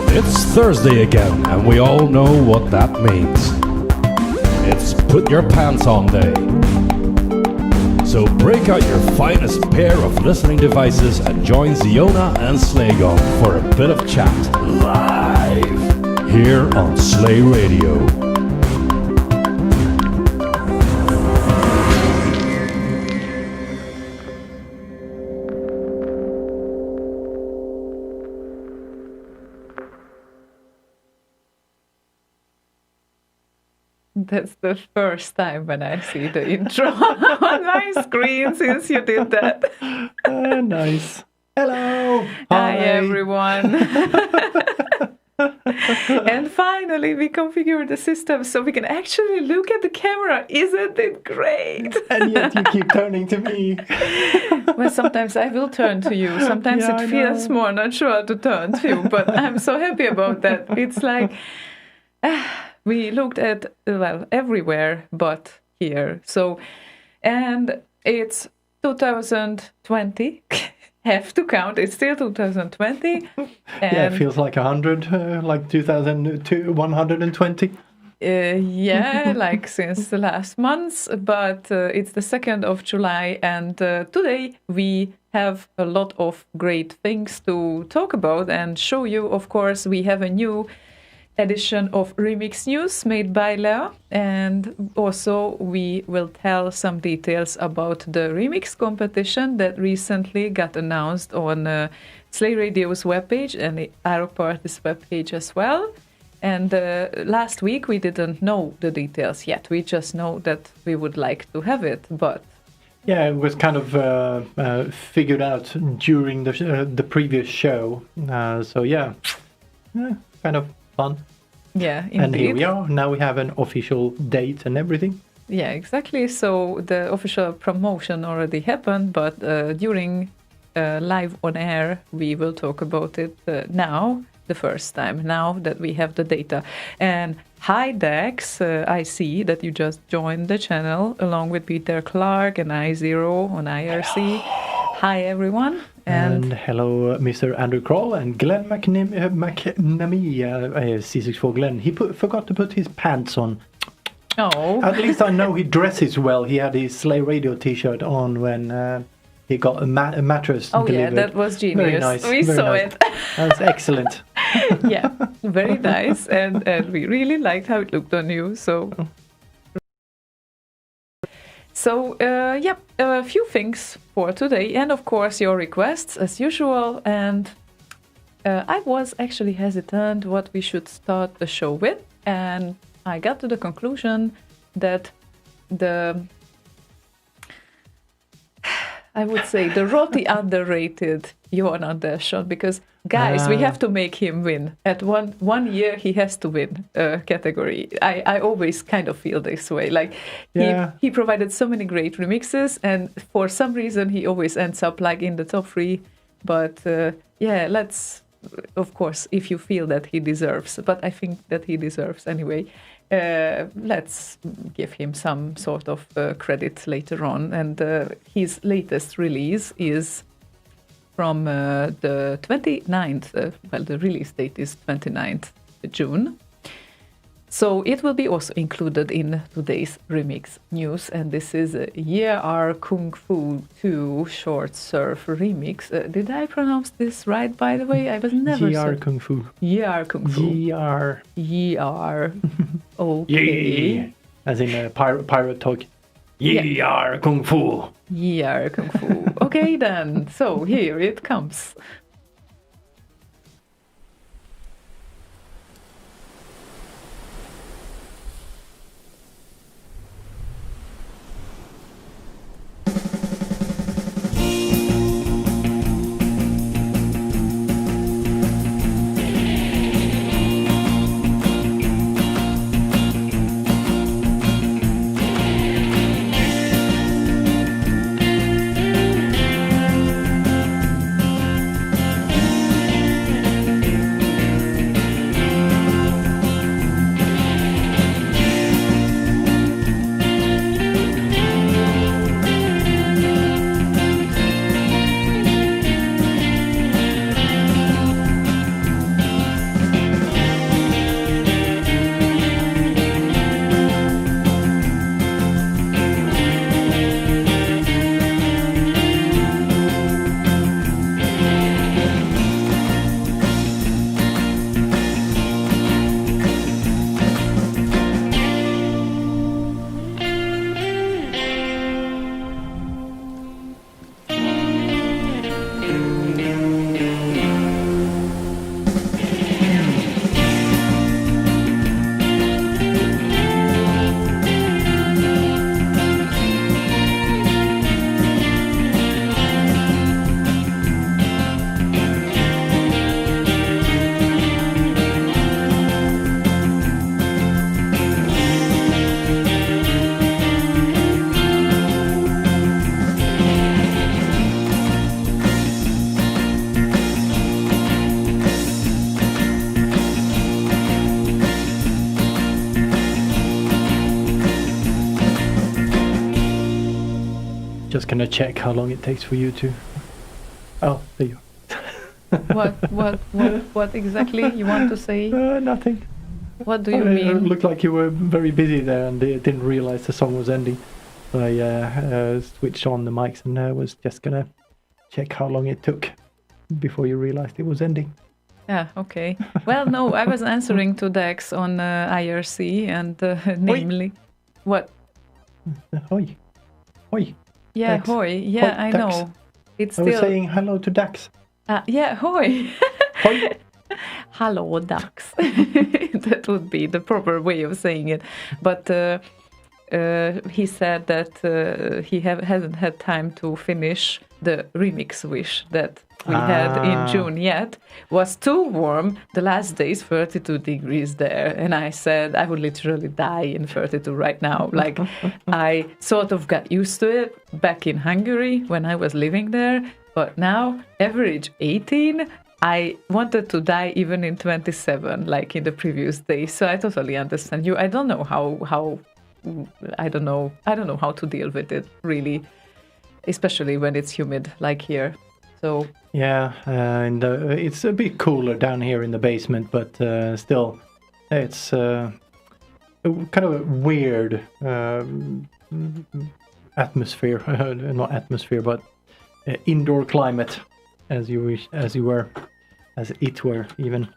It's Thursday again, and we all know what that means. It's put your pants on day. So break out your finest pair of listening devices and join Ziona and Slaygon for a bit of chat live here on Slay Radio. That's the first time when I see the intro on my screen since you did that. Nice. Hello. Hi everyone. And finally we configured the system so we can actually look at the camera. Isn't it great? And yet you keep turning to me. Well, sometimes I will turn to you. Sometimes it feels more natural to turn to you. But I'm so happy about that. It's like... we looked at, well, everywhere but here. So, and it's 2020. Have to count. It's still 2020. Yeah, it feels like 100, like 120. Yeah, like since the last months. But it's the 2nd of July. And today we have a lot of great things to talk about and show you. Of course, we have a new edition of Remix News made by Lea, and also we will tell some details about the remix competition that recently got announced on Slay Radio's webpage and the Aeropart's webpage as well. And last week we didn't know the details yet. We just know that we would like to have it, but yeah, it was kind of figured out during the previous show. So yeah, kind of fun. Yeah, indeed. And here we are. Now we have an official date and everything. Yeah, exactly. So the official promotion already happened, but during live on air, we will talk about it now, the first time, now that we have the data. And hi, Dex. I see that you just joined the channel along with Peter Clark and I0 on IRC. Hello. Hi, everyone. And hello, Mr. Andrew Kroll and Glenn McNamee, C64 Glenn. He forgot to put his pants on. Oh. At least I know he dresses well. He had his Slay Radio t-shirt on when he got a mattress delivered. Yeah, that was genius. Very nice. We saw it. That was excellent. Yeah, very nice. And we really liked how it looked on you. So, a few things for today, and of course your requests as usual. And I was actually hesitant what we should start the show with, and I got to the conclusion that the roti underrated Johan Andersson, because guys, we have to make him win. At one year, he has to win a category. I always kind of feel this way. Like he provided so many great remixes, and for some reason, he always ends up like in the top 3. But let's, of course, if you feel that he deserves, but I think that he deserves anyway. Let's give him some sort of credit later on. And his latest release is from the 29th, the release date is 29th June. So it will be also included in today's remix news, and this is YR Kung Fu 2 Short Surf Remix. Did I pronounce this right, by the way? I was never YR Kung Fu. YR Kung Fu. YR. Okay. Yeah. As in pirate talk. YR Kung Fu. YR Kung Fu. Okay then, so here it comes. just gonna check how long it takes for you to... Oh, there you What exactly you want to say? Nothing. What do you It mean? looked like you were very busy there and didn't realize the song was ending. So I switched on the mics and was just gonna check how long it took before you realized it was ending. Yeah, okay. Well, no, I was answering to Dex on IRC and namely... What? Hoi. Hoi. Yeah, Dax. hoi. Yeah, Hoi, I Dax. know. It's I was still... saying hello to Dax. yeah, hoi. Hoi. Hello, Dax. That would be the proper way of saying it. But he said that he hasn't had time to finish the remix wish that we had in June yet. Was too warm. The last days 32 degrees there, and I said I would literally die in 32 right now. Like, I sort of got used to it back in Hungary when I was living there, but now average 18. I wanted to die even in 27, like in the previous days. So I totally understand you. I don't know how I don't know how to deal with it, really, especially when it's humid like here. So Yeah, and it's a bit cooler down here in the basement, but still, it's kind of a weird atmosphere. Not atmosphere, but indoor climate, as it were even.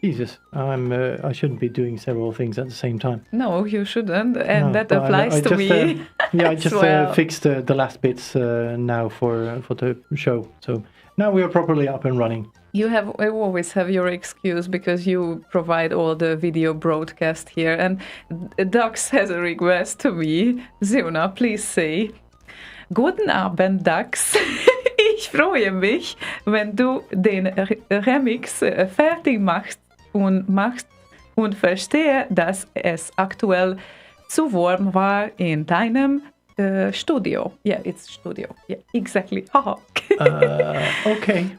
Jesus, I shouldn't be doing several things at the same time. no, you shouldn't, and No, that but applies I to just, me. Yeah, I as just well. fixed the last bits now for the show. So now we are properly up and running. You always have your excuse because you provide all the video broadcast here. And Dax has a request to me. Ziona, please say, Guten Abend, Dax. Ich freue mich, wenn du den Remix fertig machst und verstehe, dass es aktuell zu warm war in deinem Studio. Yeah, it's studio. Yeah, exactly. Haha. Okay.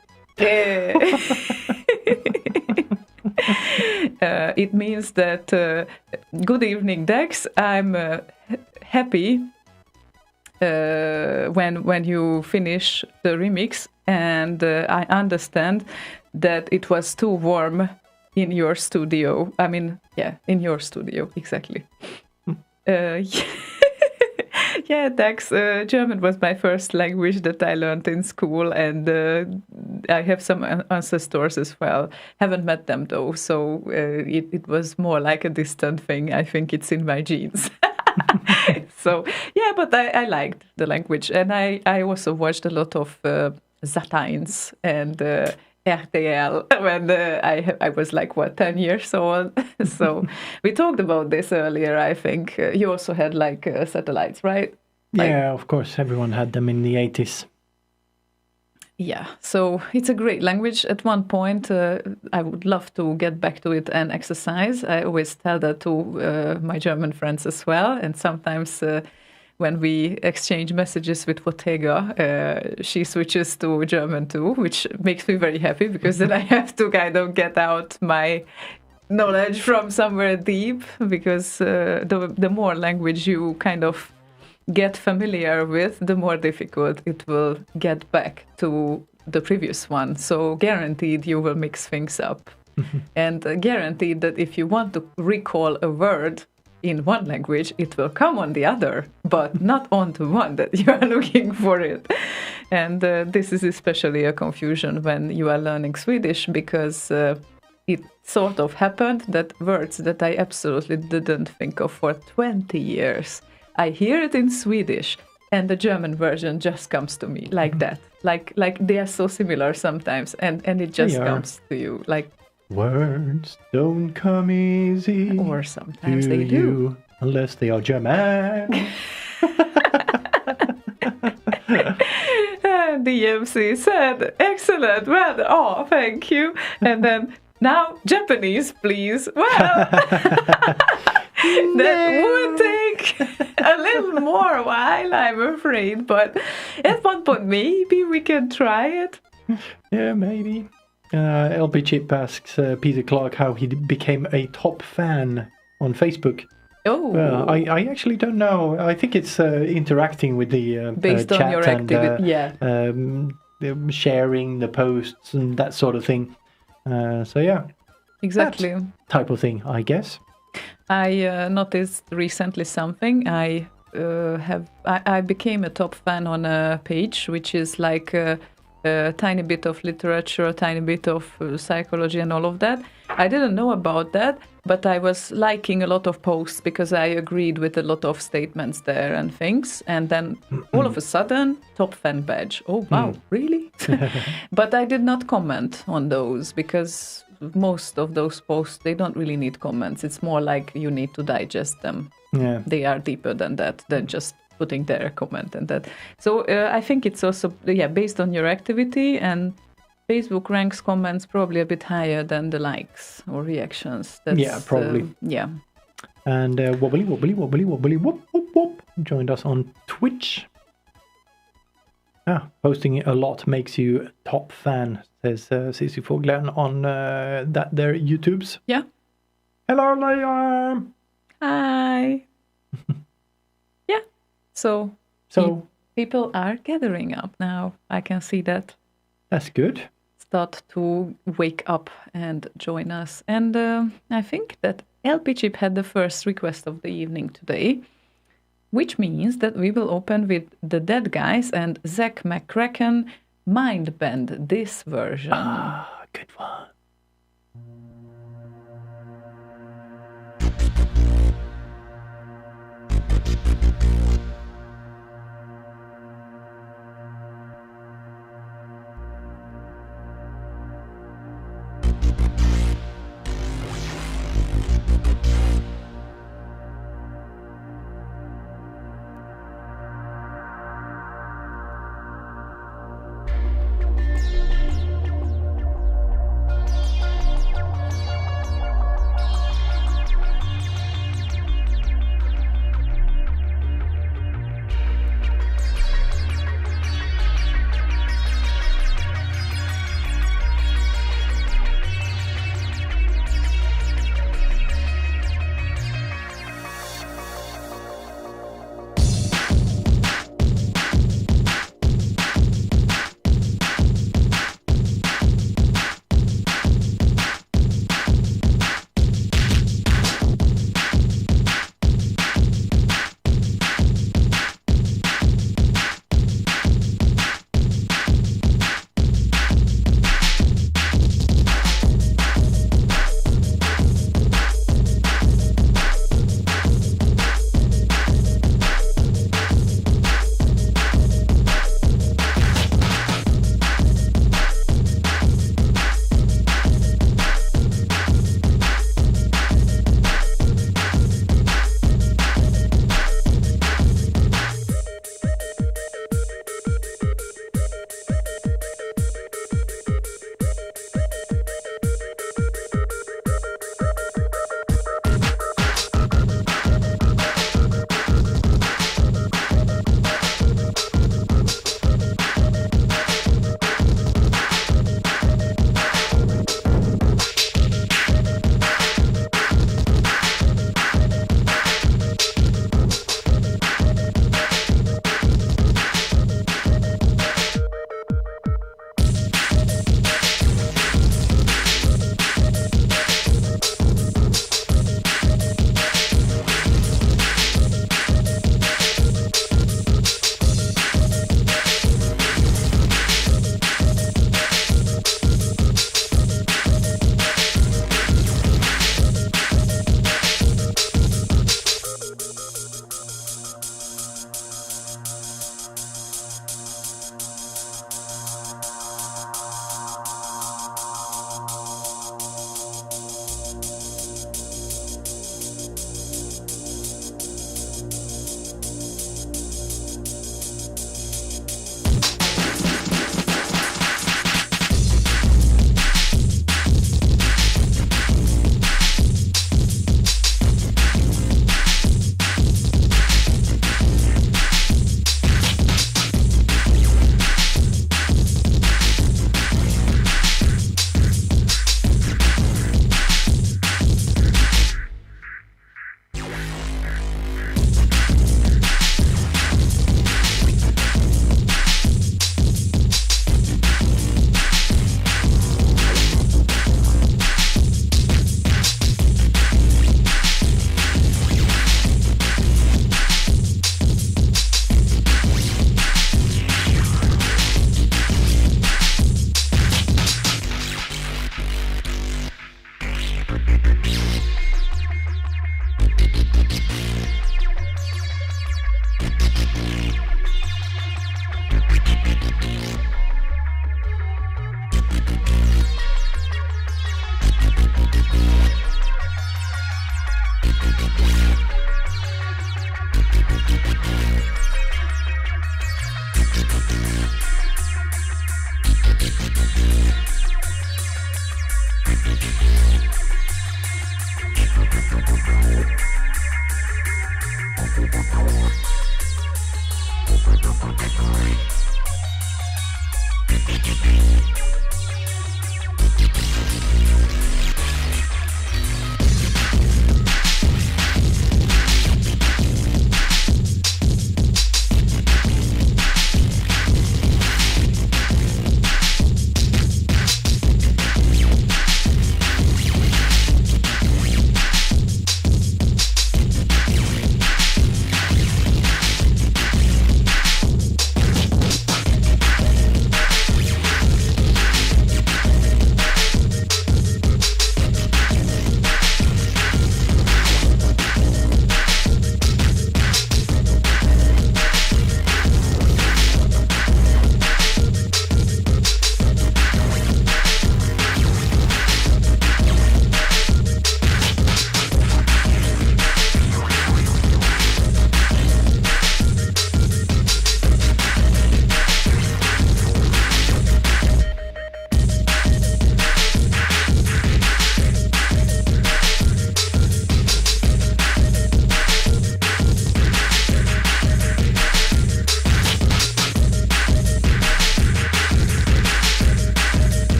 It means that good evening, Dex. I'm happy when you finish the remix, and I understand that it was too warm in your studio. I mean, yeah, in your studio, exactly. Yeah, Dax, German was my first language that I learned in school, and I have some ancestors as well. Haven't met them though, so it was more like a distant thing. I think it's in my genes. So, yeah, but I liked the language, and I also watched a lot of Sat.1 and RTL when I was like, 10 years old. So we talked about this earlier, I think. You also had like satellites, right? Yeah, of course, everyone had them in the 80s. Yeah, so it's a great language. At one point, I would love to get back to it and exercise. I always tell that to my German friends as well. And sometimes when we exchange messages with Bottega, she switches to German too, which makes me very happy because then I have to kind of get out my knowledge from somewhere deep, because the more language you kind of get familiar with, the more difficult it will get back to the previous one. So guaranteed you will mix things up. And guaranteed that if you want to recall a word in one language, it will come on the other, but not on the one that you are looking for it. And this is especially a confusion when you are learning Swedish, because it sort of happened that words that I absolutely didn't think of for 20 years, I hear it in Swedish, and the German version just comes to me like that. Like they are so similar sometimes, and it just comes to you like. Words don't come easy. Or sometimes to they do. you, unless they are German. And the MC said, excellent, well, oh, thank you. And then, now, Japanese, please. Well, that would take a little more while, I'm afraid. But at one point, maybe we can try it. Yeah, maybe. LP Chip asks Peter Clark how he became a top fan on Facebook. Oh, I actually don't know. I think it's interacting with the based on chat your and activity. Yeah. sharing the posts and that sort of thing. So yeah, Exactly. that type of thing, I guess. I noticed recently something. I became a top fan on a page which is like a tiny bit of literature, a tiny bit of psychology, and all of that. I didn't know about that, but I was liking a lot of posts because I agreed with a lot of statements there and things. And then all of a sudden, top fan badge. Oh wow, really? But I did not comment on those because most of those posts, they don't really need comments. It's more like you need to digest them. Yeah. They are deeper than that, than just putting there a comment and that. So I think it's also, based on your activity, and Facebook ranks comments probably a bit higher than the likes or reactions. That's, Yeah, probably. Yeah. And wobbly, wobbly, wobbly, wobbly, whoop, whoop, whoop, joined us on Twitch. Posting a lot makes you top fan, says Cici Foglen on their YouTubes. Yeah. Hello, Liam. Hi. Yeah. So people are gathering up now. I can see that. That's good. Start to wake up and join us. And I think that LP Chip had the first request of the evening today, which means that we will open with the Dead Guys and Zach McCracken Mind Bend, this version. Good one.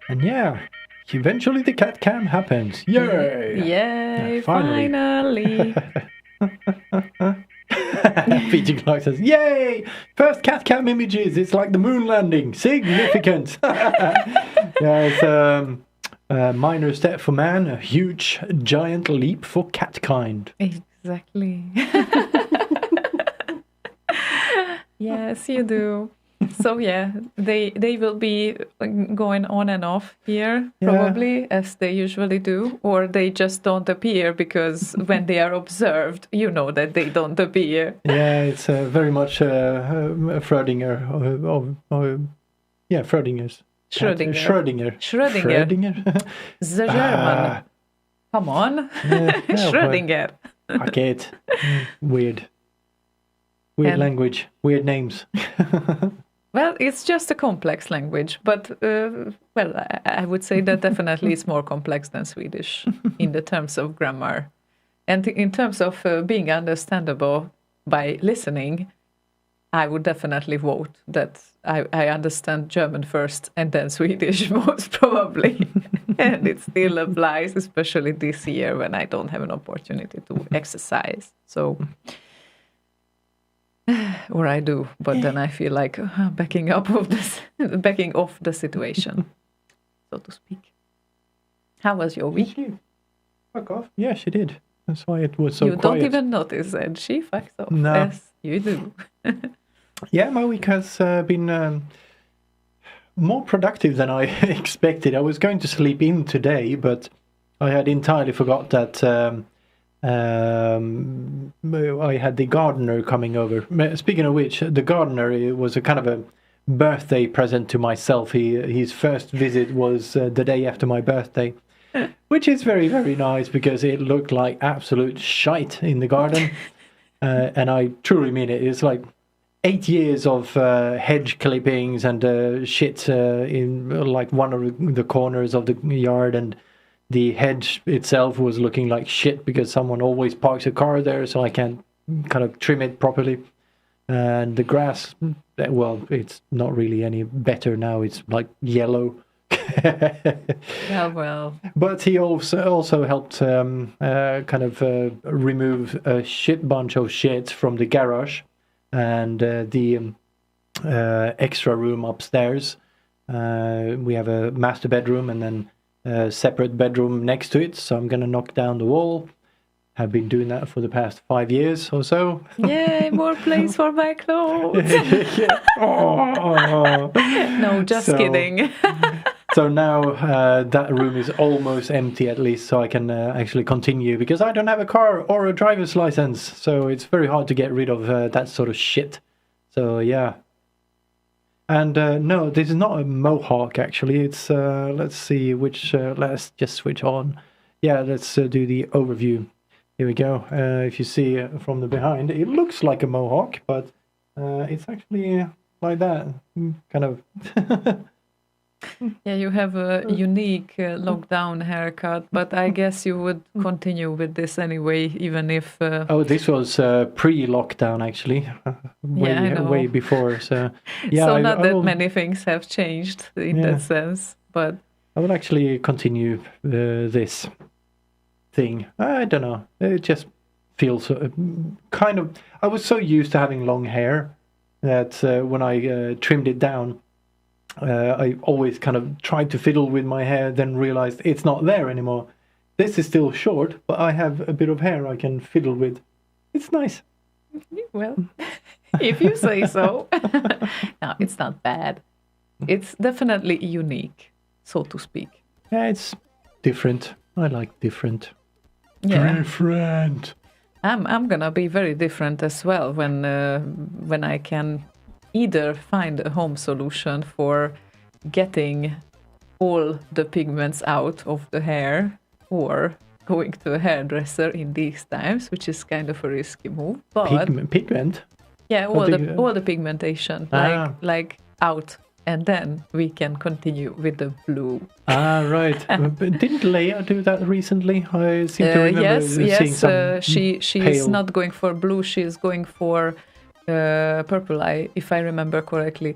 And yeah, eventually the cat cam happens. Yay! Yay! Finally. Finally. Peter Clark says, "Yay! First cat cam images. It's like the moon landing. Significant." Yeah, it's a minor step for man, a huge, giant leap for catkind. Exactly. Yes, you do. So yeah, they will be going on and off here probably as they usually do, or they just don't appear because when they are observed, you know that they don't appear. Yeah, it's very much Schrödinger. Schrödinger's. Schrödinger. Schrödinger. The German. Come on. Schrödinger. I get weird language, weird names. Well, it's just a complex language, but I would say that definitely it's more complex than Swedish in the terms of grammar. And in terms of being understandable by listening, I would definitely vote that I understand German first and then Swedish most probably. And it still applies, especially this year when I don't have an opportunity to exercise. So... or I do, but then I feel like backing off the situation, so to speak. How was your week? Fuck off. Yeah, she did. That's why it was so quiet. You don't even notice that she fucks off. No. Yes, you do. Yeah, my week has been more productive than I expected. I was going to sleep in today, but I had entirely forgot that I had the gardener coming over. Speaking of which, the gardener, it was a kind of a birthday present to myself. His first visit was the day after my birthday, which is very, very nice because it looked like absolute shite in the garden. And I truly mean it. It's like 8 years of hedge clippings and shit in like one of the corners of the yard, and the hedge itself was looking like shit because someone always parks a car there, so I can't kind of trim it properly. And the grass, well, it's not really any better now. It's like yellow. Well. But he also helped kind of remove a shit bunch of shit from the garage and the extra room upstairs. We have a master bedroom and then a separate bedroom next to it. So I'm going to knock down the wall. Have been doing that for the past 5 years or so. Yay, more place for my clothes. Oh. No, just kidding. So now that room is almost empty, at least, so I can actually continue, because I don't have a car or a driver's license, so it's very hard to get rid of that sort of shit. So yeah. And no, this is not a mohawk, actually. It's, let's see which, let's just switch on. Yeah, let's do the overview. Here we go. If you see from the behind, it looks like a mohawk, but it's actually like that, kind of. Yeah, you have a unique lockdown haircut, but I guess you would continue with this anyway, even if... Oh, this was pre-lockdown, actually. Way before. So, yeah, so not that many things have changed in that sense, but... I will actually continue this thing. I don't know. It just feels kind of... I was so used to having long hair that when I trimmed it down, I always kind of tried to fiddle with my hair, then realized it's not there anymore. This is still short, but I have a bit of hair I can fiddle with. It's nice. Well, if you say so. No, it's not bad. It's definitely unique, so to speak. Yeah, it's different. I like different. Yeah. Different. I'm gonna be very different as well when I can either find a home solution for getting all the pigments out of the hair, or going to a hairdresser in these times, which is kind of a risky move. But pigment? Yeah, all the pigmentation, like out, and then we can continue with the blue. Ah, right. Didn't Leia do that recently? I seem to remember seeing some she's not going for blue, she's going for purple, if I remember correctly.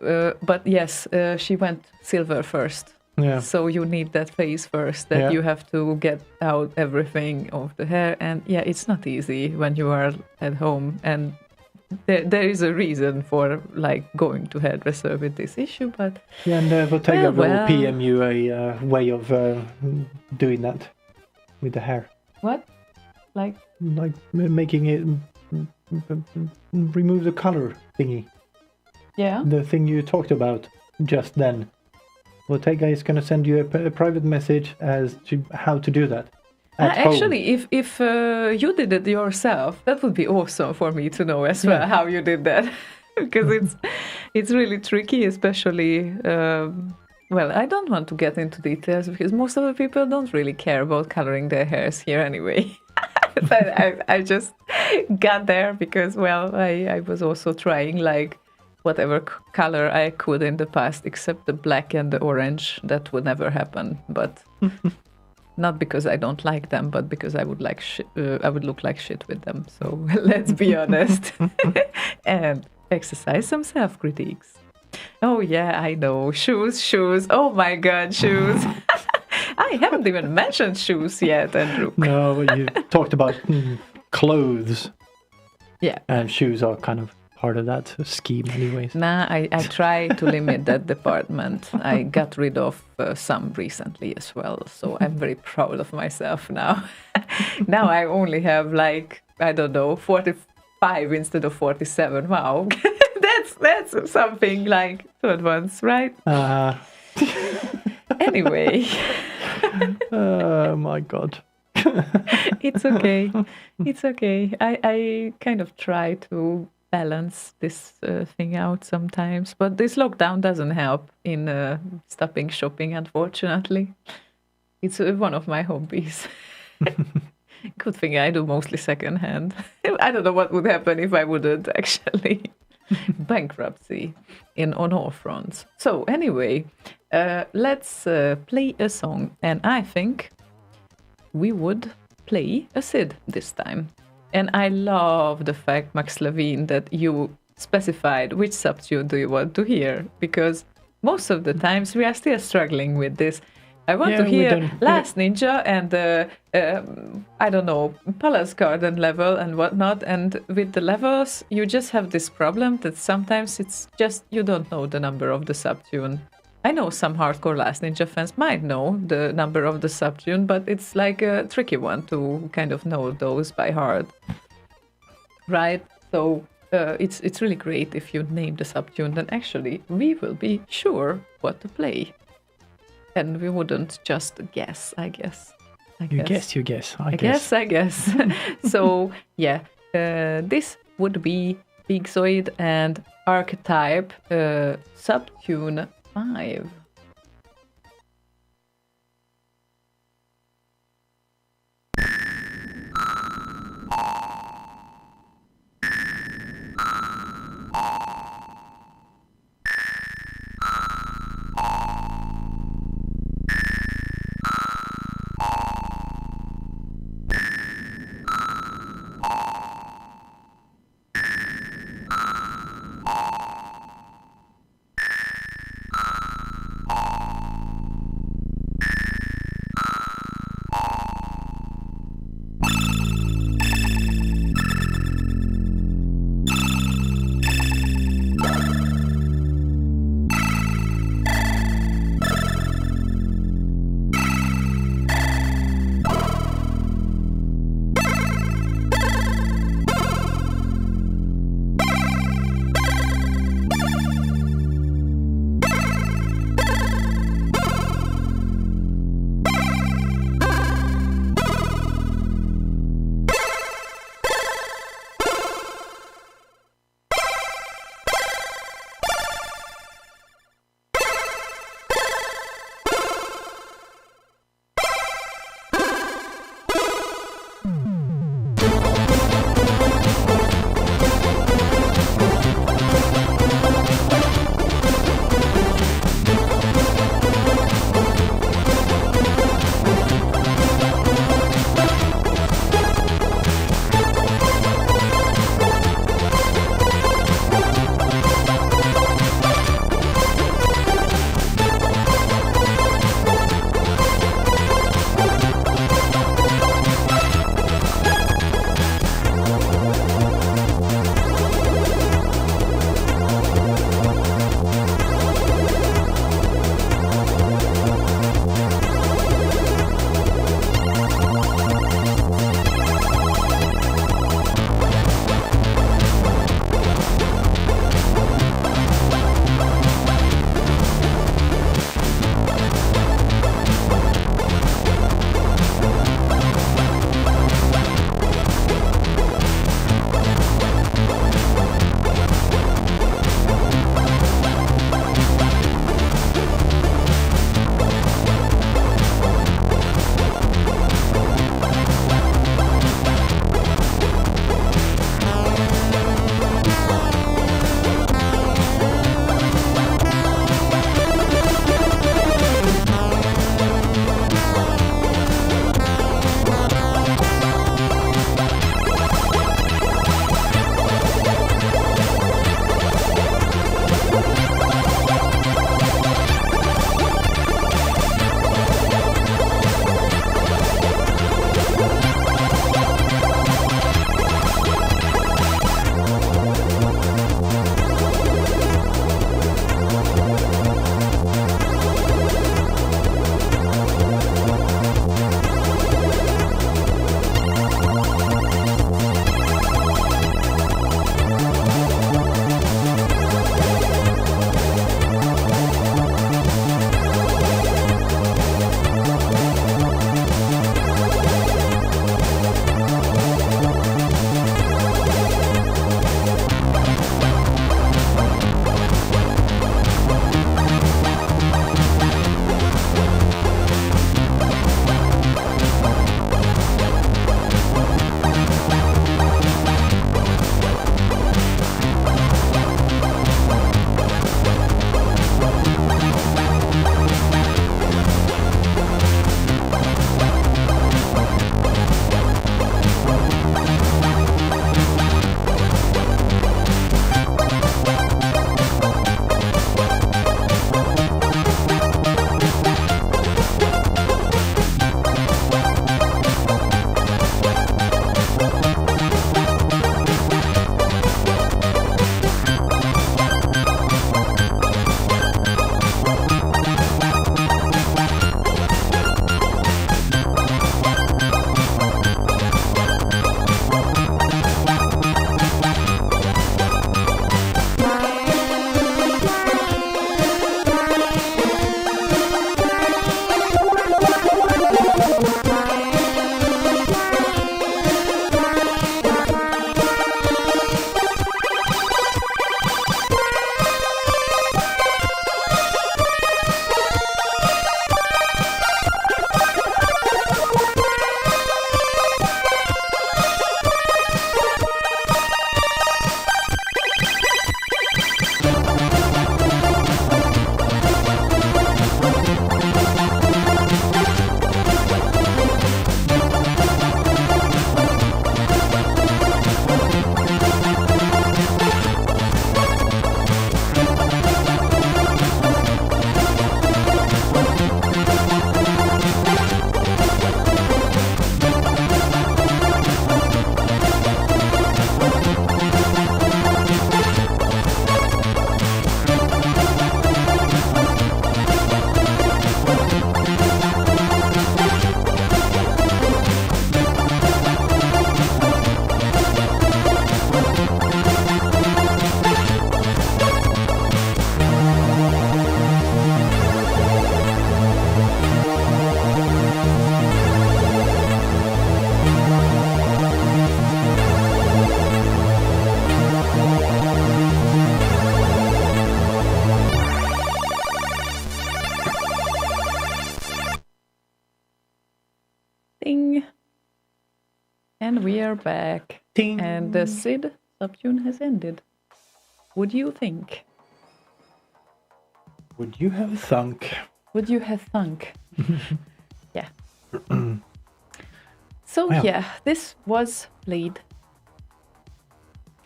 But yes, she went silver first. Yeah. So you need that phase first, that you have to get out everything of the hair. And yeah, it's not easy when you are at home. And there is a reason for like going to hairdresser with this issue. But yeah, and Bottega will PM you a way of doing that with the hair. What? Like making it remove the color thingy. Yeah. The thing you talked about just then. Bottega is going to send you a private message as to how to do that. Actually, if you did it yourself, that would be awesome for me to know as well how you did that, because it's really tricky, especially. Well, I don't want to get into details because most of the people don't really care about coloring their hairs here anyway. I just got there because, well, I was also trying like whatever color I could in the past, except the black and the orange. That would never happen, but not because I don't like them, but because I would I would look like shit with them. So let's be honest and exercise some self-critiques. Oh yeah, I know. Shoes. Oh my God, shoes. I haven't even mentioned shoes yet, Andrew. No, but you talked about clothes. Yeah. And shoes are kind of part of that scheme anyways. Nah, I try to limit that department. I got rid of some recently as well, so I'm very proud of myself now. Now I only have like, I don't know, 45 instead of 47. Wow. That's something like to advance, right? Anyway. Oh my God. It's okay. It's okay. I kind of try to balance this thing out sometimes, but this lockdown doesn't help in stopping shopping, unfortunately. It's one of my hobbies. Good thing I do mostly secondhand. I don't know what would happen if I wouldn't, actually. Bankruptcy on all fronts. So anyway, let's play a song, and I think we would play a Sid this time. And I love the fact, Max Levine, that you specified which subtune do you want to hear, because most of the times we are still struggling with this. I want to hear Last Ninja and I don't know, Palace Garden level and whatnot. And with the levels, you just have this problem that sometimes it's just you don't know the number of the subtune. I know some hardcore Last Ninja fans might know the number of the subtune, but it's like a tricky one to kind of know those by heart, right? So it's really great if you name the subtune, then actually we will be sure what to play. And we wouldn't just guess, I guess. I guess. I guess. So, yeah, this would be Bigzoid and Archetype Subtune 5. Ting. And we are back. Ting. And the Sid subtune has ended. Would you think? Would you have thunk? Would you have thunk? Yeah. So Well. yeah, this was played.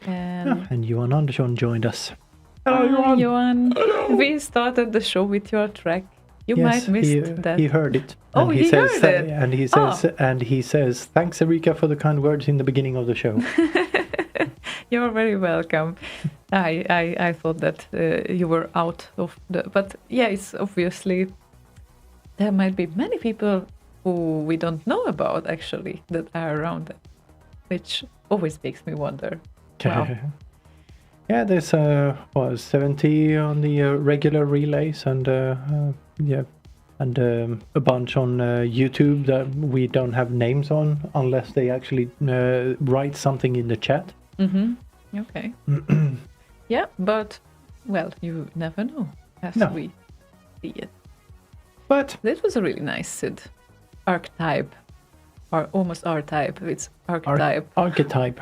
And Johan Andersson joined us. Hi, Johan. We started the show with your track. You might missed that. He heard it. Oh, he heard it. And he says, "Thanks, Erika, for the kind words in the beginning of the show." You're very welcome. I thought that you were out of the... But yeah, it's obviously... There might be many people who we don't know about, actually, that are around it, which always makes me wonder. Wow. Yeah, there's 70 on the regular relays, and a bunch on YouTube that we don't have names on unless they actually write something in the chat. Mm-hmm. Okay. Yeah, but well, you never know as we see it. But this was a really nice Sid archetype, or almost R-type. It's archetype. Archetype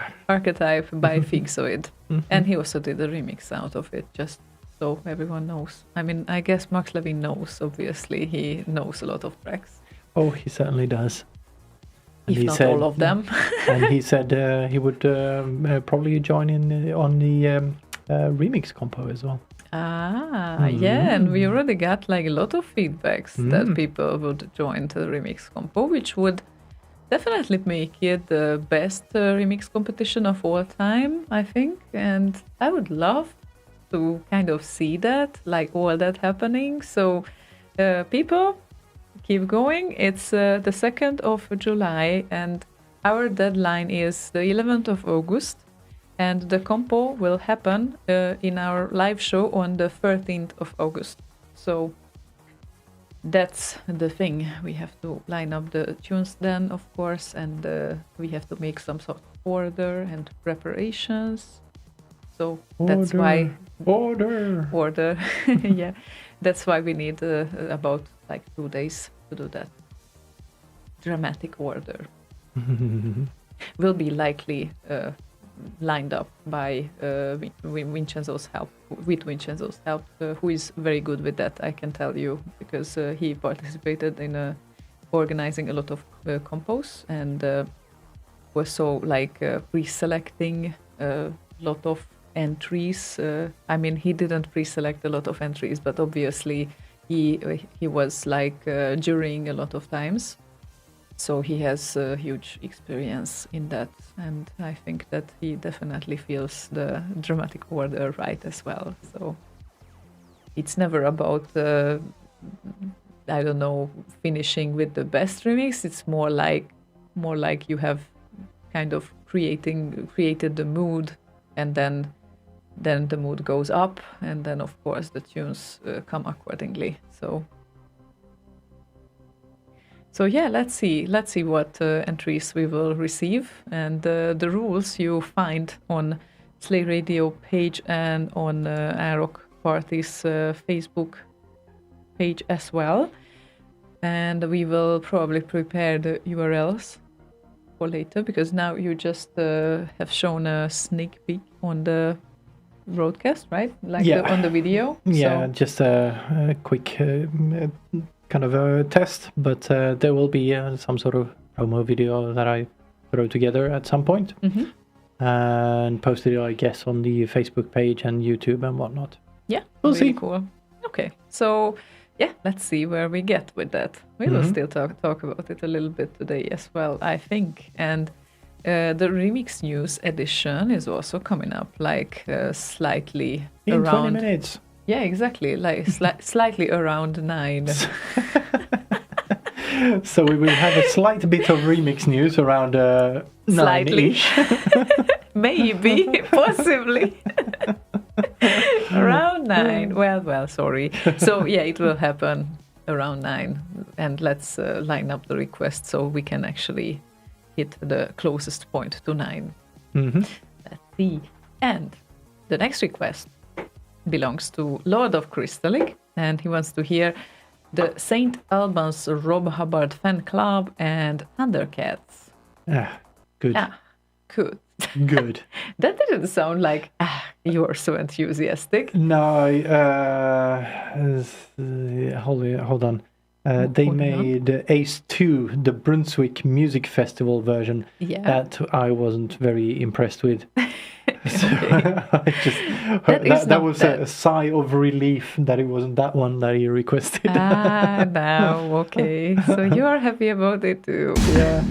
by Figzoid. And he also did a remix out of it, just so everyone knows. I mean, I guess Max Levin knows, obviously. He knows a lot of tracks. Oh, he certainly does. And if not all of them. And he said he would probably join in on the remix compo as well. Yeah, and we already got like a lot of feedbacks that people would join the remix compo, which would definitely make it the best remix competition of all time, I think. And I would love to kind of see that, like all that happening. So people, keep going. It's the 2nd of July, and our deadline is the 11th of August. And the compo will happen in our live show on the 13th of August. So that's the thing. We have to line up the tunes then, of course, and we have to make some sort of order and preparations. So that's why... Order. Yeah. That's why we need about like 2 days to do that. Dramatic order. Will be likely... lined up by Vincenzo's help, who is very good with that, I can tell you, because he participated in organizing a lot of compos and was so like pre-selecting a lot of entries. I mean, he didn't pre-select a lot of entries, but obviously he was like jurying a lot of times. So he has a huge experience in that, and I think that he definitely feels the dramatic order right as well. So it's never about, I don't know, finishing with the best remix. It's more like you have kind of created the mood, and then the mood goes up, and then of course the tunes come accordingly. So yeah, let's see what entries we will receive, and the rules you find on Slay Radio page and on Arock Party's Facebook page as well. And we will probably prepare the URLs for later, because now you just have shown a sneak peek on the broadcast, right? On the video. Yeah, so. Just a quick... kind of a test, but there will be some sort of promo video that I throw together at some point and posted it, I guess, on the Facebook page and YouTube and whatnot. Yeah, we'll really see. Cool. Okay, so yeah, let's see where we get with that. We will still talk about it a little bit today as well, I think. And the Remix News edition is also coming up, like slightly in around 20 minutes. Yeah, exactly. Like slightly around 9. So we will have a slight bit of remix news around 9-ish. Maybe, possibly. Around 9. Well, sorry. So yeah, it will happen around 9. And let's line up the request so we can actually hit the closest point to 9. Let's see. And the next request belongs to Lord of Crystallic, and he wants to hear the St. Albans Rob Hubbard Fan Club, and Thundercats. Good. Ah, good. Good. That didn't sound like, you're so enthusiastic. No, hold on. They made Ace 2, the Brunswick Music Festival version. Yeah. That I wasn't very impressed with. So I just is that not was that. a sigh of relief that it wasn't that one that he requested. Now, okay. So you are happy about it too. Yeah.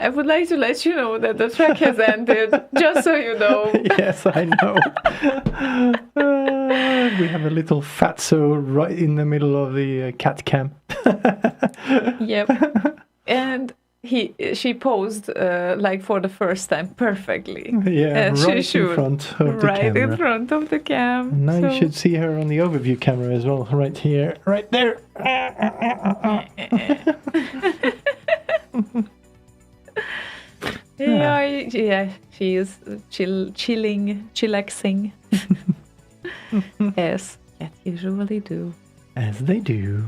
I would like to let you know that the track has ended, just so you know. Yes, I know. We have a little fatso right in the middle of the cat cam. Yep. And she posed like for the first time perfectly. Yeah, As right she in should. front of the Right camera. in front of the cam. Now So- you should see her on the overview camera as well, right here, right there. Yeah, she is chillaxing, as cats usually do. As they do.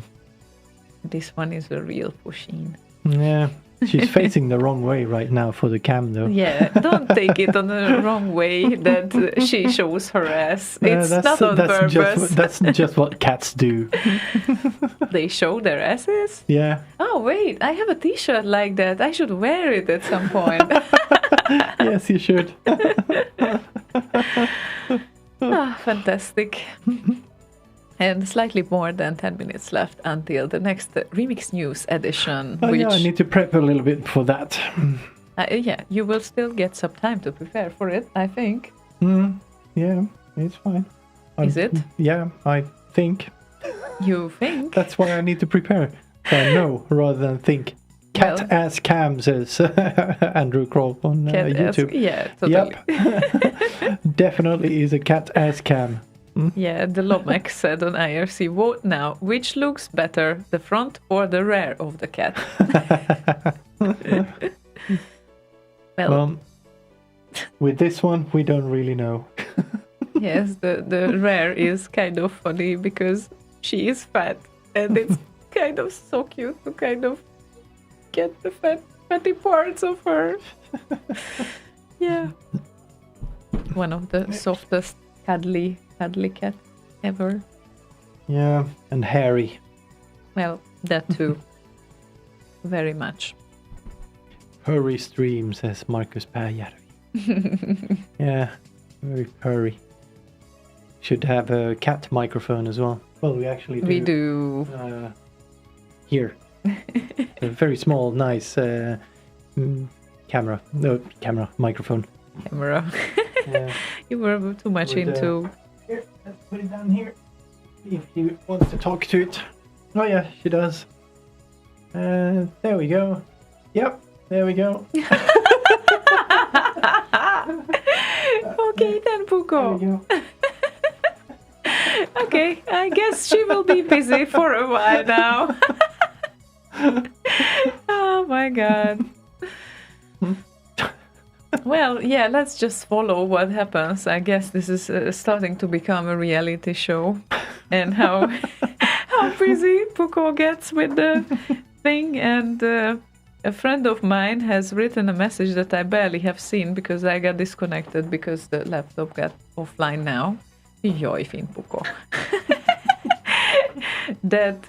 This one is a real pushing. Yeah, she's facing the wrong way right now for the cam, though. Yeah, don't take it on the wrong way that she shows her ass. It's not on purpose. That's just what cats do. They show their asses? Yeah. Oh, wait, I have a t-shirt like that. I should wear it at some point. Yes, you should. Fantastic. And slightly more than 10 minutes left until the next Remix News edition. Oh, which, yeah, I need to prep a little bit for that. yeah, you will still get some time to prepare for it, I think. Yeah, it's fine. Is it? Yeah, I think. You think? That's why I need to prepare. So I know rather than think. Cat Well- ass cam, says Andrew Kroll on Cat ass- YouTube. yeah, totally. Yep. Definitely is a cat ass cam. Yeah, the Lomax said on IRC, vote now. Which looks better, the front or the rear of the cat? Well, with this one, we don't really know. Yes, the rear is kind of funny because she is fat and it's kind of so cute to kind of get the fatty parts of her. Yeah. One of the softest cuddly cat ever. Yeah, and hairy. Well, that too. Very much. Hurry stream, says Marcus Päijärvi. Yeah, very hurry. Should have a cat microphone as well. Well, we actually do. We do. Here. A very small, nice camera. No, microphone. Camera. Yeah. You were too much With, into. Here, let's put it down here. See if she wants to talk to it. Oh yeah, she does. There we go. Yep, there we go. Okay then, There Puko. we go. Okay, I guess she will be busy for a while now. Oh my god. Well, yeah, let's just follow what happens. I guess this is starting to become a reality show, and how busy Puko gets with the thing. And a friend of mine has written a message that I barely have seen because I got disconnected because the laptop got offline now. Joj, fin Puko. That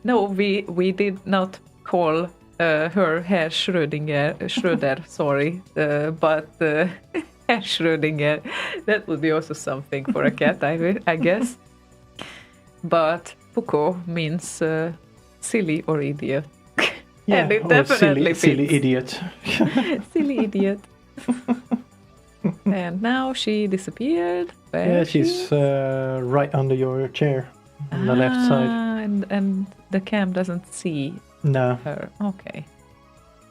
no, we did not call her Herr Schröder, sorry, but Herr Schrödinger. That would be also something for a cat, I guess. But Puko means silly or idiot. Yeah, And it or definitely silly fits. idiot. Silly idiot. And now she disappeared. Where Yeah, is she? she's right under your chair on the left side. And the cam doesn't see No. her. Okay.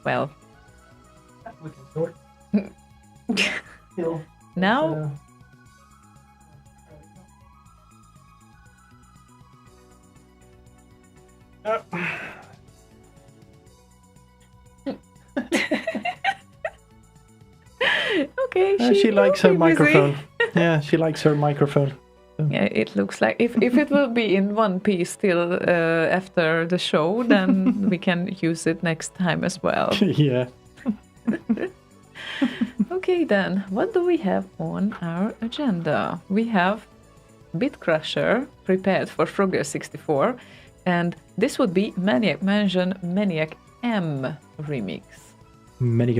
Well, We can sort. Still. now okay, she likes will her be busy. microphone. Yeah, she likes her microphone. Yeah, it looks like if it will be in one piece still after the show, then we can use it next time as well. Yeah. Okay, then, what do we have on our agenda? We have Bit Crusher prepared for Frogger64, and this would be Maniac Mansion Maniac M remix. Many.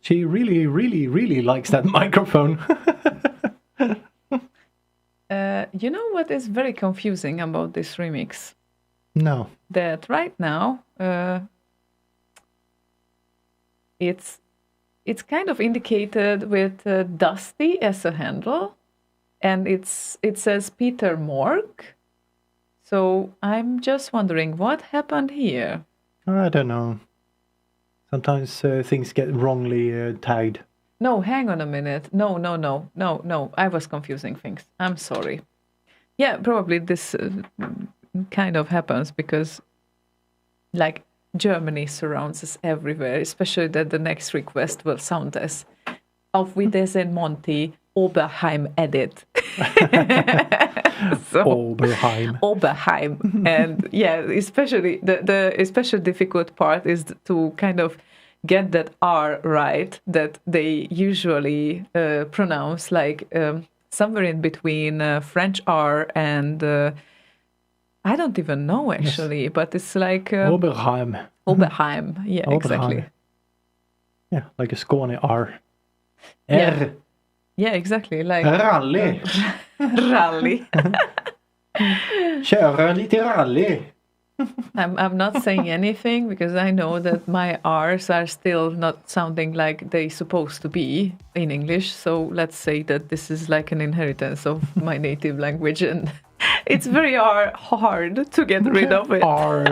She really, really, really likes that microphone. You know what is very confusing about this remix? No. That right now it's kind of indicated with Dusty as a handle, and it says Peter Mork. So I'm just wondering what happened here. I don't know. Sometimes things get wrongly tagged. No, hang on a minute. No. I was confusing things. I'm sorry. Yeah, probably this kind of happens because, like, Germany surrounds us everywhere, especially that the next request will sound as Auf Wiedersehen Monty Oberheim edit. So, Oberheim. And yeah, especially the especially difficult part is to kind of get that R right that they usually pronounce like somewhere in between French R and I don't even know actually, yes. But it's like Oberheim. Oberheim, yeah, Oberheim. Exactly. Yeah, like a Skåne R. R. Yeah, exactly. Like rally. Rally. Köra lite rally. I'm not saying anything because I know that my R's are still not sounding like they supposed to be in English. So let's say that this is like an inheritance of my native language, and it's very hard to get rid of it. Hard.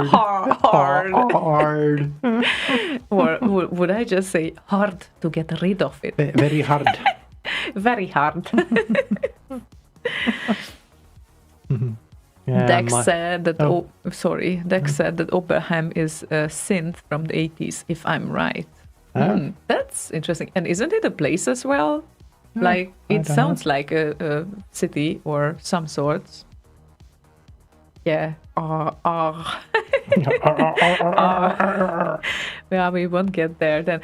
Or would I just say hard to get rid of it? Very hard. Very hard. Mm-hmm. Yeah, Dex said that. Dex said that Oberheim is a synth from the 80s. If I'm right, that's interesting. And isn't it a place as well? Like it sounds like a city or some sorts. Yeah. Yeah, we won't get there then.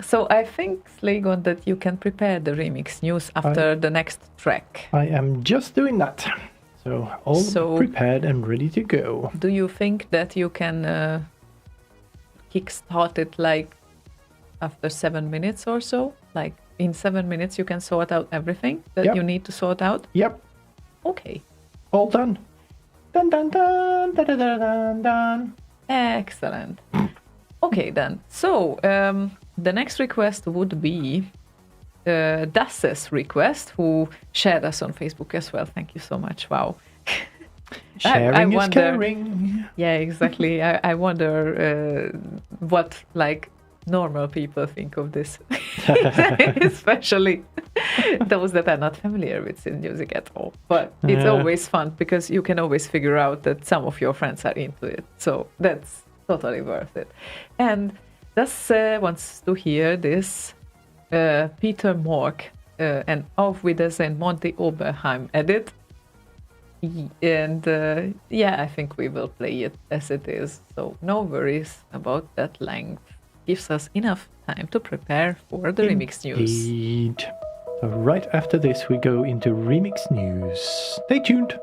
So I think, Slaygon, that you can prepare the remix news after the next track. I am just doing that. So all prepared and ready to go. Do you think that you can kickstart it like after 7 minutes or so? Like in 7 minutes you can sort out everything that you need to sort out? Yep. Okay. All done. Dun dun dun dun dun dun dun dun. Excellent. Okay then. So the next request would be Das's request, who shared us on Facebook as well. Thank you so much. Wow. Sharing is caring. Yeah, exactly. I wonder what like normal people think of this, especially those that are not familiar with synth music at all. But it's always fun because you can always figure out that some of your friends are into it. So that's totally worth it. And Das wants to hear this Peter Mork and Auf Wiedersehen Monty Oberheim edit. And I think we will play it as it is. So no worries about that length. Gives us enough time to prepare for the remix news. Indeed. So right after this we go into remix news. Stay tuned.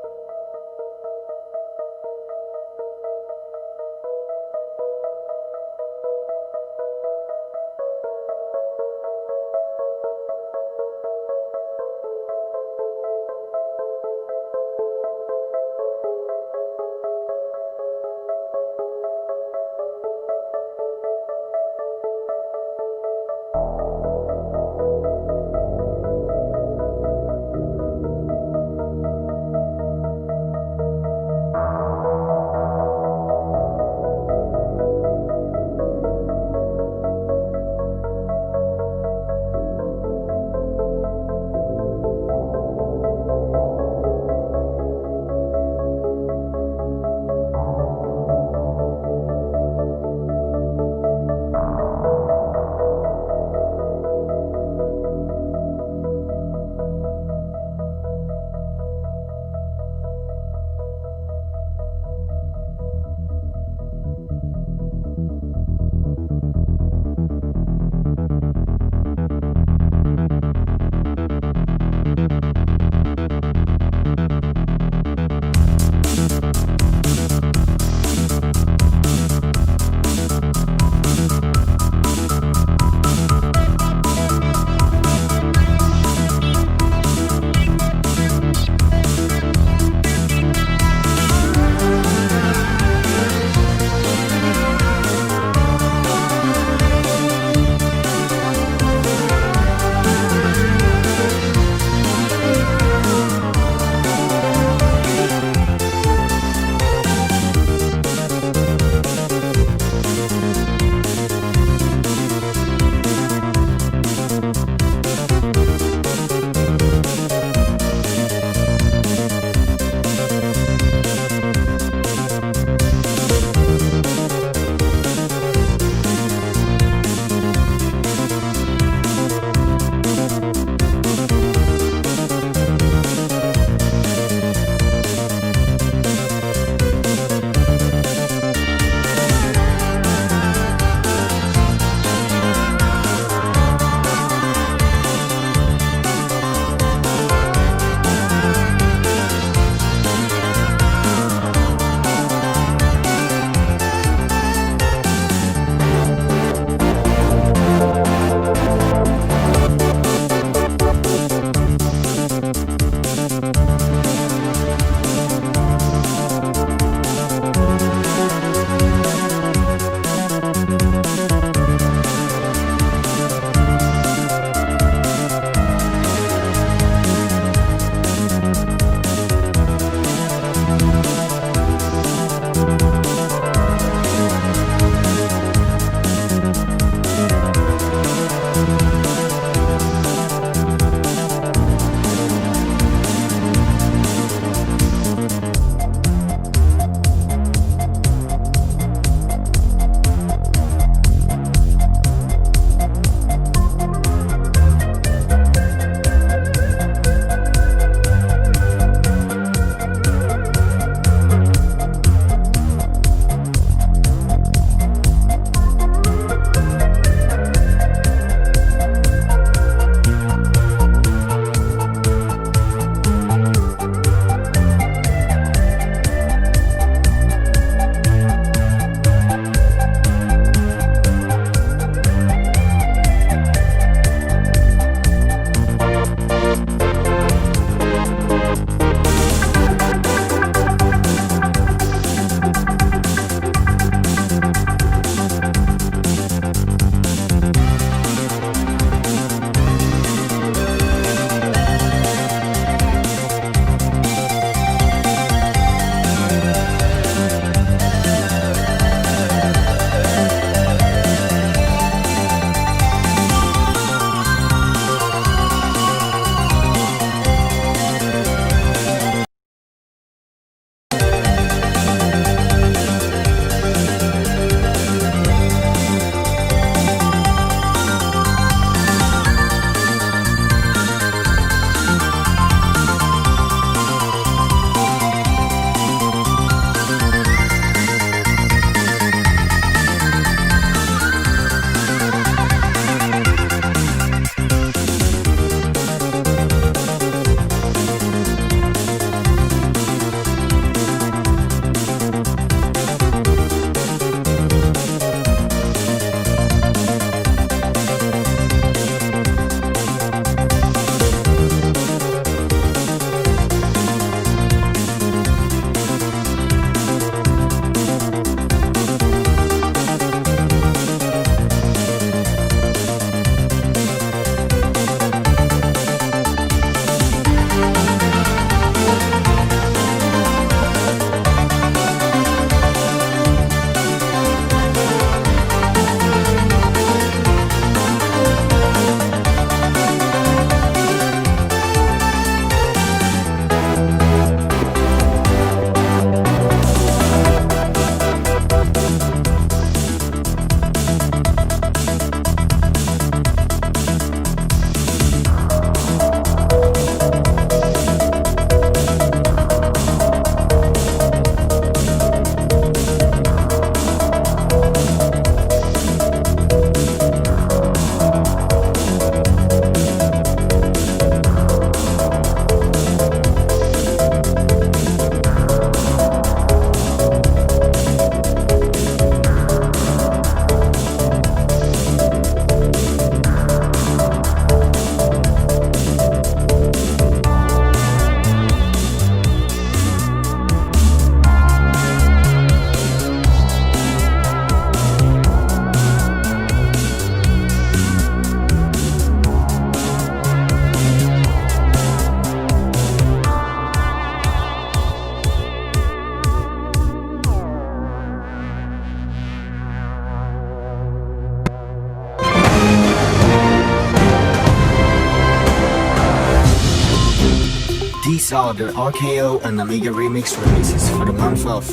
These are the RKO and Amiga remix releases for the month of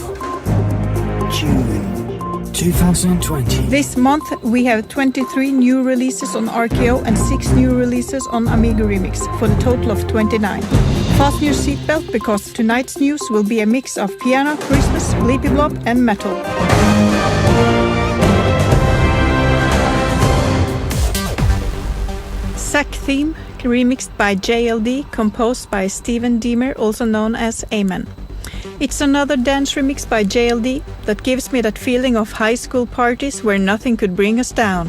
June 2020. This month we have 23 new releases on RKO and 6 new releases on Amiga Remix for the total of 29. Fasten your seatbelt because tonight's news will be a mix of piano, Christmas, bleepy blop and metal. Sack Theme, remixed by JLD, composed by Steven Deemer, also known as Amen. It's another dance remix by JLD that gives me that feeling of high school parties where nothing could bring us down.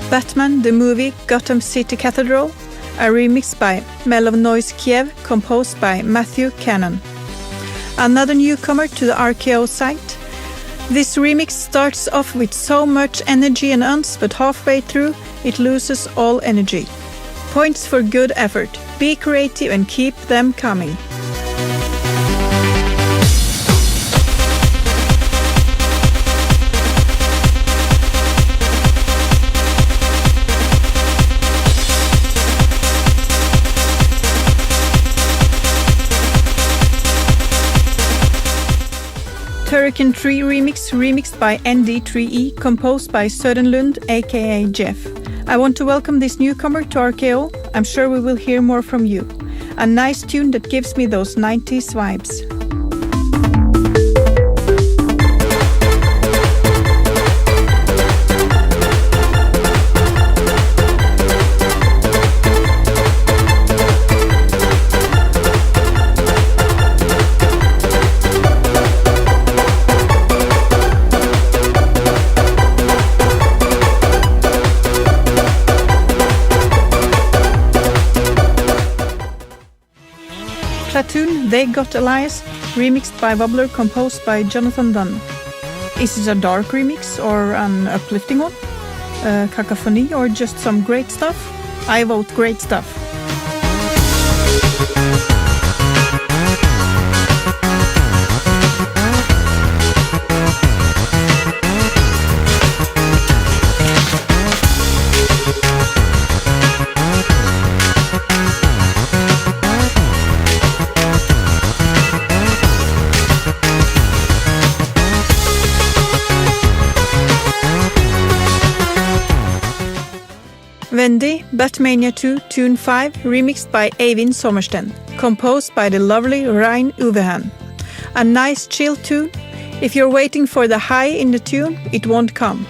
Batman the Movie Gotham City Cathedral, a remix by Mellow Noise Kiev, composed by Matthew Cannon. Another newcomer to the RKO site. This remix starts off with so much energy and uns, but halfway through it loses all energy. Points for good effort. Be creative and keep them coming. Turrican 3 remix, remixed by ND3E, composed by Söderlund, aka Jeff. I want to welcome this newcomer to RKO. I'm sure we will hear more from you. A nice tune that gives me those 90s vibes. Platoon, They Got Elias, remixed by Wobbler, composed by Jonathan Dunn. Is it a dark remix or an uplifting one? Cacophony or just some great stuff? I vote great stuff. Wendy, Batmania 2, Tune 5, remixed by Eivind Sommersten, composed by the lovely Rein Uvehan. A nice chill tune. If you're waiting for the high in the tune, it won't come.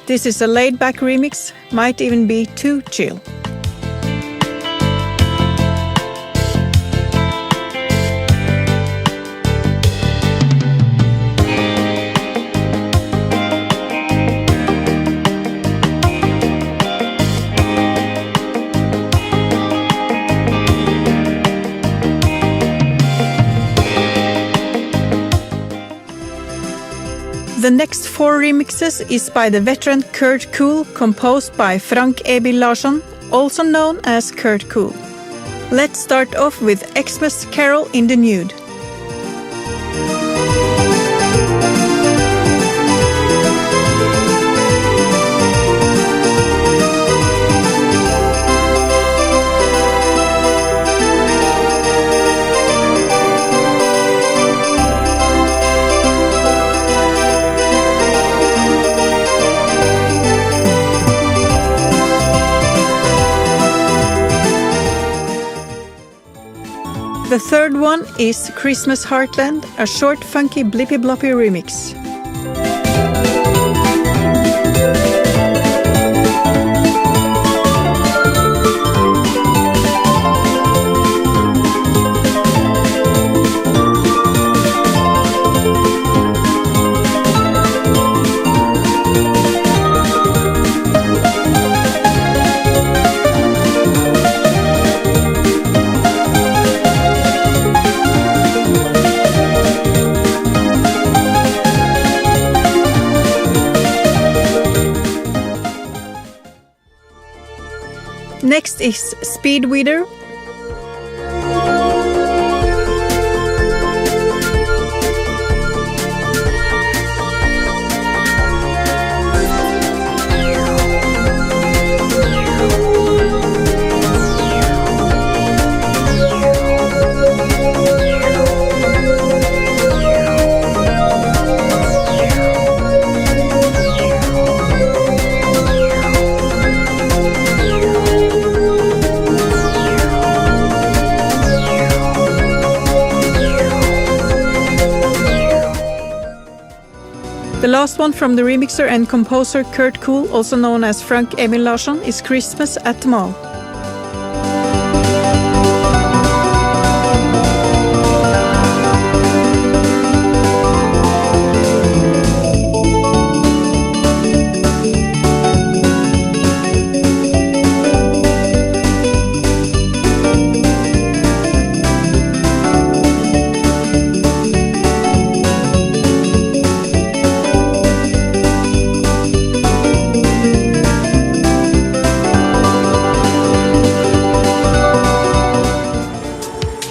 This is a laid-back remix, might even be too chill. The next 4 remixes is by the veteran Kurt Cool, composed by Frank Emil Larsson, also known as Kurt Cool. Let's start off with Xmas Carol in the Nude. The third one is Christmas Heartland, a short, funky, blippy bloppy remix. Next is Speedweeder. The last one from the remixer and composer Kurt Kuhl, also known as Frank Emil Larsson, is Christmas at the Mall.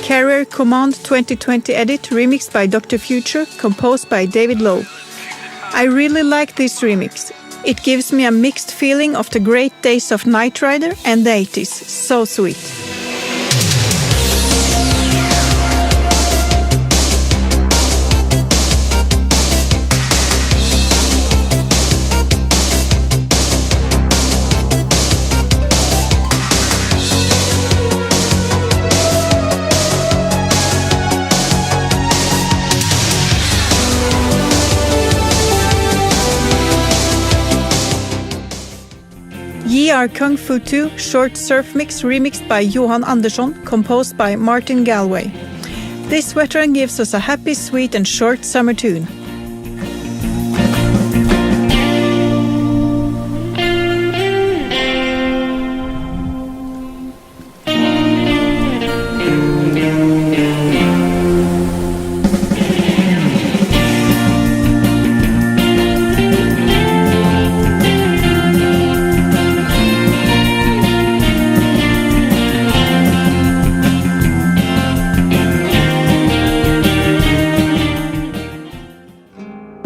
Carrier Command 2020 edit, remixed by Dr. Future, composed by David Lowe. I really like this remix. It gives me a mixed feeling of the great days of Knight Rider and the 80s. So sweet. Ye Are Kung Fu 2 short surf mix remixed by Johan Andersson, composed by Martin Galway. This veteran gives us a happy, sweet and short summer tune.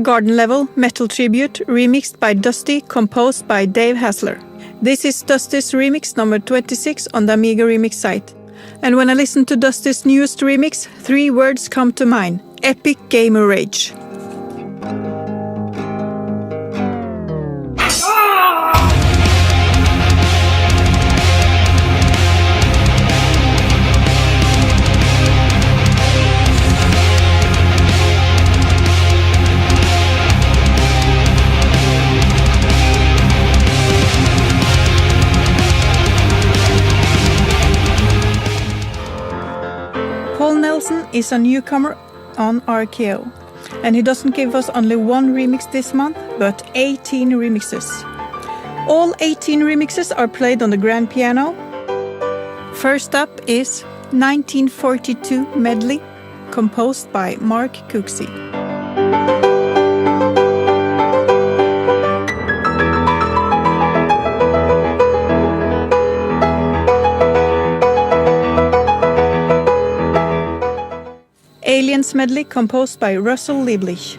Garden Level Metal Tribute, remixed by Dusty, composed by Dave Hassler. This is Dusty's remix number 26 on the Amiga Remix site. And when I listen to Dusty's newest remix, 3 words come to mind: epic gamer rage. Paul Nelson is a newcomer on RKO, and he doesn't give us only 1 remix this month, but 18 remixes. All 18 remixes are played on the grand piano. First up is 1942 Medley, composed by Mark Cooksey. Aliens Medley, composed by Russell Lieblich.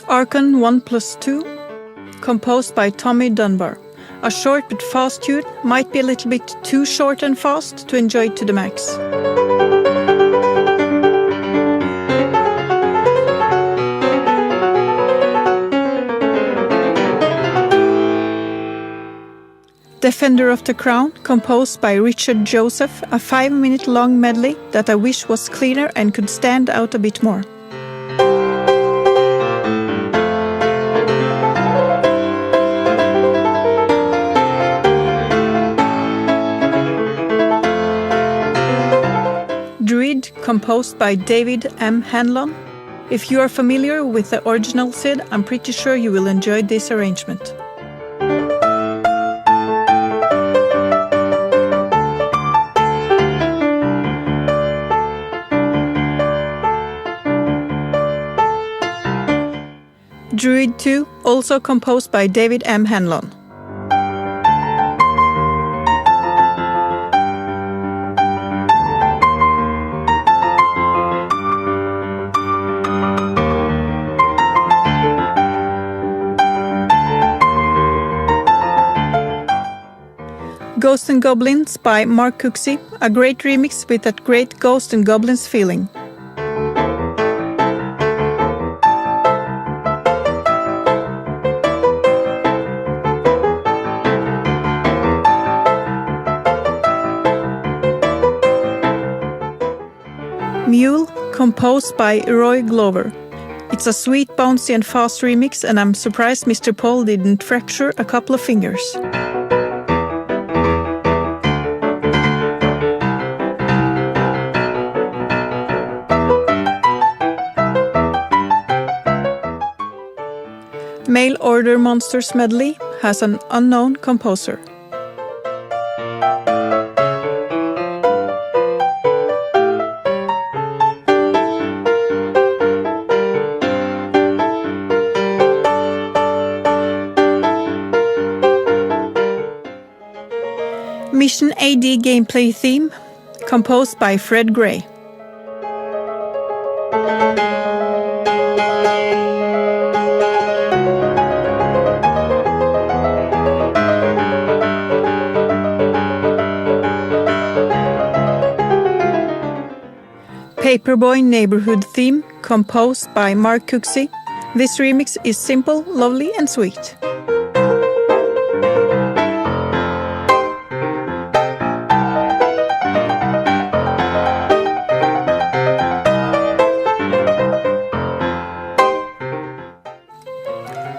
Archon 1+2, composed by Tommy Dunbar. A short but fast tune, might be a little bit too short and fast to enjoy to the max. Defender of the Crown, composed by Richard Joseph, a 5-minute long medley that I wish was cleaner and could stand out a bit more. Druid, composed by David M. Hanlon. If you are familiar with the original Sid, I'm pretty sure you will enjoy this arrangement. Druid 2, also composed by David M. Hanlon. Ghosts and Goblins by Mark Cooksey, a great remix with that great Ghosts and Goblins feeling. Mule, composed by Roy Glover. It's a sweet, bouncy and fast remix, and I'm surprised Mr. Paul didn't fracture a couple of fingers. Mail Order Monsters medley has an unknown composer. Mission AD gameplay theme, composed by Fred Gray. Paperboy Neighborhood theme, composed by Mark Cooksey. This remix is simple, lovely and sweet.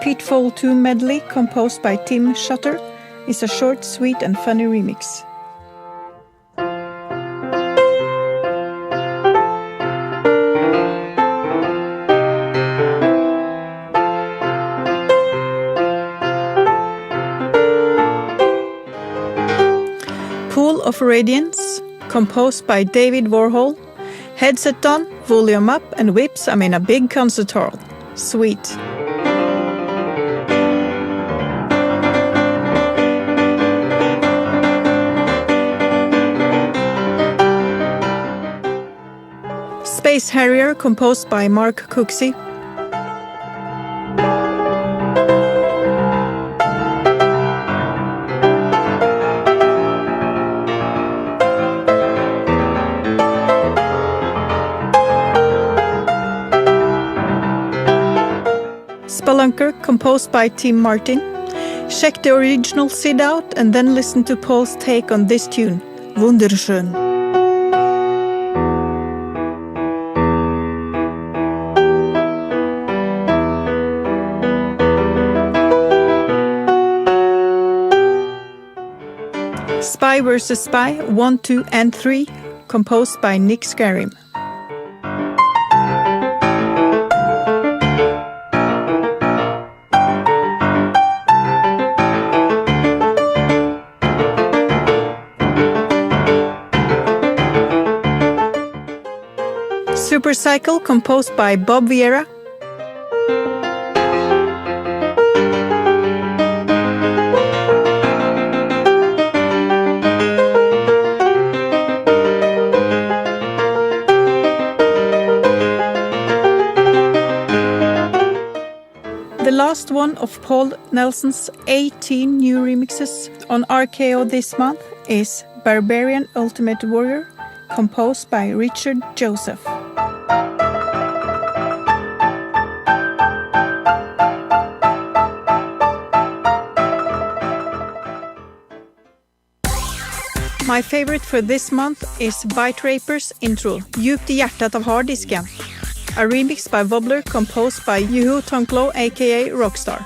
Pitfall 2 medley, composed by Tim Shutter, is a short, sweet and funny remix. Pool of Radiance, composed by David Warhol. Headset on, volume up and whips, I'm in a big concert hall. Sweet. Space Harrier, composed by Mark Cooksey. Spelunker, composed by Tim Martin. Check the original SID out and then listen to Paul's take on this tune. Wunderschön. Spy vs. Spy 1, 2 and 3, composed by Nick Scarim. Supercycle, composed by Bob Vieira. The last one of Paul Nelson's 18 new remixes on RKO this month is Barbarian Ultimate Warrior, composed by Richard Joseph. My favorite for this month is Bite Rapers intro, Djupt i hjärtat av harddisken. A remix by Wobbler, composed by Juho Tonklo aka Rockstar.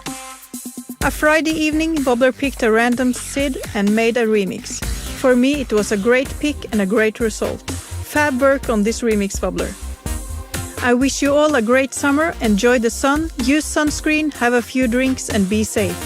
A Friday evening, Wobbler picked a random SID and made a remix. For me, it was a great pick and a great result. Fab work on this remix, Wobbler. I wish you all a great summer, enjoy the sun, use sunscreen, have a few drinks and be safe.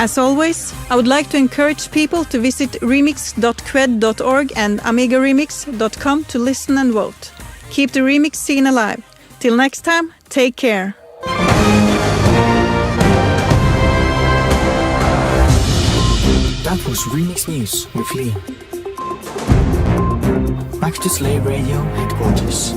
As always, I would like to encourage people to visit remix.cred.org and amigaremix.com to listen and vote. Keep the remix scene alive. Till next time, take care. That was Remix News with Lee. Back to Slay Radio headquarters.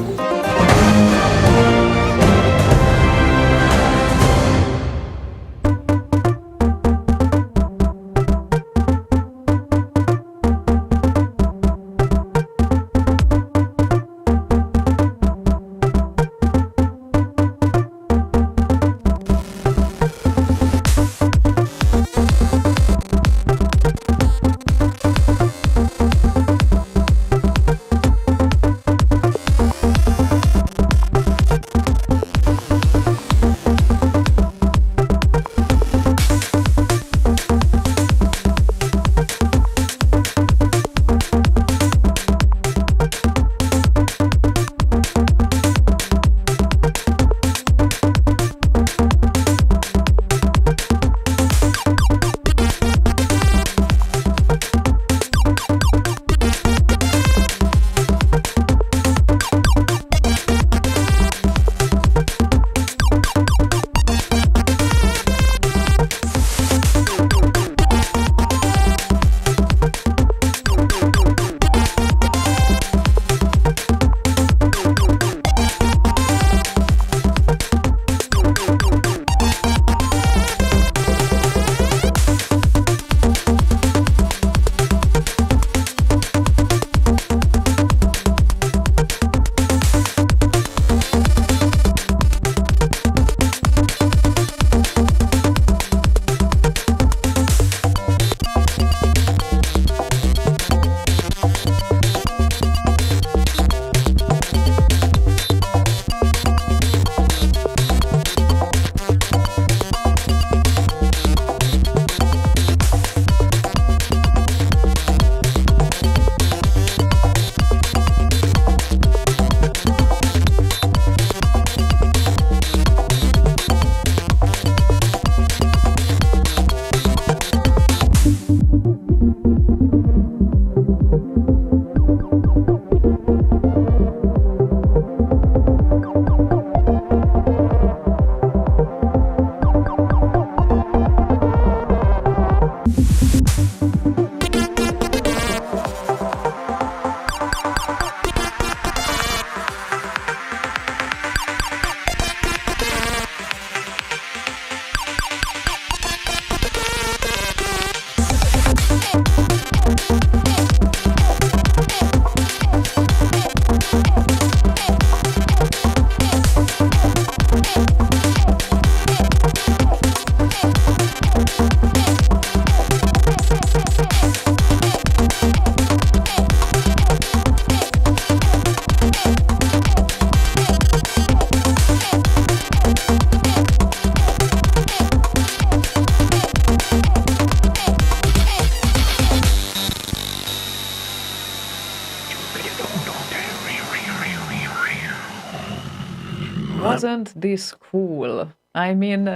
Wasn't this cool? I mean,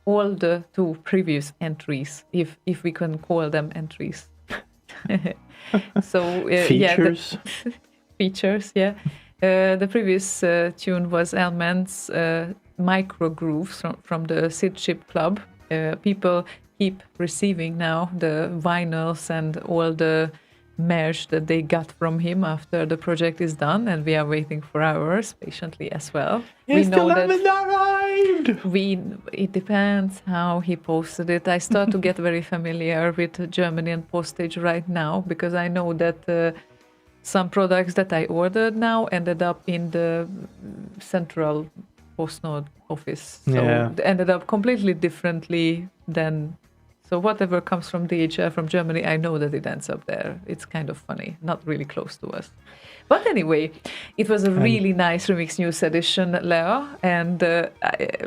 all the two previous entries, if we can call them entries. So features. Yeah, features. Yeah. The previous tune was Elman's micro grooves from the Sid Ship Club. People keep receiving now the vinyls and all the merch that they got from him after the project is done, and we are waiting for ours patiently as well. We still haven't arrived. It depends how he posted it. I start to get very familiar with Germany and postage right now, because I know that some products that I ordered now ended up in the central postnode office. So they ended up completely differently than. So whatever comes from DHL from Germany, I know that it ends up there. It's kind of funny, not really close to us. But anyway, it was a really nice Remix News edition, Leo, and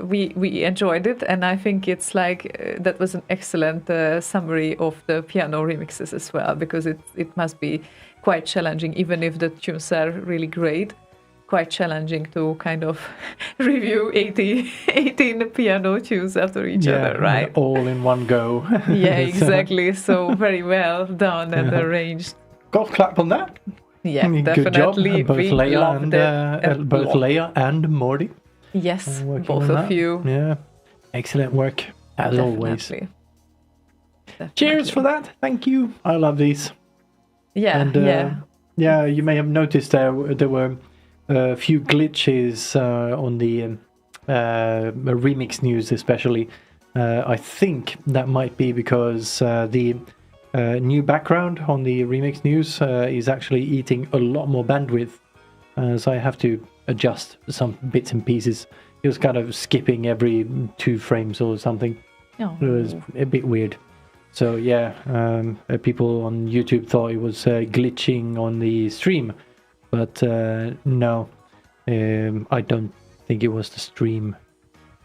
we enjoyed it. And I think it's like that was an excellent summary of the piano remixes as well, because it must be quite challenging, even if the tunes are really great. quite challenging to kind of review 18 piano tunes after each other, right? All in one go. Yeah, exactly. So very well done and arranged. Golf clap on that. Yeah, Good job, definitely. both We Leia loved and it. both Leia and Morty. Yes, Working both on of that. you. Yeah, excellent work as always. Definitely. Cheers for that. Thank you. I love these. Yeah, And yeah. you may have noticed there were a few glitches on the remix news, especially. I think that might be because the new background on the remix news is actually eating a lot more bandwidth, so I have to adjust some bits and pieces. It was kind of skipping every 2 frames or something. Oh. It was a bit weird. So yeah, people on YouTube thought it was glitching on the stream, but no, I don't think it was the stream.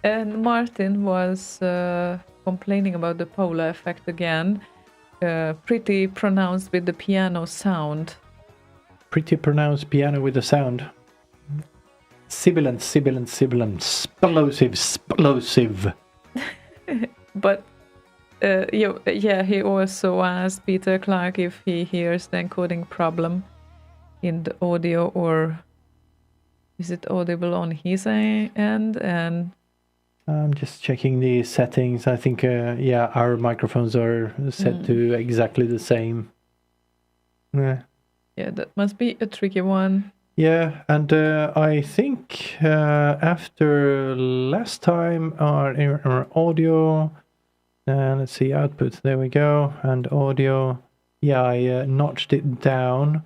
And Martin was complaining about the Paula effect again. Pretty pronounced with the piano sound. Pretty pronounced piano with the sound. Sibilant, sibilant, sibilant. Splosive, splosive. But he also asked Peter Clark if he hears the encoding problem in the audio, or is it audible on his end? And I'm just checking the settings. I think, our microphones are set to exactly the same. yeah, that must be a tricky one. Yeah, and I think after last time our audio, let's see, output, there we go, and audio, I notched it down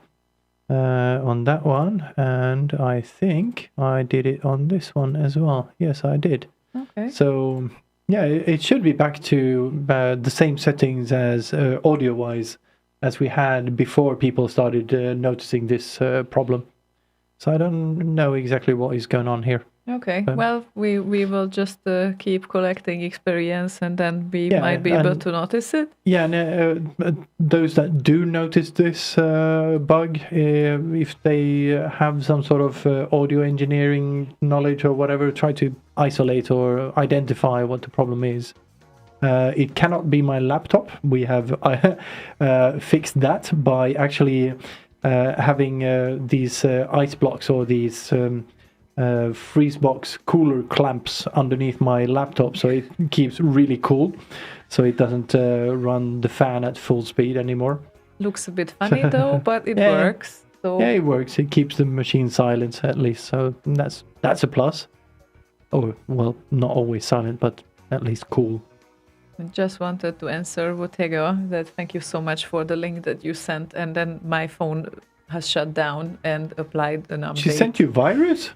on that one, and I think I did it on this one as well. Yes, I did. Okay. So, yeah, it should be back to the same settings as audio-wise as we had before people started noticing this problem. So I don't know exactly what is going on here. Okay. Well, we will just keep collecting experience, and then we might be able to notice it. Yeah, and those that do notice this bug, if they have some sort of audio engineering knowledge or whatever, try to isolate or identify what the problem is. It cannot be my laptop. We have fixed that by actually having these ice blocks or these freeze box cooler clamps underneath my laptop, so it keeps really cool, so it doesn't run the fan at full speed anymore. Looks a bit funny though, but it works. So yeah, it works. It keeps the machine silent at least, so that's a plus. Oh well, not always silent, but at least cool. I just wanted to answer Wotego that thank you so much for the link that you sent, and then my phone has shut down and applied an update. She sent you virus?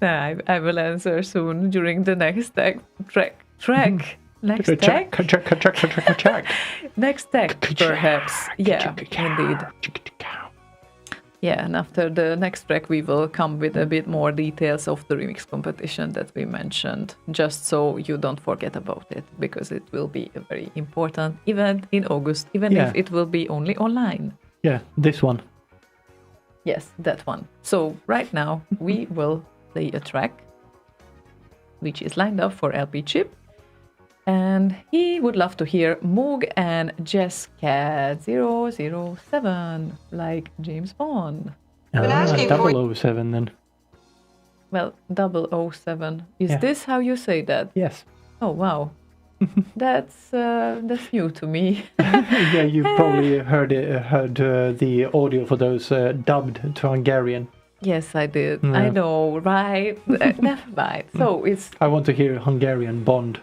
I will answer soon during the next track. Next tag, perhaps. Yeah, indeed. Yeah, and after the next track, we will come with a bit more details of the remix competition that we mentioned, just so you don't forget about it, because it will be a very important event in August, even if it will be only online. Yeah, this one. Yes, that one. So right now, we will play a track, which is lined up for LP Chip. And he would love to hear Moog and Jesscat 007, like James Bond. 007 then. Well, 007. Is this how you say that? Yes. Oh, wow. That's new to me. Yeah, you've probably heard the audio for those dubbed to Hungarian. Yes, I did. Yeah. I know, right? Never mind. So it's... I want to hear Hungarian Bond.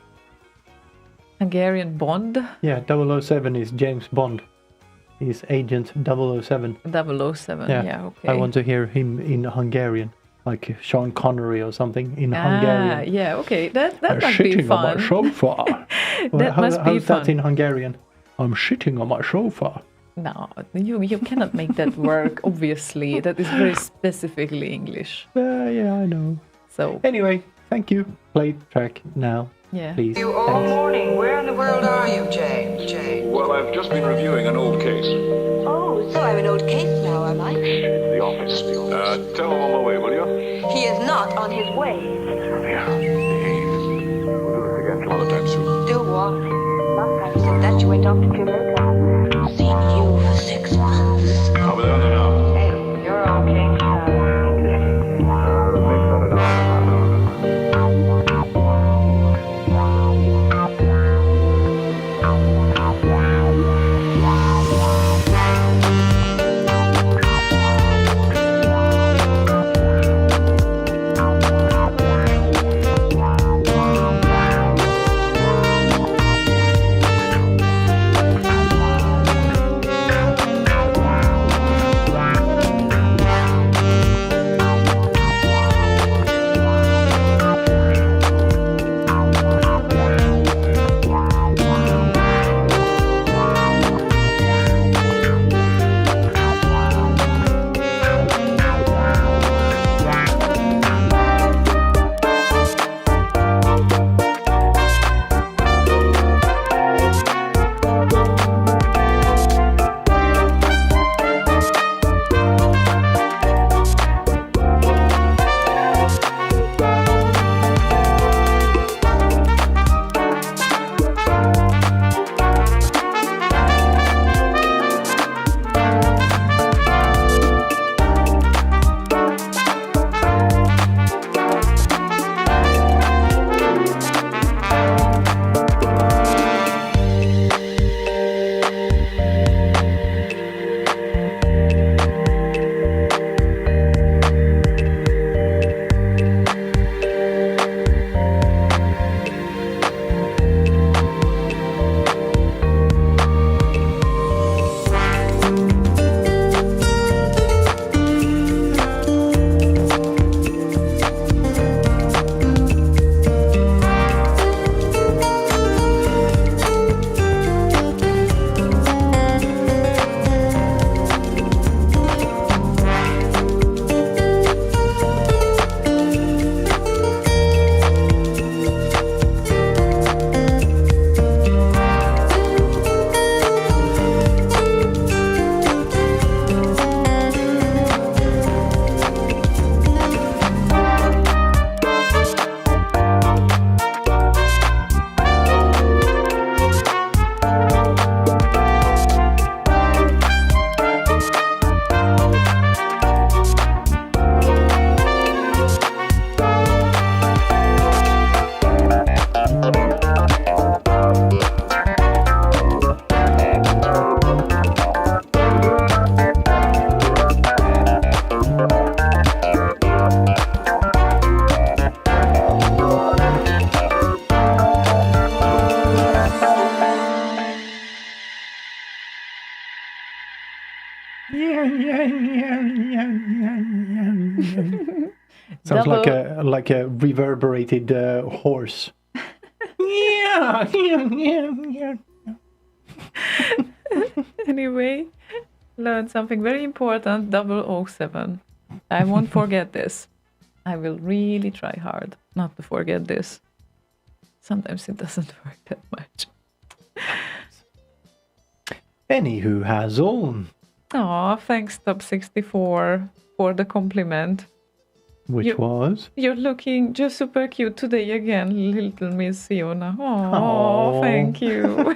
Hungarian Bond? Yeah, 007 is James Bond. He's Agent 007. 007, yeah, okay. I want to hear him in Hungarian, like Sean Connery or something in Hungarian. Yeah, okay. That must be fun. On my sofa. Must be how's fun. that in Hungarian? I'm shitting on my sofa. No, you cannot make that work, obviously. That is very specifically English. Yeah, I know. So anyway, thank you. Play track now. Yeah. Please. You all morning. Where in the world are you, Jay? Well, I've just been reviewing an old case. Oh, so I'm an old case now, am I? The office. Tell him I'm on my way, will you? He is not on his way. Yeah, behave. We'll do this again some other time soon. Do what? Last time you said that you went off to Jamaica. Seen you for 6 months. I'll be there now. Hey, you're okay. Sounds Double- like a reverberated horse. Yeah, yeah, yeah, yeah. Anyway, learned something very important, 007. I won't forget this. I will really try hard not to forget this. Sometimes it doesn't work that much. Anywho, has on. Aw, thanks, Top 64, for the compliment. Which was? You're looking just super cute today again, little Miss Ziona. Oh, Aw. thank you.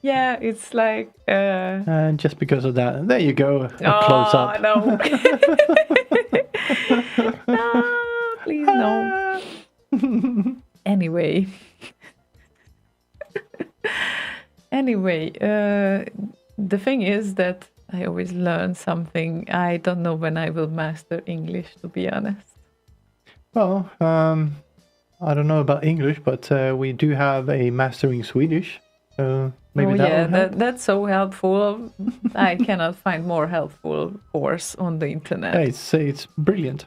Yeah, it's like... And just because of that, there you go, a close up. No. No, please no. Anyway. The thing is that I always learn something. I don't know when I will master English, to be honest. Well, I don't know about English, but we do have a mastering Swedish. So maybe that will help. That's so helpful. I cannot find more helpful course on the internet. It's brilliant.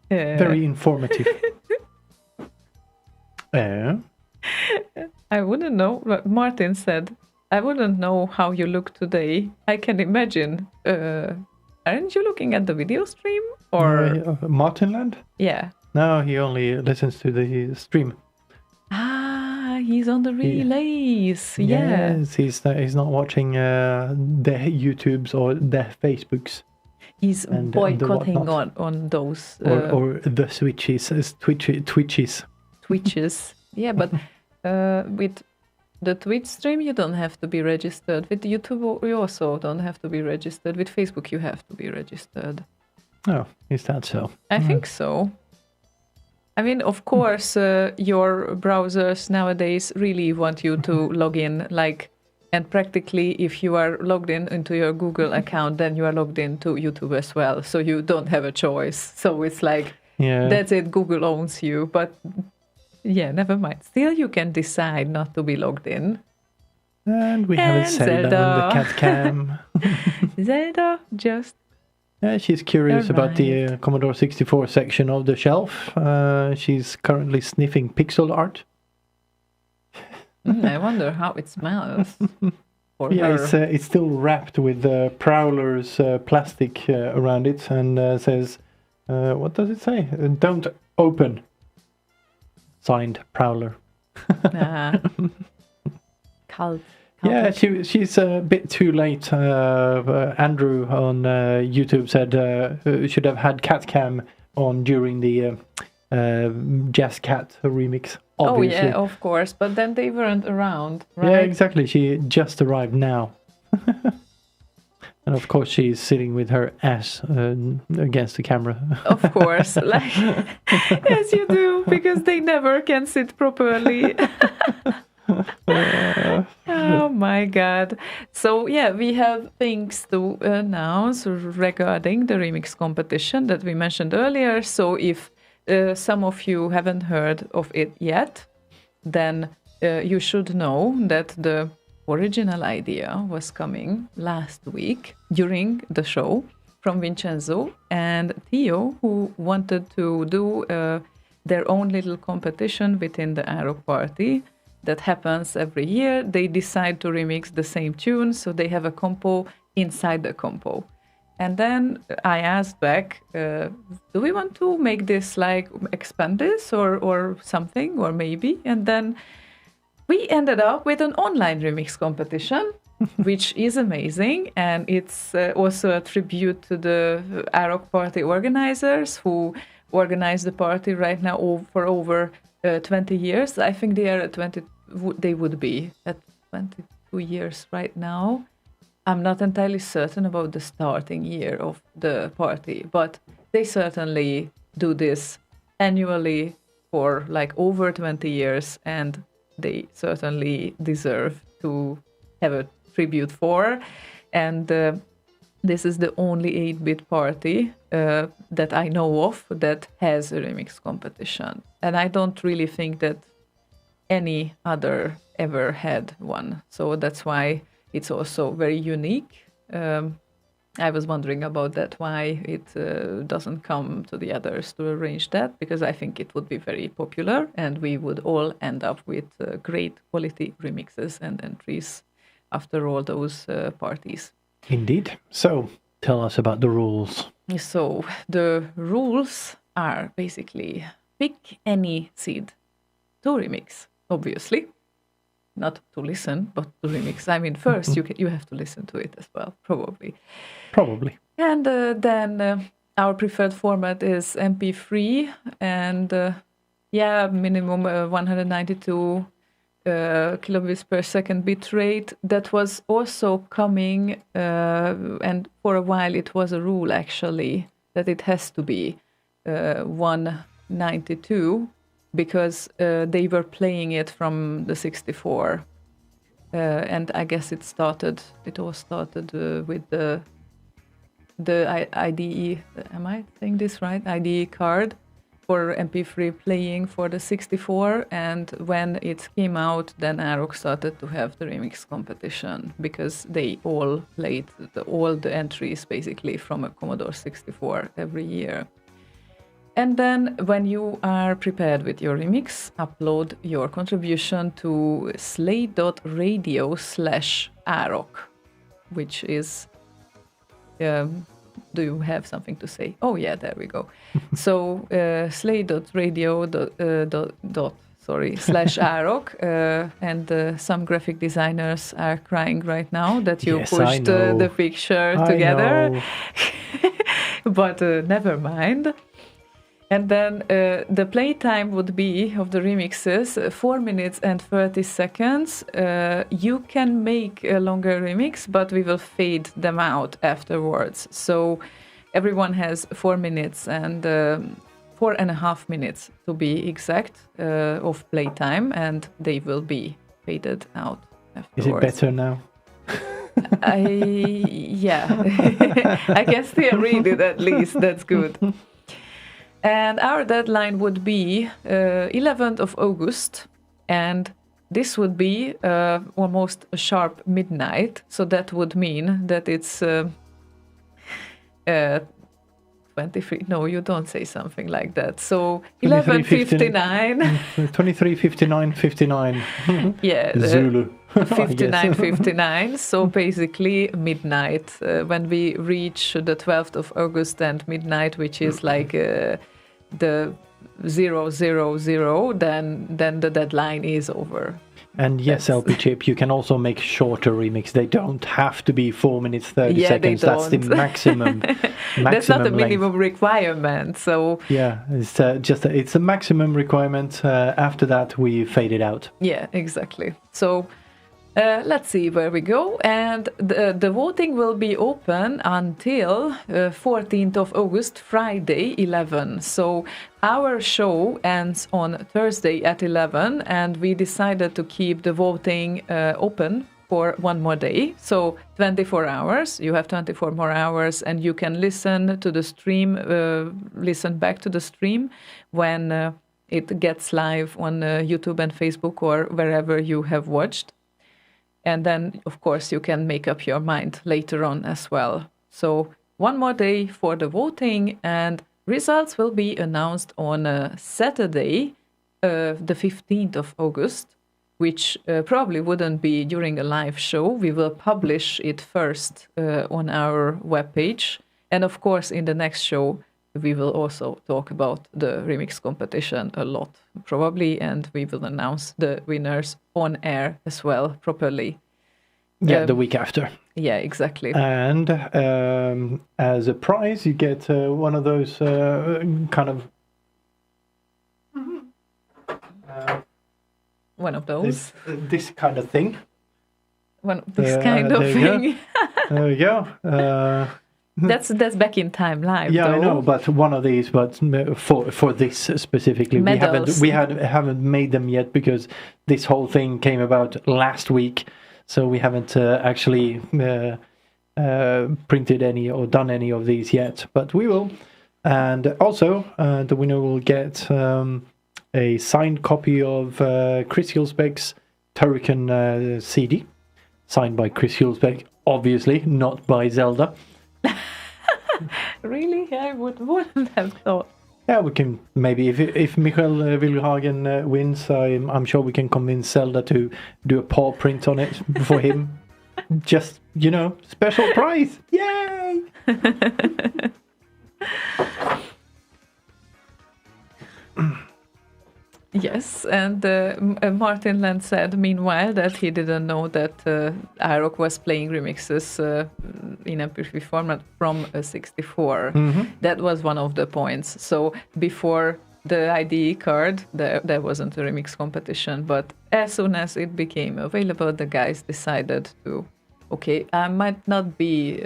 Very informative. I wouldn't know. Like Martin said, I wouldn't know how you look today. I can imagine. Aren't you looking at the video stream? Or Martinland? yeah. No, he only listens to the stream. he's on the relays. Yeah. Yes, he's not watching the YouTubes or the Facebooks. He's and boycotting whatnot. on those Or the switches, Twitches. Twitches. Yeah, but with the Twitch stream, you don't have to be registered. With YouTube, you also don't have to be registered. With Facebook, you have to be registered. Oh, is that so? I think so. I mean, of course, your browsers nowadays really want you to log in, and practically, if you are logged in into your Google account, then you are logged into YouTube as well. So you don't have a choice. So it's like, that's it, Google owns you. But yeah, never mind. Still, you can decide not to be logged in. And we have Zelda on the cat cam. Zelda just... she's curious about the Commodore 64 section of the shelf. She's currently sniffing pixel art. I wonder how it smells. For Yeah, her. it's still wrapped with Prowler's plastic around it, and says, what does it say? Don't open. Signed, Prowler. Cult. Yeah, she's a bit too late. Andrew on YouTube said should have had Cat Cam on during the Jazz Cat remix. Obviously. Oh yeah, of course. But then they weren't around, right? Yeah, exactly. She just arrived now. And of course she's sitting with her ass against the camera. Of course, as you do, because they never can sit properly. Oh my god. So yeah, we have things to announce regarding the remix competition that we mentioned earlier. So if some of you haven't heard of it yet, then you should know that the original idea was coming last week during the show from Vincenzo and Theo, who wanted to do their own little competition within the Arrow party that happens every year. They decide to remix the same tune, so they have a compo inside the compo. And then I asked back, do we want to make this expand this or something, or maybe? And then we ended up with an online remix competition, which is amazing. And it's also a tribute to the Arok party organizers who organize the party right now for over 20 years. I think they are at 20, they would be at 22 years right now. I'm not entirely certain about the starting year of the party, but they certainly do this annually for over 20 years, and they certainly deserve to have a tribute for. And this is the only 8-bit party that I know of that has a remix competition. And I don't really think that any other ever had one. So that's why it's also very unique. I was wondering about that, why it doesn't come to the others to arrange that, because I think it would be very popular and we would all end up with great quality remixes and entries after all those parties. Indeed. So, tell us about the rules. So, the rules are basically pick any seed to remix, obviously. Not to listen, but to remix. I mean, first you have to listen to it as well, probably. Probably. And then our preferred format is MP3, and minimum 192 kilobits per second bit rate. That was also coming, and for a while it was a rule actually that it has to be 192. Because they were playing it from the 64, and I guess it all started with the IDE. Am I saying this right? IDE card for MP3 playing for the 64, and when it came out, then Arok started to have the remix competition because they all played all the entries basically from a Commodore 64 every year. And then when you are prepared with your remix, upload your contribution to slay.radio/Arok, which is, do you have something to say? Oh yeah, there we go. So slay.radio. sorry, /Arok, and some graphic designers are crying right now that you Yes, I pushed know. the picture I together. know. But never mind. And then the playtime would be of the remixes 4 minutes and 30 seconds. You can make a longer remix, but we will fade them out afterwards. So everyone has 4 minutes and 4.5 minutes to be exact of playtime, and they will be faded out Is afterwards. it better now? Yeah, I can still read it at least. That's good. And our deadline would be 11th of August, and this would be almost a sharp midnight. So that would mean that it's 23. No, you don't say something like that. So 11:59. 23:59:59. Yeah, Zulu. 59:59. So basically midnight when we reach the 12th of August and midnight, which is like the 000, then the deadline is over. And yes, That's- LP Chip, you can also make shorter remix. They don't have to be 4 minutes 30 Yeah, they seconds. That's the don't. maximum. That's not a length. minimum requirement. So Yeah, it's it's a maximum requirement. After that, we fade it out. yeah, exactly. So let's see where we go. And the voting will be open until 14th of August, Friday, 11. So our show ends on Thursday at 11, and we decided to keep the voting open for one more day. So 24 hours. You have 24 more hours, and you can listen to the stream, listen back to the stream when it gets live on YouTube and Facebook or wherever you have watched. And then, of course, you can make up your mind later on as well. So one more day for the voting, and results will be announced on Saturday, the 15th of August, which probably wouldn't be during a live show. We will publish it first on our webpage. And of course, in the next show, we will also talk about the remix competition a lot, probably, and we will announce the winners on air as well, properly. Yeah, the week after. Yeah, exactly. And as a prize, you get one of those kind of One of those. this kind of thing. One of this kind of there you go. thing. There you go. That's back in time live. Yeah, though. I know, but one of these, but for this specifically, Medals. we haven't made them yet because this whole thing came about last week, so we haven't actually printed any or done any of these yet, but we will. And also, the winner will get a signed copy of Chris Hulsbeck's Turrican CD, signed by Chris Hulsbeck, obviously, not by Zelda. Really? I wouldn't have thought. Yeah, we can maybe if Michael Wilhagen wins, I'm sure we can convince Zelda to do a paw print on it for him. Just special prize! Yay! Yes, and Martin Land said, meanwhile, that he didn't know that Arok was playing remixes in MP3 format from a 64. Mm-hmm. That was one of the points. So before the IDE card, there wasn't a remix competition, but as soon as it became available, the guys decided to, okay, I might not be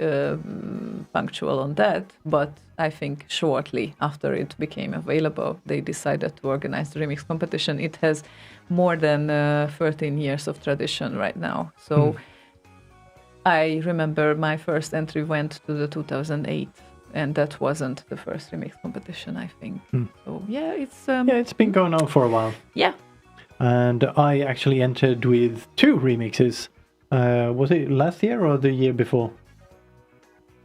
punctual on that, but I think shortly after it became available, they decided to organize the remix competition. It has more than 13 years of tradition right now. So I remember my first entry went to the 2008, and that wasn't the first remix competition, I think. So yeah, it's... Yeah, it's been going on for a while. Yeah. And I actually entered with 2 remixes. Was it last year or the year before?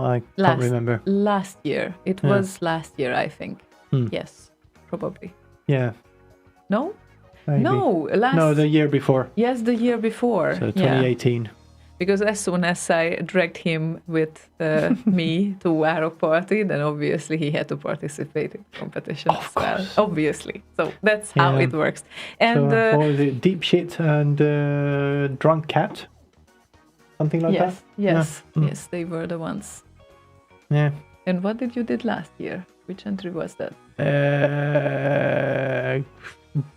I can't remember. Last year. It was last year, I think. Yes, probably. Yeah. No? Maybe. No, No, the year before. Yes, the year before. So Yeah. 2018. because as soon as I dragged him with me to our party, then obviously he had to participate in the competition as well. Obviously, so that's how it works. And what was it? Deep shit and drunk cat, something like that. Yes, yes, they were the ones. Yeah. And what did you did last year? Which entry was that?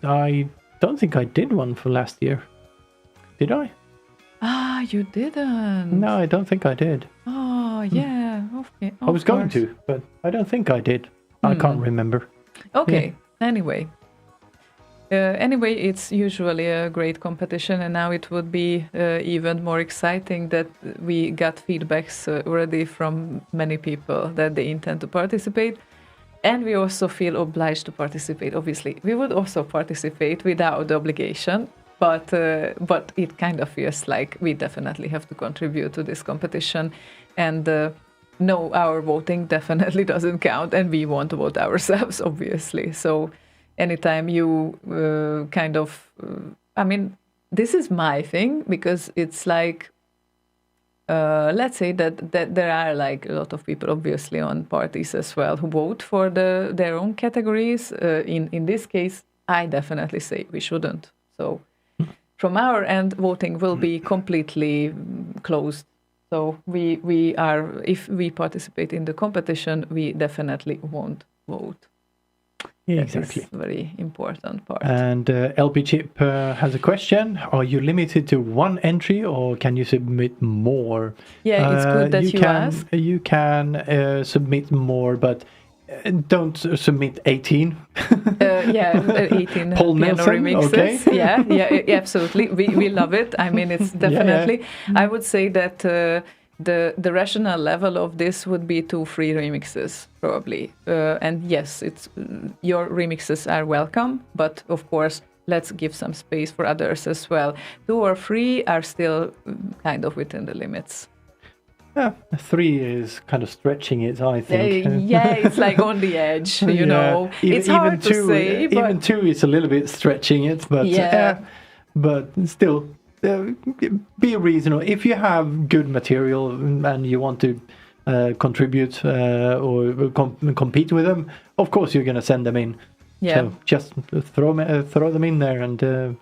I don't think I did one for last year. Did I? Ah, you didn't. No, I don't think I did. Oh, yeah. Okay. I was going to, but I don't think I did. I can't remember. Okay. Anyway, it's usually a great competition, and now it would be even more exciting that we got feedbacks already from many people that they intend to participate. And we also feel obliged to participate. Obviously, we would also participate without obligation, but it kind of feels like we definitely have to contribute to this competition. And no, our voting definitely doesn't count, and we won't vote ourselves, obviously. So anytime you I mean, this is my thing, because it's like, let's say that there are like a lot of people obviously on parties as well who vote for their own categories. In this case, I definitely say we shouldn't. So from our end, voting will be completely closed. So we are, if we participate in the competition, we definitely won't vote. Yeah, exactly. That's a very important part. And LP Chip has a question. Are you limited to one entry, or can you submit more? Yeah, it's good that you ask. You can submit more, but don't submit 18. 18 Paul piano Nelson, remixes. okay. Yeah, absolutely. We love it. I mean, it's definitely. I would say that the rational level of this would be 2 free remixes, probably. And yes, it's your remixes are welcome, but of course, let's give some space for others as well. 2 or 3 are still kind of within the limits. Yeah, 3 is kind of stretching it, I think. Yeah, it's like on the edge, you know. It's hard to say. Even 2 is a little bit stretching it, but but still, be reasonable. If you have good material and you want to contribute or compete with them, of course you're going to send them in. Yeah. So just throw them in there, and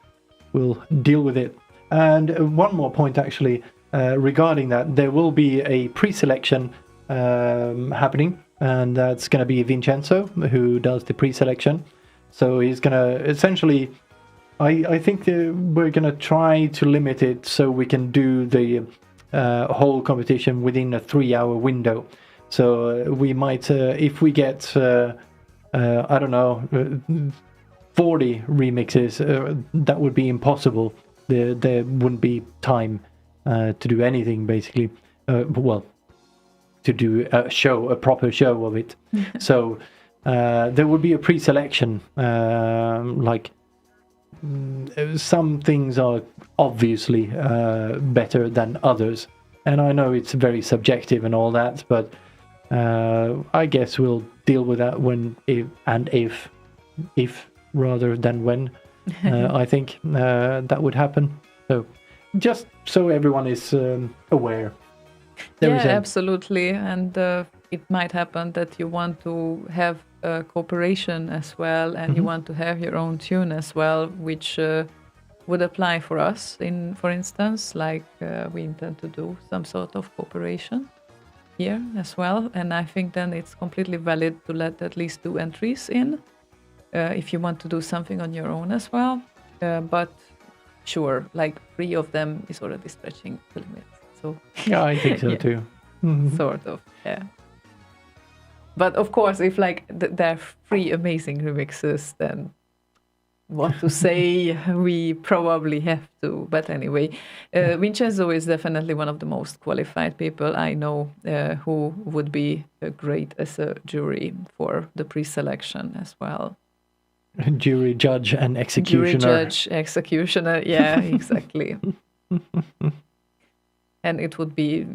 we'll deal with it. And one more point, actually. Regarding that, there will be a pre-selection happening, and that's going to be Vincenzo who does the pre-selection. So he's going to essentially, I think we're going to try to limit it so we can do the whole competition within a 3-hour window. So we might, if we get, I don't know, 40 remixes, that would be impossible. There wouldn't be time to do anything, basically. To do a proper show of it. So there would be a pre-selection. Like some things are obviously better than others, and I know it's very subjective and all that, but I guess we'll deal with that if rather than when. I think that would happen. So. Just so everyone is aware. Absolutely. And it might happen that you want to have cooperation as well, and you want to have your own tune as well, which would apply for us. For instance, like we intend to do some sort of cooperation here as well. And I think then it's completely valid to let at least 2 entries in if you want to do something on your own as well. But sure, like 3 of them is already stretching the limits. So yeah, I think so too. Sort of, yeah. But of course, if like there are 3 amazing remixes, then what to say? We probably have to. But anyway, Vincenzo is definitely one of the most qualified people I know who would be great as a jury for the pre-selection as well. Jury, judge, and executioner. Jury, judge, executioner. Yeah, exactly. And it would be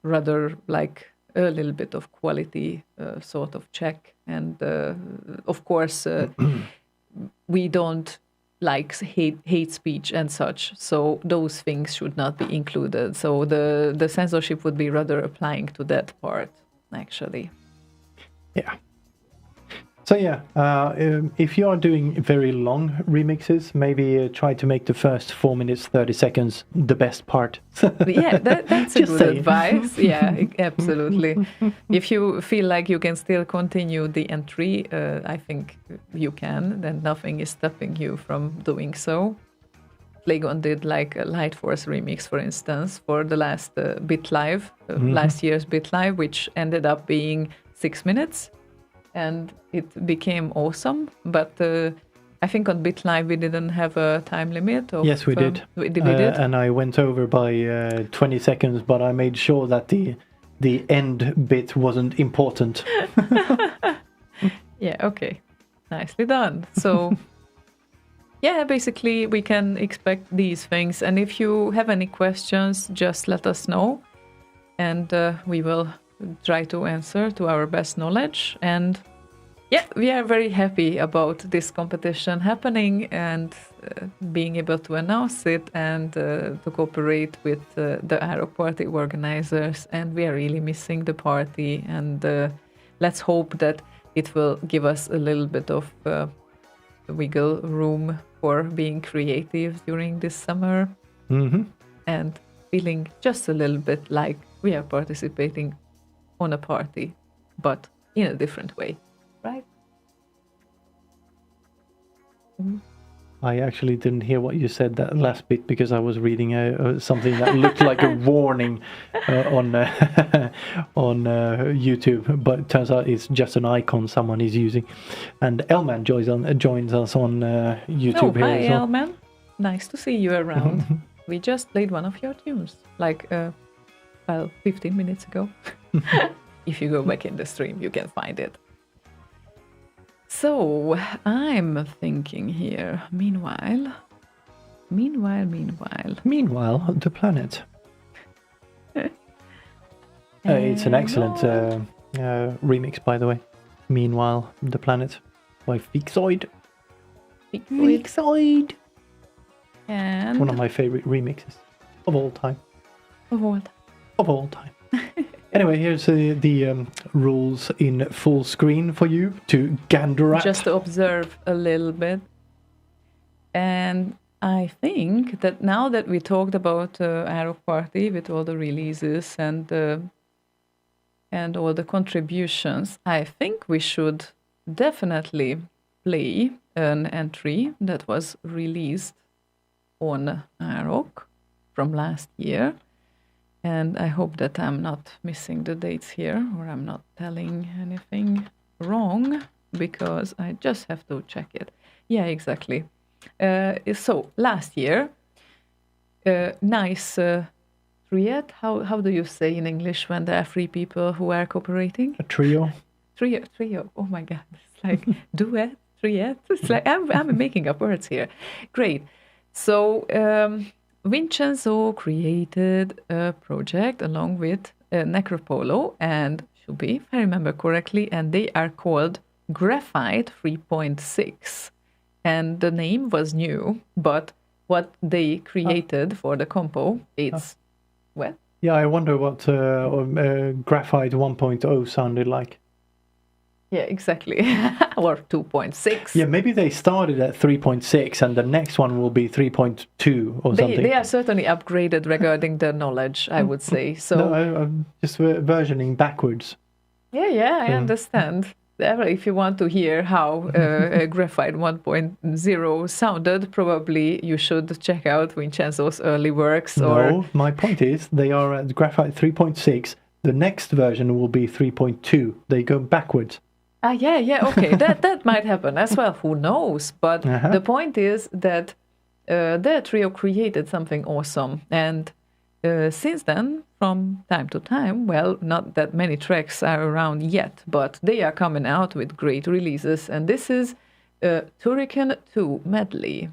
rather like a little bit of quality sort of check. And of course, we don't likes hate speech and such. So those things should not be included. So the censorship would be rather applying to that part, actually. Yeah. So yeah, if you are doing very long remixes, maybe try to make the first 4 minutes 30 seconds the best part. Yeah, that's a Just good saying. advice. Yeah, absolutely. If you feel like you can still continue the entry, I think you can. Then nothing is stopping you from doing so. Slaygon did like a Light Force remix, for instance, for the last Bit Live, last year's Bit Live, which ended up being 6 minutes. And it became awesome, but I think on Bit Live we didn't have a time limit. Yes, we did. We did. And I went over by 20 seconds, but I made sure that the end bit wasn't important. Yeah, okay. Nicely done. So, yeah, basically we can expect these things. And if you have any questions, just let us know. And we will try to answer to our best knowledge. And yeah, we are very happy about this competition happening and being able to announce it and to cooperate with the Arok party organizers. And we are really missing the party, and let's hope that it will give us a little bit of wiggle room for being creative during this summer and feeling just a little bit like we are participating on a party, but in a different way, right? I actually didn't hear what you said that last bit because I was reading something that looked like a warning on YouTube, but it turns out it's just an icon someone is using. And Elman joins us on YouTube here Hi, as well. Elman. Nice to see you around. We just played one of your tunes, like 15 minutes ago. If you go back in the stream, you can find it. So, I'm thinking here, meanwhile, The planet. It's an excellent remix, by the way. Meanwhile, The Planet by Fixoid. Fixoid. And One of my favorite remixes of all time. Of all time. Anyway, here's the rules in full screen for you to gander at. Just to observe a little bit. And I think that now that we talked about Arrow Party with all the releases and all the contributions, I think we should definitely play an entry that was released on Arrow from last year. And I hope that I'm not missing the dates here, or I'm not telling anything wrong, because I just have to check it. Yeah, exactly. So last year, nice triad. How do you say in English when there are three people who are cooperating? A trio. Trio. Oh my God, it's like duet, triad. It's like I'm making up words here. Great. So Vincenzo created a project along with Necropolo and Shubi, if I remember correctly, and they are called Graphite 3.6. And the name was new, but what they created for the compo, it's what? Yeah, I wonder what Graphite 1.0 sounded like. Yeah, exactly. Or 2.6. Yeah, maybe they started at 3.6 and the next one will be 3.2 or something. They are certainly upgraded regarding their knowledge, I would say. So No, I'm just versioning backwards. Yeah, I understand. If you want to hear how Graphite 1.0 sounded, probably you should check out Vincenzo's early works. No, my point is they are at Graphite 3.6. The next version will be 3.2. They go backwards. Yeah, okay. that might happen as well. Who knows? But the point is that their trio created something awesome. And since then, from time to time, well, not that many tracks are around yet, but they are coming out with great releases. And this is Turrican 2 Medley.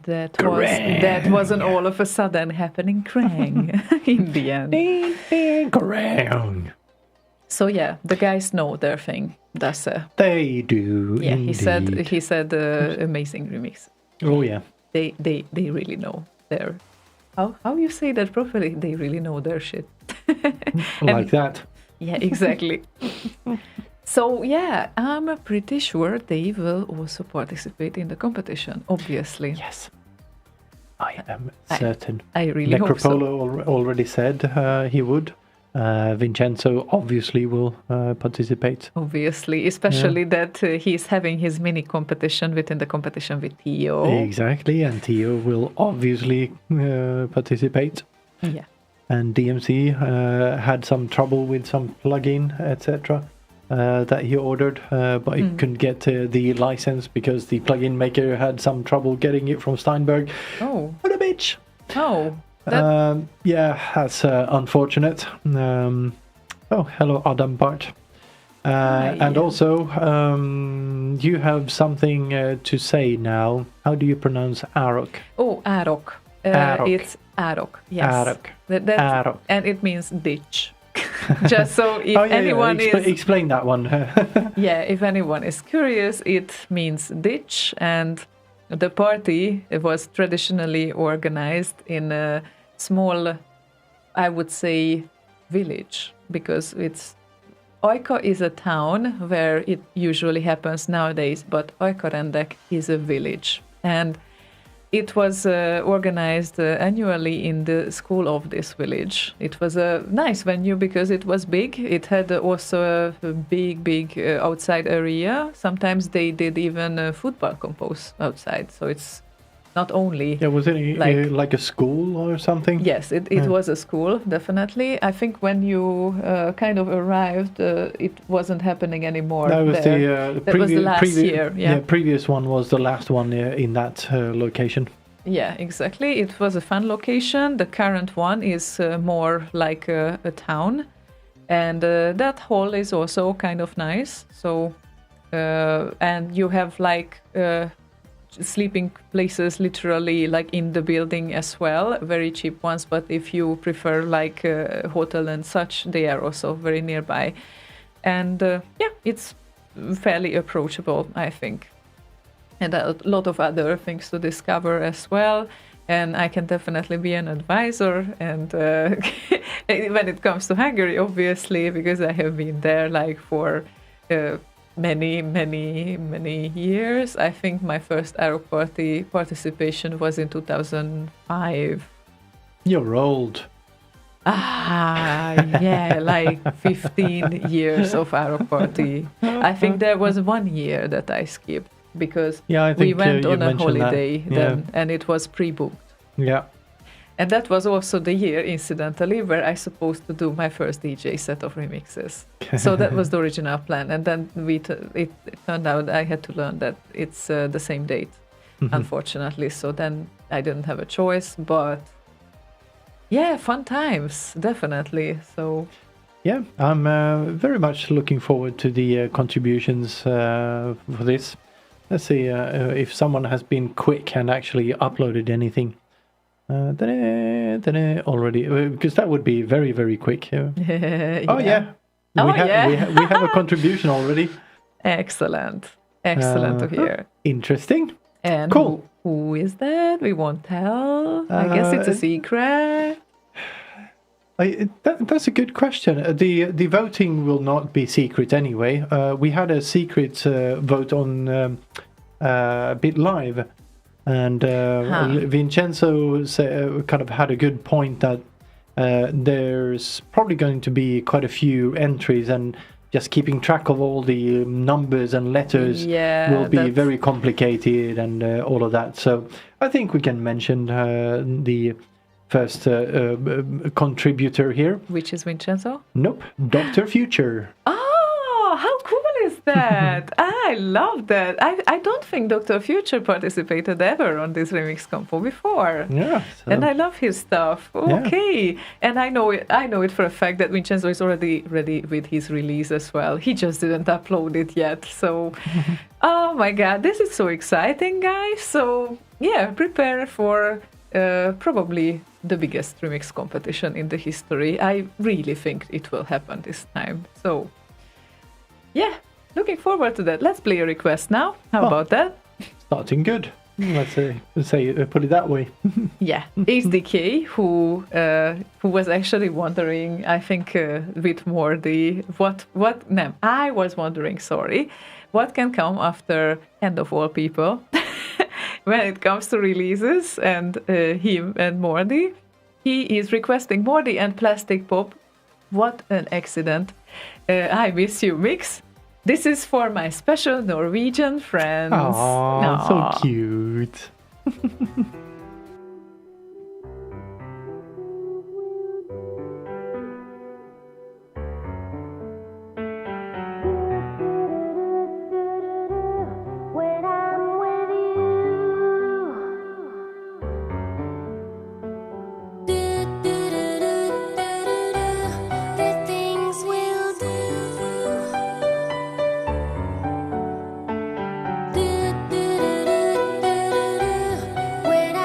that wasn't all of a sudden happening krang in the end. Ding, ding, krang. So yeah, the guys know their thing. That's They do. yeah. Indeed. He said amazing remix. Oh yeah. They really know their how you say that properly. They really know their shit. Like that. Yeah, exactly. So yeah, I'm pretty sure they will also participate in the competition. Obviously. Yes. I am certain. I really hope so. Necropolo already said he would. Vincenzo obviously will participate. Obviously, especially that he's having his mini competition within the competition with Theo. Exactly, and Theo will obviously participate. Yeah. And DMC had some trouble with some plugin, etc. That he ordered, but he couldn't get the license because the plugin maker had some trouble getting it from Steinberg. Oh. What a bitch! Oh. Yeah, that's unfortunate. Oh, hello, Adam Bart. And also, you have something to say now. How do you pronounce Arok? Oh, Arok. Arok. It's Arok. Yes. Arok. Arok. And it means ditch. Just so if anyone is explain that one. yeah, if anyone is curious, it means ditch, and the party was traditionally organized in a small, I would say, village, because Oika is a town where it usually happens nowadays, but Oikarendek is a village, and it was organized annually in the school of this village. It was a nice venue because it was big. It had also a big outside area. Sometimes they did even football compose outside. So it's not only... Yeah, was it like a school or something? Yes, it was a school, definitely. I think when you kind of arrived, it wasn't happening anymore. That was the last year. Yeah. Previous one was the last one in that location. Yeah, exactly. It was a fun location. The current one is more like a town. And that hall is also kind of nice. So, and you have like... sleeping places literally like in the building as well, very cheap ones, but if you prefer like a hotel and such, they are also very nearby, and yeah, it's fairly approachable, I think, and a lot of other things to discover as well. And I can definitely be an advisor, and when it comes to Hungary, obviously, because I have been there like for many years. I think my first Arok party participation was in 2005. You're old. Yeah, like 15 years of Arok party. I think there was 1 year that I skipped because we went on a holiday then, and it was pre-booked. Yeah. And that was also the year, incidentally, where I supposed to do my first DJ set of remixes. So that was the original plan. And then it turned out I had to learn that it's the same date, unfortunately. So then I didn't have a choice. But yeah, fun times, definitely. So yeah, I'm very much looking forward to the contributions for this. Let's see if someone has been quick and actually uploaded anything. Already, because that would be very, very quick. Yeah. Oh yeah, we have a contribution already. Excellent to hear. Interesting. And cool. Who is that? We won't tell. I guess it's a secret. That's a good question. The voting will not be secret anyway. We had a secret vote on Bit Live. And Vincenzo kind of had a good point that there's probably going to be quite a few entries, and just keeping track of all the numbers and letters will be very complicated and all of that. So I think we can mention the first contributor here. Which is Vincenzo? Nope, Dr. Future. Oh, how cool is that? I love that. I don't think Dr. Future participated ever on this remix compo before. Yeah. So. And I love his stuff. Okay. Yeah. And I know it for a fact that Vincenzo is already ready with his release as well. He just didn't upload it yet. So, oh my God, this is so exciting, guys. So, prepare for probably the biggest remix competition in the history. I really think it will happen this time. So, yeah, looking forward to that. Let's play a request now. How about that? Starting good. Let's say put it that way. Yeah, HDK, who was actually wondering, I think, with more I was wondering, what can come after End of All People when it comes to releases, and him and Mordy. He is requesting Mordy and Plastic Pop. What an accident. I miss you mix. This is for my special Norwegian friends. Aww, so cute. When I'm with you, the things we'll do. When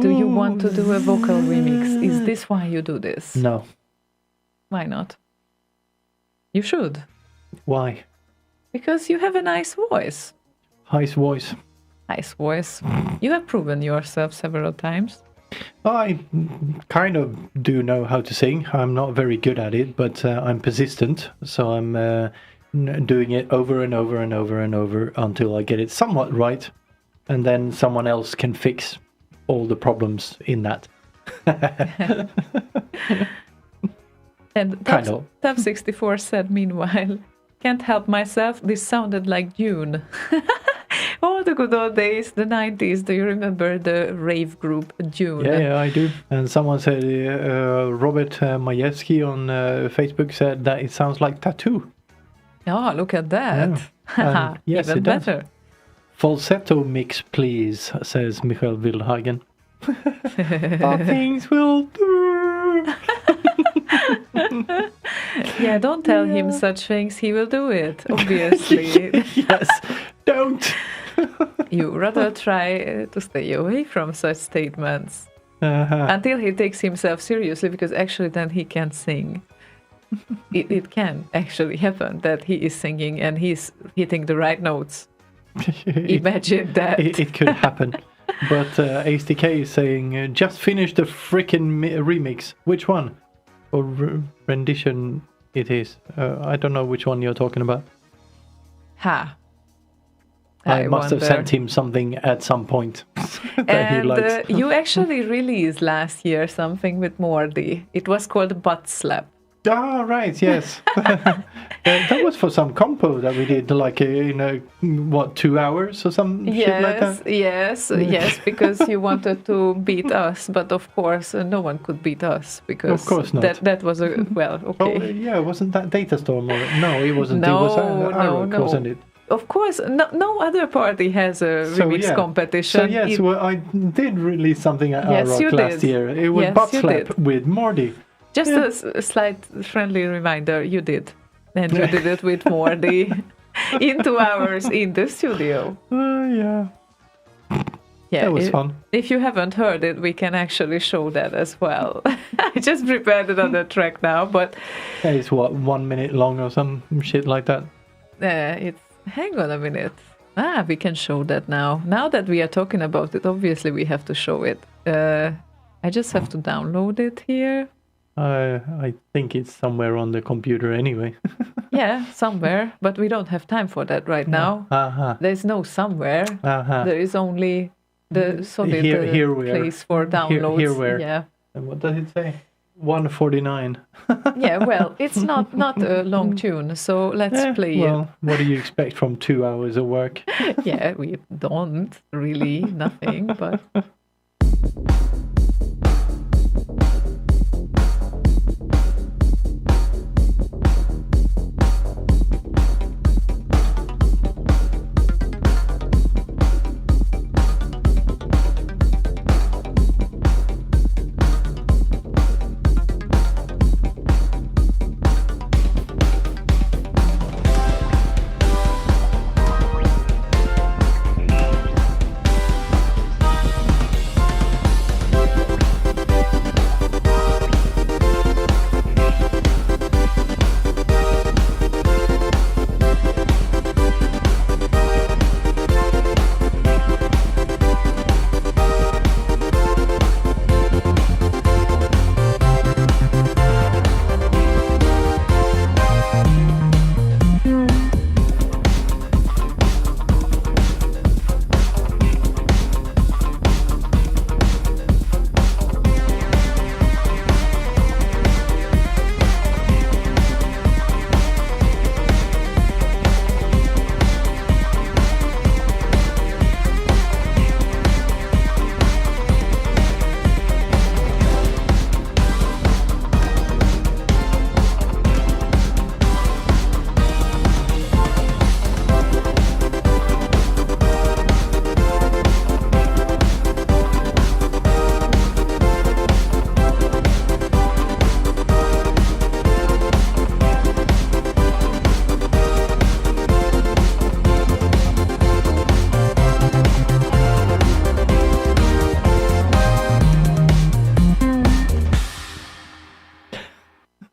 Do you want to do a vocal remix? Is this why you do this? No. Why not? You should. Why? Because you have a nice voice. Nice voice. Nice voice. You have proven yourself several times. I kind of do know how to sing. I'm not very good at it, but I'm persistent. So I'm doing it over and over and over and over until I get it somewhat right. And then someone else can fix all the problems in that. And Kind of. Tab64 said, meanwhile, can't help myself, this sounded like Dune. Oh, the good old days, the 90s. Do you remember the rave group Dune? Yeah, I do. And someone said, Robert Majewski on Facebook said that it sounds like Tattoo. Oh, look at that. And yes, Even it does. better. Falsetto mix, please, says Michael Wildhagen. All things will do. Yeah, don't tell him such things. He will do it, obviously. Yes, don't. You rather try to stay away from such statements until he takes himself seriously, because actually then he can sing. It can actually happen that he is singing and he's hitting the right notes. Imagine that. It could happen. But HTK is saying, just finish the frickin' remix. Which one? Or rendition it is. I don't know which one you're talking about. Ha. I must have wonder. sent him something at some point that he And likes. you actually released last year something with Mordy. It was called Butt Slap. Ah, right, yes. That was for some compo that we did, like, 2 hours or some shit like that? Yes, because you wanted to beat us, but of course no one could beat us, because Of course not. that was a, well, okay. Oh, yeah, wasn't that Datastorm? No, it wasn't. No, it was Arrow, no. wasn't it? Of course, no other party has a remix competition. So yes, well, I did release something at Yes, you Rock last did. year. It was Yes, Butt you Slap did. with Mordy. Just a slight friendly reminder, you did. And you did it with Mordy in 2 hours in the studio. Yeah. Yeah, That was fun. If you haven't heard it, we can actually show that as well. I just prepared it on the track now, but It's 1 minute long or some shit like that. it's... Hang on a minute. We can show that now. Now that we are talking about it, obviously we have to show it. I just have to download it here. I think it's somewhere on the computer anyway. Yeah, somewhere, but we don't have time for that right now. There's no somewhere. There is only the solid Here we are. place for downloads. Here where? Yeah. And what does it say? 149. Yeah, well, it's not a long tune, so let's play Well, what do you expect from 2 hours of work? it. Yeah, we don't really, nothing, but...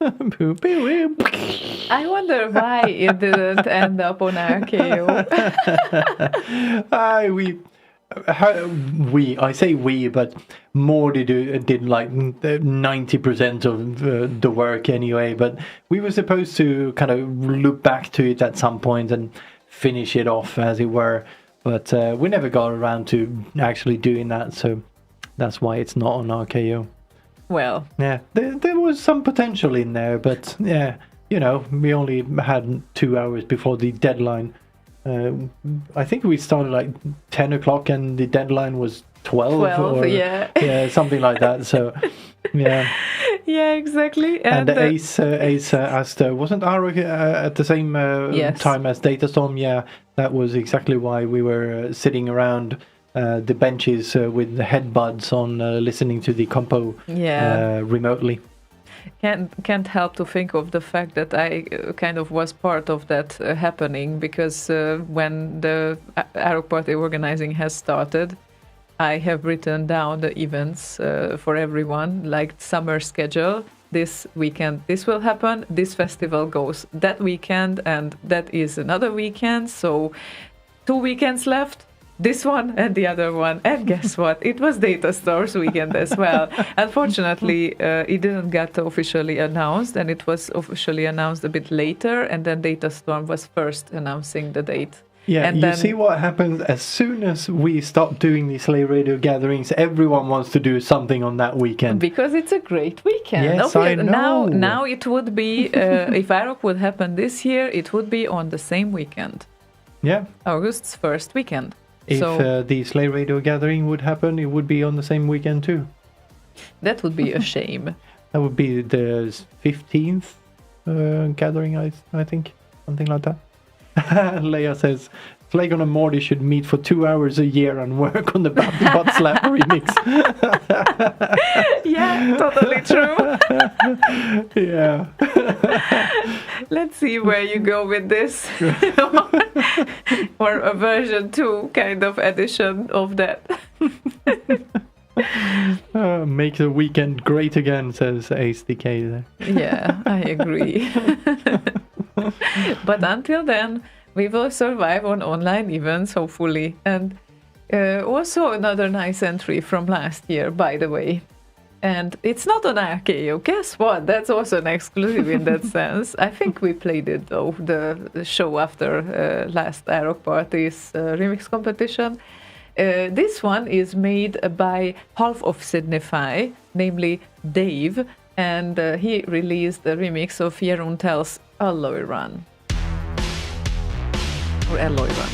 Boo, boo, boo. I wonder why it didn't end up on RKO. I say we, but Morty did like 90% of the work anyway. But we were supposed to kind of look back to it at some point and finish it off, as it were. But we never got around to actually doing that, so that's why it's not on RKO. Well, Yeah, there was some potential in there, but yeah, we only had 2 hours before the deadline. I think we started like 10 o'clock and the deadline was 12 or yeah. something like that. So yeah, Yeah, exactly. and Ace asked, wasn't Aro at the same Yes. time as Datastorm? Yeah, that was exactly why we were sitting around the benches with the headbuds on, listening to the compo remotely. Can't help to think of the fact that I kind of was part of that happening, because when the Arrow Party organizing has started, I have written down the events for everyone, like summer schedule. This weekend this will happen, this festival goes that weekend, and that is another weekend, so 2 weekends left. This one and the other one, and guess what? It was Data Store's weekend as well. Unfortunately, it didn't get officially announced, and it was officially announced a bit later, and then Data Storm was first announcing the date. Yeah, and you then, see what happens as soon as we stop doing these Slay Radio gatherings, everyone wants to do something on that weekend. because it's a great weekend. Yes, I know. Now it would be, if IROC would happen this year, it would be on the same weekend, Yeah. August's first weekend. If So the Slay Radio gathering would happen, it would be on the same weekend too. that would be a shame. That would be the 15th gathering, I think. Something like that. Leia says, Slaygon and Morty should meet for 2 hours a year and work on the Butt Slap remix. Yeah, totally true. Yeah. Let's see where you go with this. Or a version 2 kind of edition of that. Make the weekend great again, says Ace DK there. Yeah, I agree. But until then, we will survive on online events, hopefully. And also another nice entry from last year, by the way. And it's not on RKO. Guess what? That's also an exclusive in that sense. I think we played it, though, the show after last Aeroc Party's remix competition. This one is made by half of Signify, namely Dave, and he released a remix of Jeroen Tel's Alloy Run. Or Alloy Run.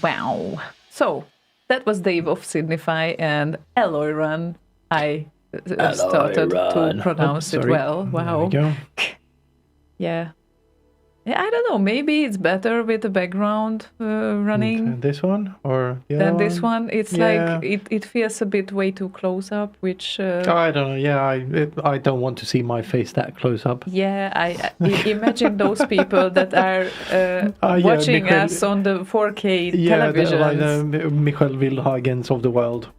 Wow. So that was Dave of Signify and Alloy Run. I started to pronounce it well. Wow. There we go. Yeah. Yeah, I don't know. Maybe it's better with the background running This one or the than other this one. It's Yeah. like it feels a bit way too close up, which I don't know. Yeah, I don't want to see my face that close up. yeah, I imagine those people that are watching Michael- us on the 4K Yeah, television. like the Michael Wilhagens of the world.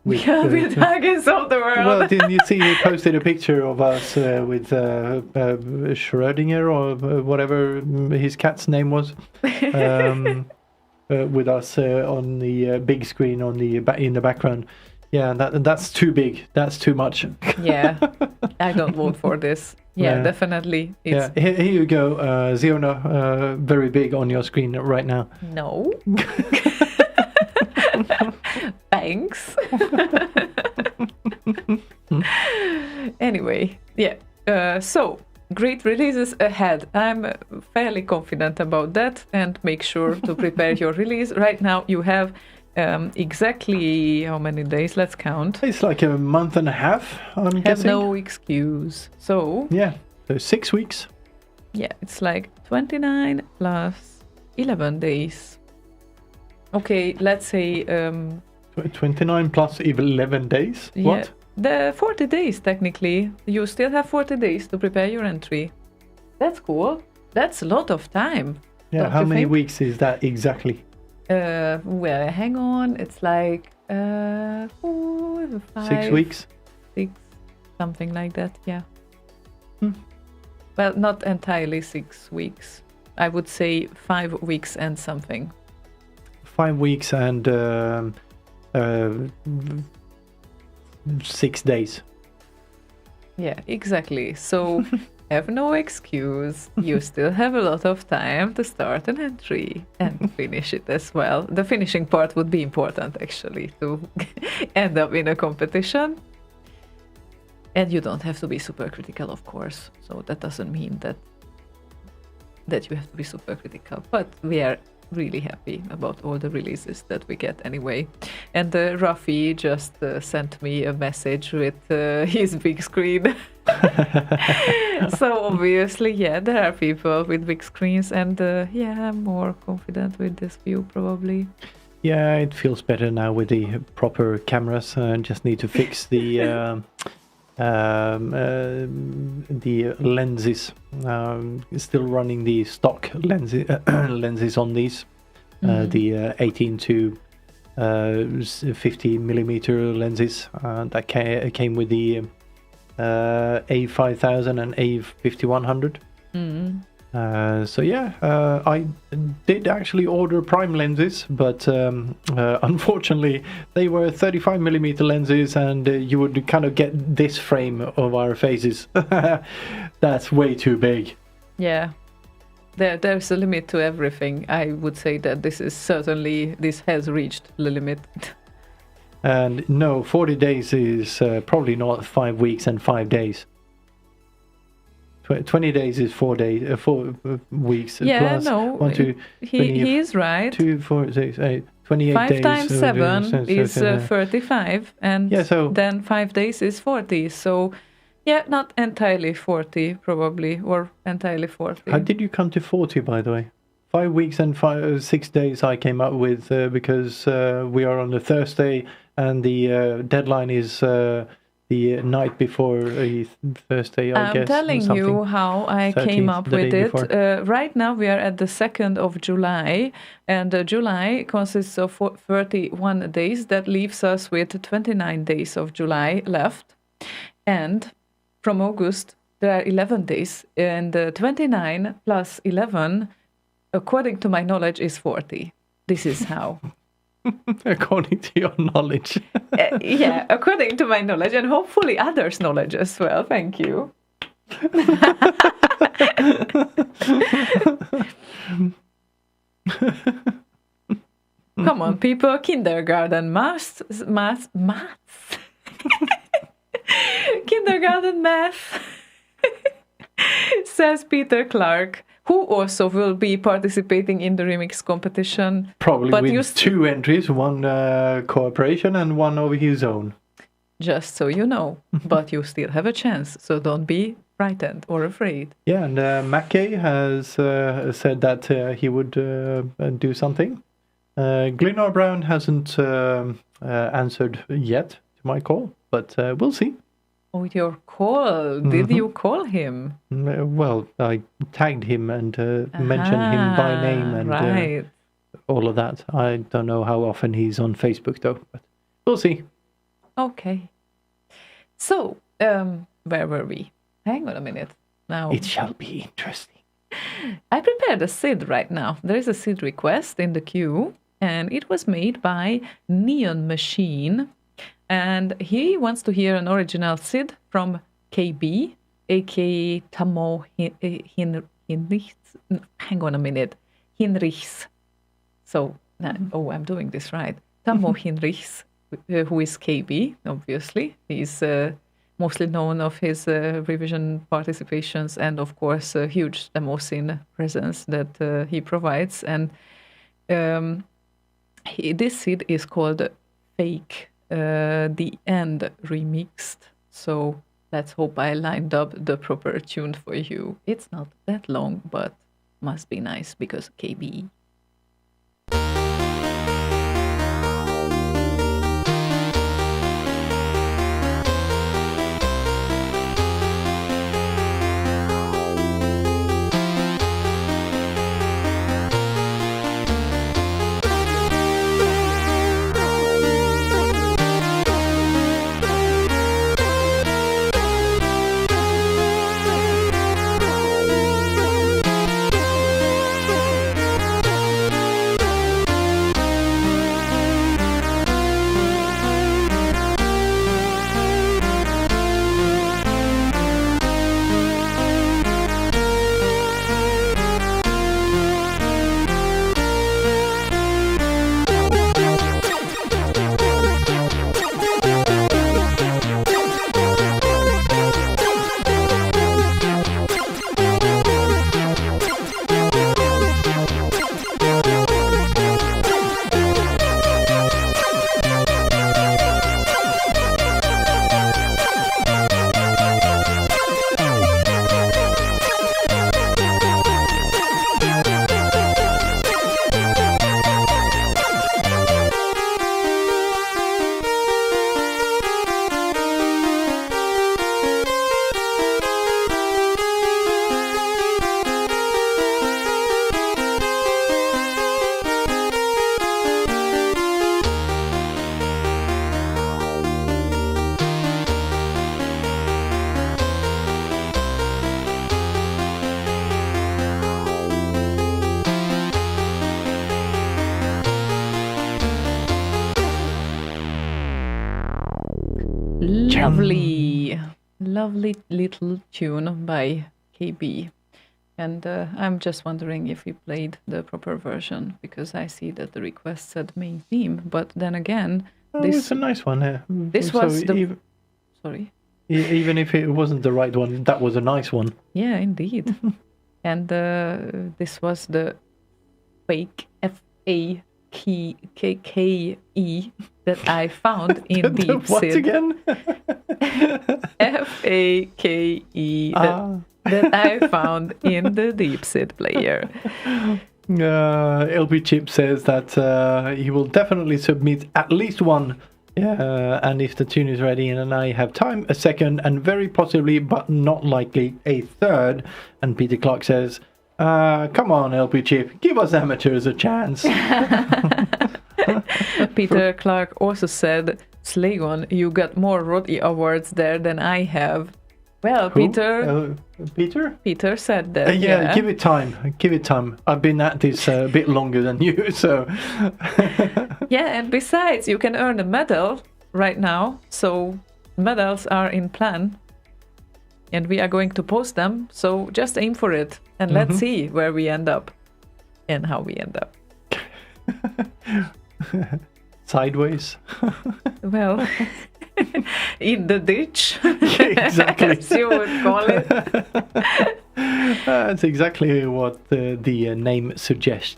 With, Yeah, with Haggis of the world. well, didn't you see he posted a picture of us with Schrödinger or whatever his cat's name was, with us on the big screen on the in the background. Yeah, that's too big. That's too much. Yeah, I don't vote for this. Yeah, Yeah. definitely. It's Yeah, here you go, Ziona, very big on your screen right now. no. Thanks. Anyway, yeah. So great releases ahead. I'm fairly confident about that, and make sure to prepare your release. Right now, you have exactly how many days? Let's count. It's like a month and a half, I'm Have guessing. no excuse. So Yeah, so 6 weeks. yeah, it's like 29 plus 11 days. Okay, let's say 29 plus 11 days. yeah, What? the 40 days technically. You still have 40 days to prepare your entry. That's cool. That's a lot of time. Yeah, Don't how you many think? weeks is that exactly? Well, hang on. It's like 4, 5, 6 weeks? 6, something like that. Yeah. Hmm. Well, not entirely 6 weeks. I would say 5 weeks and something. 5 weeks and 6 days. Yeah, exactly. So have no excuse. You still have a lot of time to start an entry and finish it as well. The finishing part would be important actually to end up in a competition. And you don't have to be super critical, of course. So that doesn't mean that you have to be super critical. But we are really happy about all the releases that we get anyway. And Rafi just sent me a message with his big screen. So obviously, yeah, there are people with big screens, and yeah, I'm more confident with this view probably. Yeah, it feels better now with the proper cameras. Just need to fix the lenses. Still running the stock lenses on these. The 18 to 50 millimeter lenses that came with the A5000 and A5100. So yeah, I did actually order prime lenses, but unfortunately they were 35 millimeter lenses, and you would kind of get this frame of our faces. That's way too big. Yeah. There's a limit to everything. I would say that this has reached the limit. And no, 40 days is probably not 5 weeks and 5 days. 20 days is 4 days, 4 weeks. Yeah, plus no, 1, 2, he is right. 2, 4, 6, 8, 28 5 days. times 7 is 35, and Yeah, so- then 5 days is 40. So, yeah, not entirely 40, probably, or entirely 40. How did you come to 40, by the way? 5 weeks and 6 days I came up with because we are on a Thursday, and the deadline is the night before Thursday, I guess. I'm telling something. you how I 13th, came up the with day it. before. Right now we are at the 2nd of July, and July consists of 31 days. That leaves us with 29 days of July left. And from August, there are 11 days, and 29 plus 11, according to my knowledge, is 40. This is how. According to your knowledge. Yeah, according to my knowledge, and hopefully others' knowledge as well. Thank you. Come on, people. Kindergarten maths. Kindergarten math. Says Peter Clark, who also will be participating in the remix competition. Probably But with you 2 entries, one cooperation and one of his own. Just so you know. But you still have a chance, so don't be frightened or afraid. Yeah, and Mackay has said that he would do something. Glenor Brown hasn't answered yet to my call, but we'll see. Oh, your call. Did you call him? Well, I tagged him and mentioned him by name and right. all of that. I don't know how often he's on Facebook, though, but we'll see. Okay. So, where were we? Hang on a minute. Now, It shall be interesting. I prepared a SID right now. There is a SID request in the queue, and it was made by Neon Machine. And he wants to hear an original SID from KB, aka Tamo Hinrichs. Hang on a minute. Hinrichs. So, I'm doing this right. Tamo Hinrichs, who is KB, obviously. He's mostly known of his revision participations and, of course, a huge demoscene presence that he provides. And this SID is called Fake. The End Remixed. So let's hope I lined up the proper tune for you. It's not that long, but must be nice because KB. Lovely little tune by KB. And I'm just wondering if we played the proper version, because I see that the request said main theme. But then again, this was a nice one here. This was the... Sorry? Even if it wasn't the right one, that was a nice one. Yeah, indeed. And this was the fake FAKE that I found in DeepSeed. What again? FAKE that I found in the DeepSeed player. LB Chip says that he will definitely submit at least one. And if the tune is ready and I have time, a second, and very possibly, but not likely, a third. And Peter Clark says, come on, LP Chip, give us amateurs a chance. Peter Clark also said, Slaygon, you got more Roddy awards there than I have. Well, Who? Peter... Peter? Peter said that, yeah, give it time. Give it time. I've been at this a bit longer than you, so... Yeah, and besides, you can earn a medal right now. So medals are in plan. And we are going to post them. So just aim for it. And let's see where we end up. And how we end up. Sideways? Well, in the ditch. Exactly. As you would call it. That's exactly what the name suggests.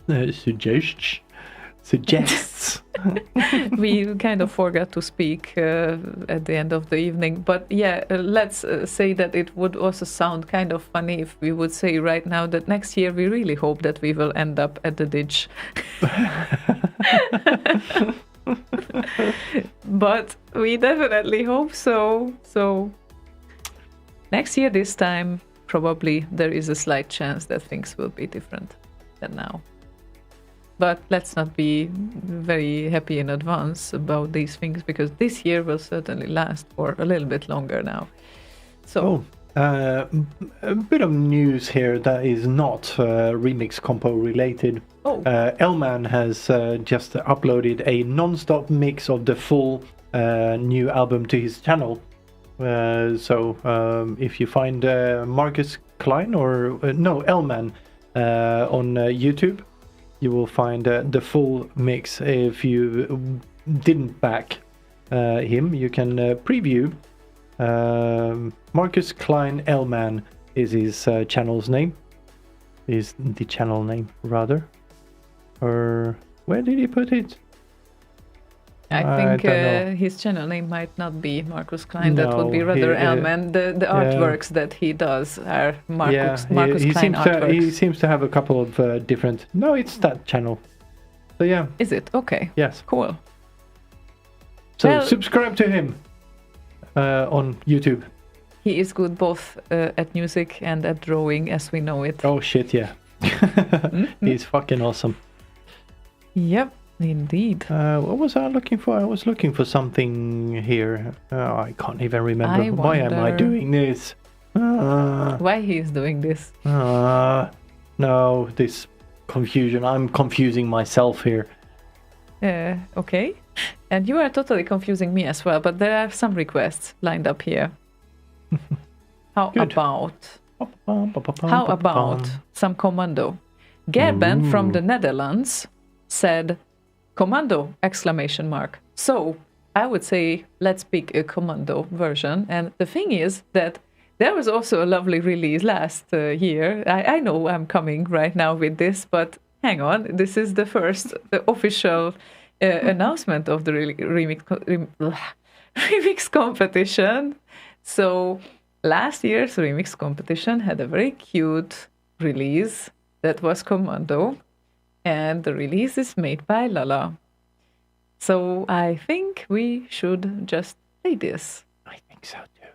We kind of forgot to speak at the end of the evening, but yeah, let's say that it would also sound kind of funny if we would say right now that next year we really hope that we will end up at the ditch. But we definitely hope so. So next year this time probably there is a slight chance that things will be different than now. But let's not be very happy in advance about these things, because this year will certainly last for a little bit longer now. So, a bit of news here that is not Remix Compo related. Elman has just uploaded a non-stop mix of the full new album to his channel. So if you find Marcus Klein or Elman on YouTube, you will find the full mix. If you didn't back him, you can preview. Marcus Klein Elman is his channel's name. Is the channel name, rather. Or where did he put it? I think his channel name might not be Marcus Klein. That would be rather Elman. The artworks that he does are Marcus Klein artworks. He seems to have a couple of different... No, it's that channel. So yeah. Is it? Okay. Yes. Cool. So subscribe to him on YouTube. He is good both at music and at drawing, as we know it. Oh shit, yeah. He's fucking awesome. Yep. Indeed. What was I looking for? I was looking for something here. I can't even remember. Why am I doing this? Why he is doing this? No, this confusion. I'm confusing myself here. Okay. And you are totally confusing me as well, but there are some requests lined up here. How about some commando? Gerben from the Netherlands said, "Commando!" exclamation mark. So I would say let's pick a commando version. And the thing is that there was also a lovely release last year. I know I'm coming right now with this, but hang on. This is the first official announcement of the remix competition. So last year's remix competition had a very cute release that was Commando. And the release is made by Lala. So I think we should just play this. I think so too.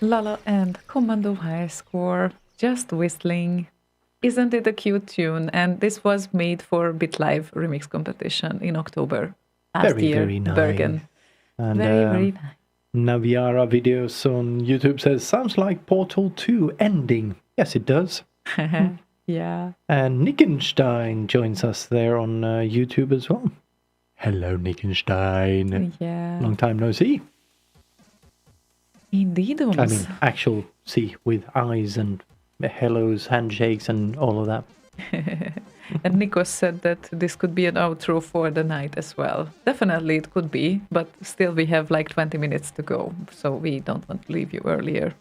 Lala and Commando High Score, just whistling. Isn't it a cute tune? And this was made for BitLive remix competition in October last Very, year. very nice. Bergen. And Very nice. Naviara videos on YouTube says, sounds like Portal 2 ending. Yes, it does. Yeah. And Nickenstein joins us there on YouTube as well. Hello, Nickenstein. Yeah. Long time no see. Indeed. I mean, actual see with eyes and hellos, handshakes, and all of that. And Nikos said that this could be an outro for the night as well. Definitely it could be, but still we have like 20 minutes to go, so we don't want to leave you earlier.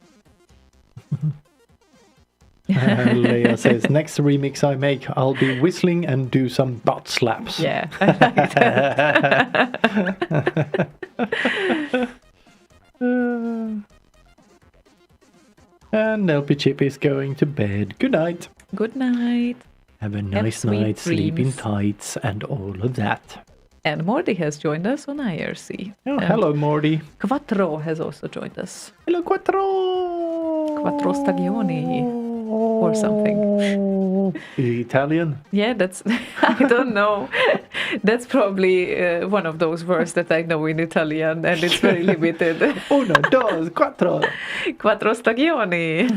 Leia says, next remix I make, I'll be whistling and do some butt slaps. Yeah, I like that. And LP Chip is going to bed. Good night. Good night. Have a nice sweet night, sleep in dreams. tights, and all of that. And Morty has joined us on IRC. Oh, And hello, Morty. Quattro has also joined us. Hello, Quattro. Quattro Stagioni or something. Italian? Yeah, that's, I don't know. That's probably one of those words that I know in Italian, and it's very limited. Uno, dos, quattro. Quattro Stagioni.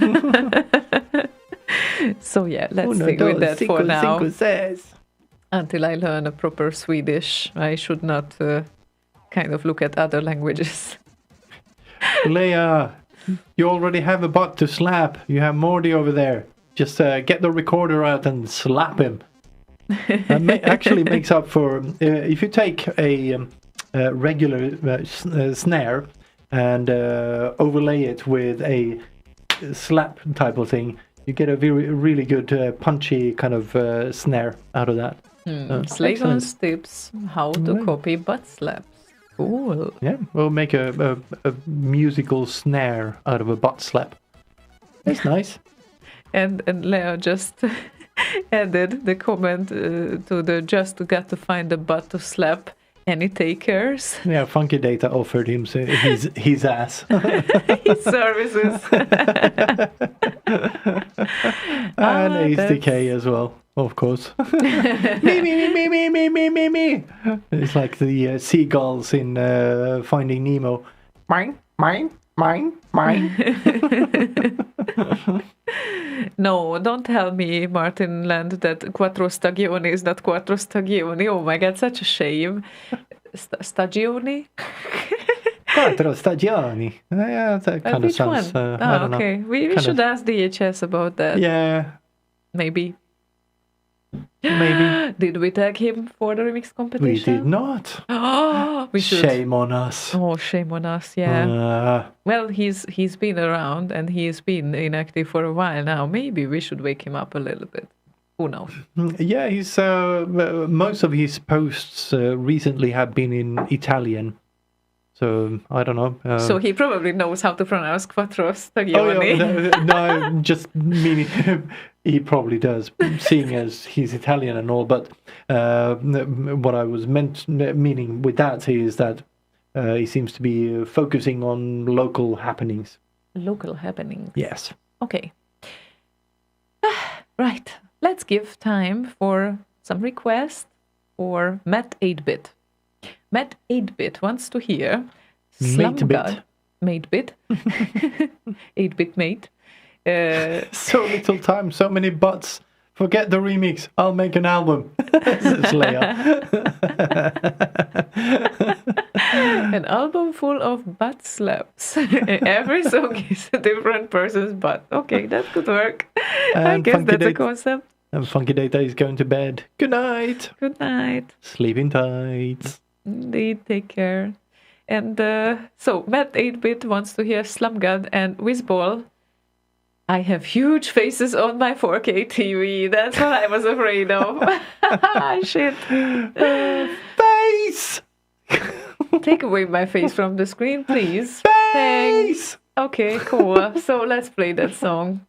So yeah, let's Uno, stick with that for now. cinco, seis. Until I learn a proper Swedish, I should not kind of look at other languages. Leia, you already have a butt to slap. You have Morty over there. Just get the recorder out and slap him. That actually makes up for if you take a regular snare and overlay it with a slap type of thing, you get a really good punchy kind of snare out of that. Slaygon's tips how to copy butt slaps. Cool. Yeah, we'll make a musical snare out of a butt slap. That's nice. And Leo just added the comment to the just got to find a butt to slap. Any takers? Yeah, Funky Data offered him his ass. His services. And HDK as well, of course. me. It's like the seagulls in Finding Nemo. Mine. No, don't tell me, Martin Land, that Quattro Stagioni is not Quattro Stagioni. Oh my god, such a shame. Stagioni? Quattro stagioni. Yeah, that kind of Which sounds. one? I don't Okay. know. We Kind should of- ask DHS about that. Yeah, Maybe. maybe. Did we tag him for the remix We competition? did not. We should. Shame on us. Oh, shame on us, yeah. Uh, Well, he's been around and he's been inactive for a while now. Maybe we should wake him up a little bit. Who knows? yeah, he's most of his posts recently have been in Italian. So I don't know. So he probably knows how to pronounce Quattro Oh, Stagioni. yeah, no, just meaning he probably does, seeing as he's Italian and all. But what I was meaning with that is that he seems to be focusing on local happenings. Local happenings. Yes. Okay. Right. Let's give time for some requests for Matt 8-bit. Matt 8-bit wants to hear Mate-bit. Mate-bit. 8-bit mate. So little time, so many butts. Forget the remix. I'll make an album. Says Leia. An album full of butt slaps. Every song is a different person's butt. Okay, that could work. I And guess Funky that's a Date- concept. And Funky Data is going to bed. Good night. Good night. Sleep in tights. Indeed, take care. And so, Matt 8-bit wants to hear Slum God and Whizball. I have huge faces on my 4K TV. That's what I was afraid of. Shit. Face! Take away my face from the screen, please. Face! Thanks. Okay, cool. So let's play that song.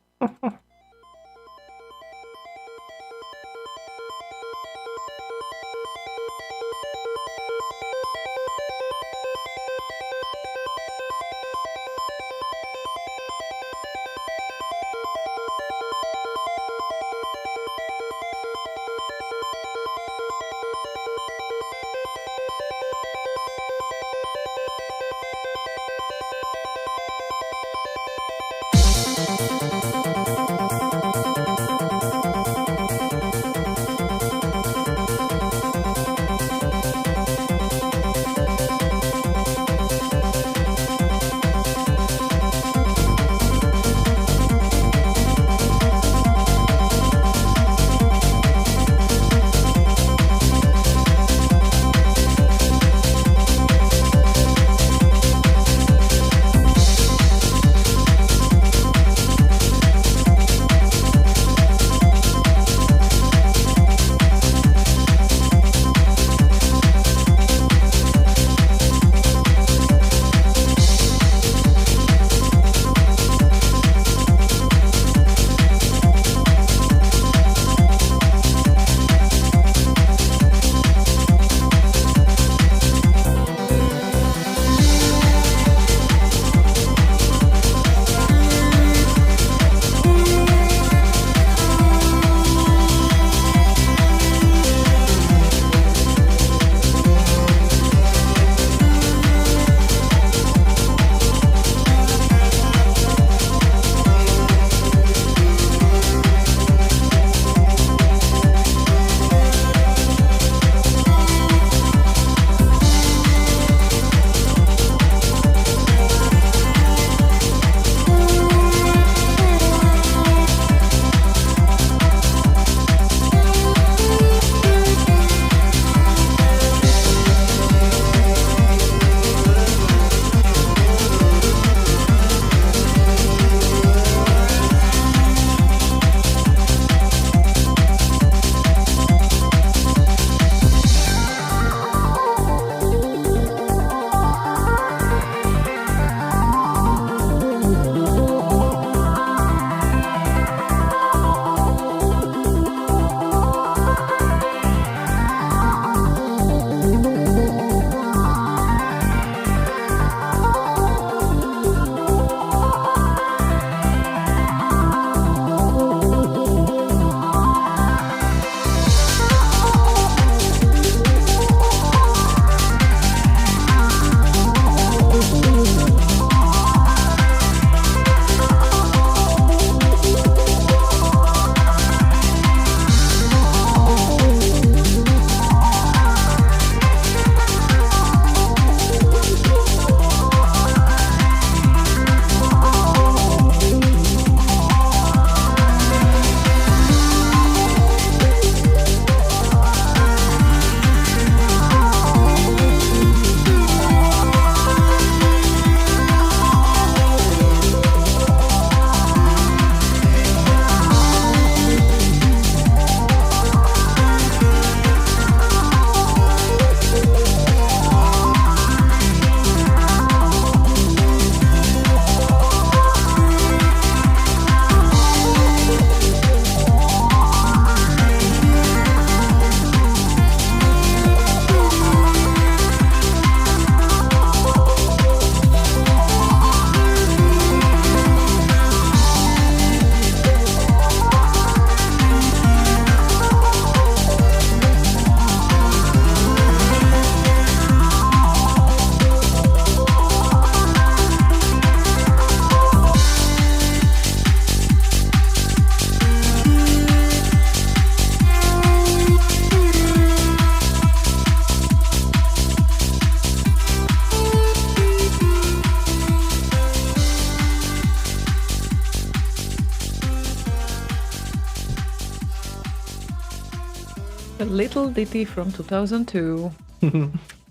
A little ditty from 2002.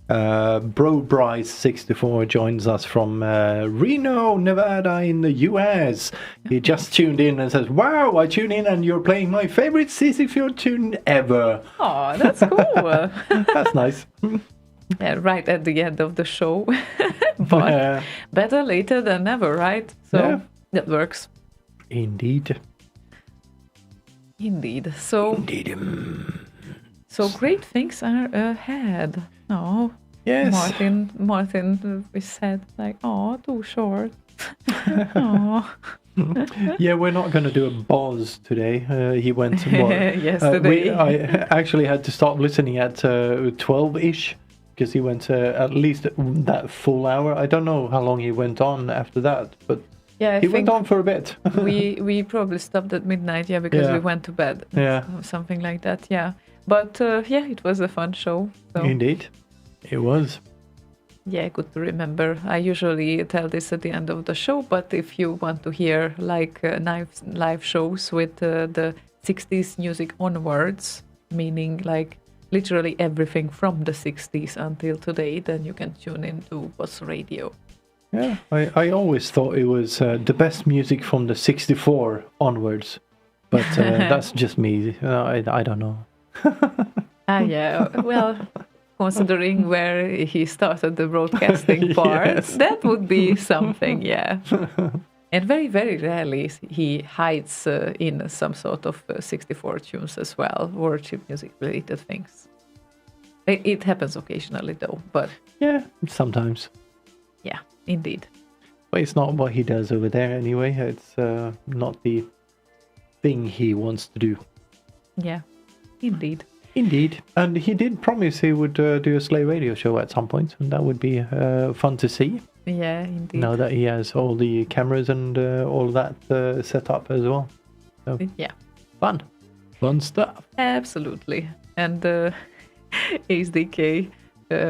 Bro Bryce 64 joins us from Reno, Nevada in the US. He just tuned in and says, "Wow, I tune in and you're playing my favorite CC4 tune ever." Oh, that's cool. That's nice. Yeah, right at the end of the show. But better later than never, right? So Yeah. that works. Indeed. Indeed. So great things are ahead. Oh, Yes. Martin is said like, oh, too short. Oh. Yeah, we're not going to do a Boz today. He went Yesterday. I actually had to stop listening at 12-ish because he went at least that full hour. I don't know how long he went on after that, but Yeah, he went on for a bit. we probably stopped at midnight, because Yeah. we went to bed. Yeah. Something like that, yeah. But it was a fun show. So. Indeed, it was. Yeah, good to remember. I usually tell this at the end of the show, but if you want to hear like live shows with the 60s music onwards, meaning like literally everything from the 60s until today, then you can tune into Boss Radio. Yeah, I always thought it was the best music from the 64 onwards, but that's just me. I don't know. Yeah, well, considering where he started the broadcasting part, Yes. that would be something, yeah. And very, very rarely he hides in some sort of 64 tunes as well, or chip music related things. It happens occasionally though, but Yeah, sometimes. yeah, indeed. But it's not what he does over there anyway. It's not the thing he wants to do. Yeah, indeed. Indeed. And he did promise he would do a Slay Radio show at some point, and that would be fun to see. Yeah, indeed. Now that he has all the cameras and all of that set up as well. So, Yeah, fun. Fun stuff. absolutely. And HDK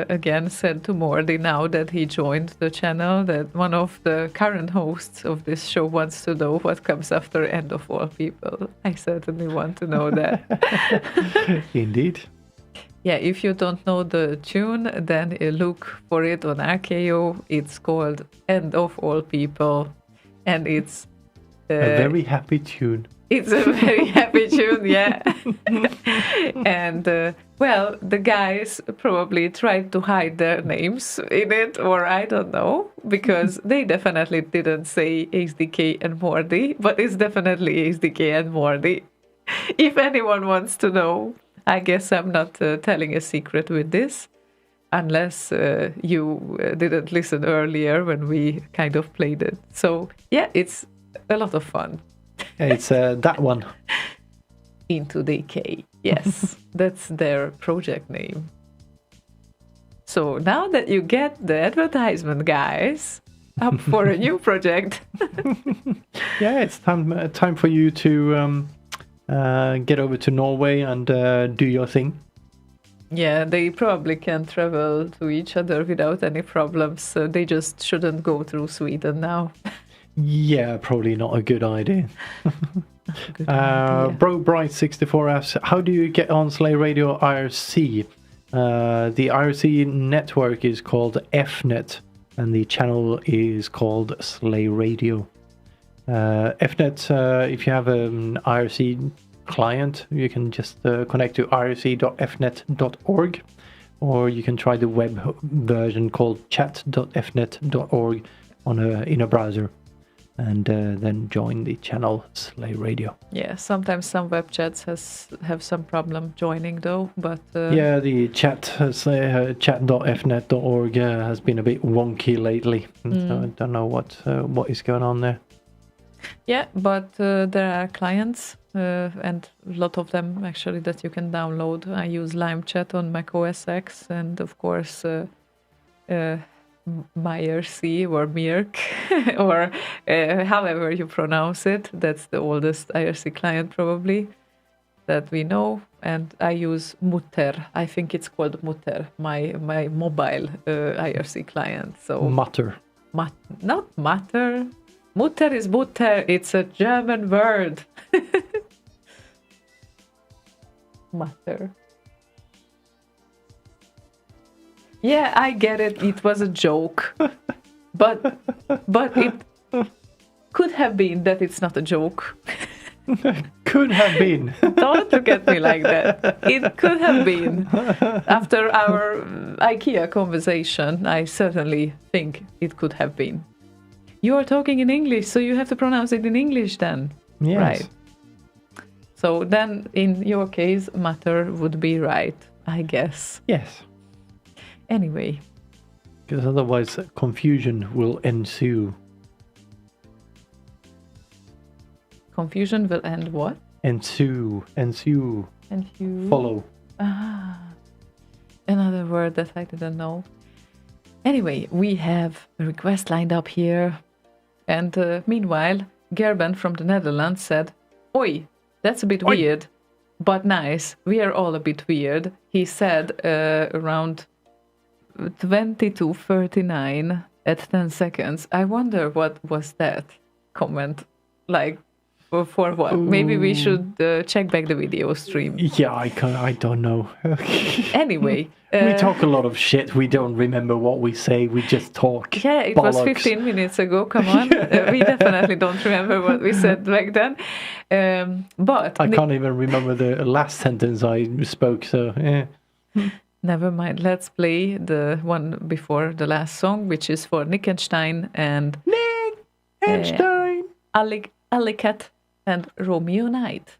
again said to Mordy now that he joined the channel that one of the current hosts of this show wants to know what comes after End of All People. I certainly want to know that. Indeed. Yeah, if you don't know the tune, then look for it on RKO. It's called End of All People, and it's A very happy tune. it's a very happy tune, yeah. And, well, the guys probably tried to hide their names in it, or I don't know, because they definitely didn't say HDK and Mordy, but it's definitely HDK and Mordy. If anyone wants to know, I guess I'm not telling a secret with this, unless you didn't listen earlier when we kind of played it. So, yeah, it's a lot of fun. It's that one. Into Decay. Yes, that's their project name. So now that you get the advertisement, guys, up for a new project. Yeah, it's time for you to get over to Norway and do your thing. Yeah, they probably can travel to each other without any problems, so they just shouldn't go through Sweden now. Yeah, probably not a good idea. Good idea. Bro Bright 64 asks, how do you get on Slay Radio IRC? The IRC network is called EFNet, and the channel is called Slay Radio. EFNet, if you have an IRC client, you can just connect to irc.efnet.org, or you can try the web version called chat.efnet.org in a browser, and then join the channel Slay Radio. Yeah, sometimes some web chats have some problem joining though, but Yeah, the chat.efnet.org has been a bit wonky lately. So I don't know what is going on there. yeah, but there are clients and a lot of them actually that you can download. I use LimeChat on Mac OS X, and of course MyRC or Mirk or however you pronounce it. That's the oldest IRC client probably that we know. And I use Mutter. I think it's called Mutter, my mobile IRC client. So Mutter. not Mutter. Mutter is Mutter. It's a German word. Mutter. Yeah, I get it. It was a joke. But it could have been that it's not a joke. Could have been. Don't look at me like that. It could have been. After our IKEA conversation, I certainly think it could have been. You are talking in English, so you have to pronounce it in English then. Yes. Right. So then, in your case, matter would be right, I guess. Yes. Anyway. Because otherwise confusion will ensue. Confusion will end what? Ensue. And you... Follow. Another word that I didn't know. Anyway, we have a request lined up here. And meanwhile, Gerben from the Netherlands said, Oi, that's a bit weird, but nice. We are all a bit weird. He said around 22:39 at 10 seconds. I wonder what was that comment like. For what? Ooh. Maybe we should check back the video stream. Yeah, I don't know. Anyway. We talk a lot of shit. We don't remember what we say. We just talk. Yeah, it bollocks. Was 15 minutes ago. Come on. We definitely don't remember what we said back then. But I can't even remember the last sentence I spoke, so yeah. Never mind. Let's play the one before the last song, which is for Nickenstein and... Nickenstein! Alicat and Romeo Knight.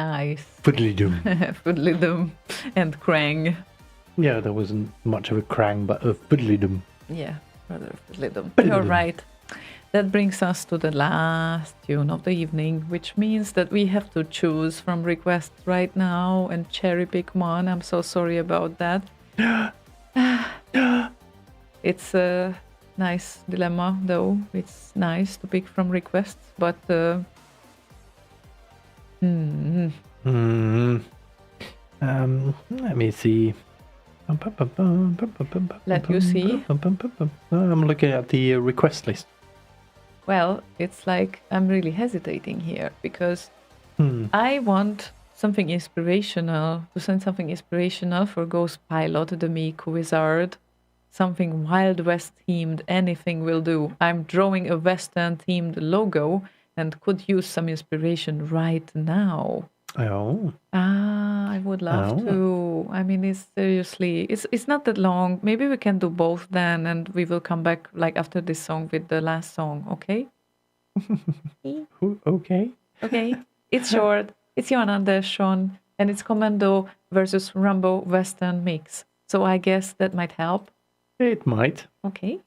Nice. Fiddly-dum. Fiddly-dum and Krang. Yeah, there wasn't much of a Krang, but a fiddly-dum. Yeah, rather fiddly-dum. Fiddly-dum. You're right. That brings us to the last tune of the evening, which means that we have to choose from requests right now and cherry pick one. I'm so sorry about that. It's a nice dilemma, though. It's nice to pick from requests, but Let me see. Let you see. I'm looking at the request list. well, it's like I'm really hesitating here because I want something inspirational, to send something inspirational for Ghost Pilot, the Meek Wizard. Something Wild West themed, anything will do. I'm drawing a Western themed logo and could use some inspiration right now. Oh. I would love to. I mean, it's seriously, it's not that long. Maybe we can do both then, and we will come back like after this song with the last song, okay? Okay. Okay. It's short. It's Johan Andersson, and it's Commando versus Rambo Western mix. So I guess that might help. It might. Okay.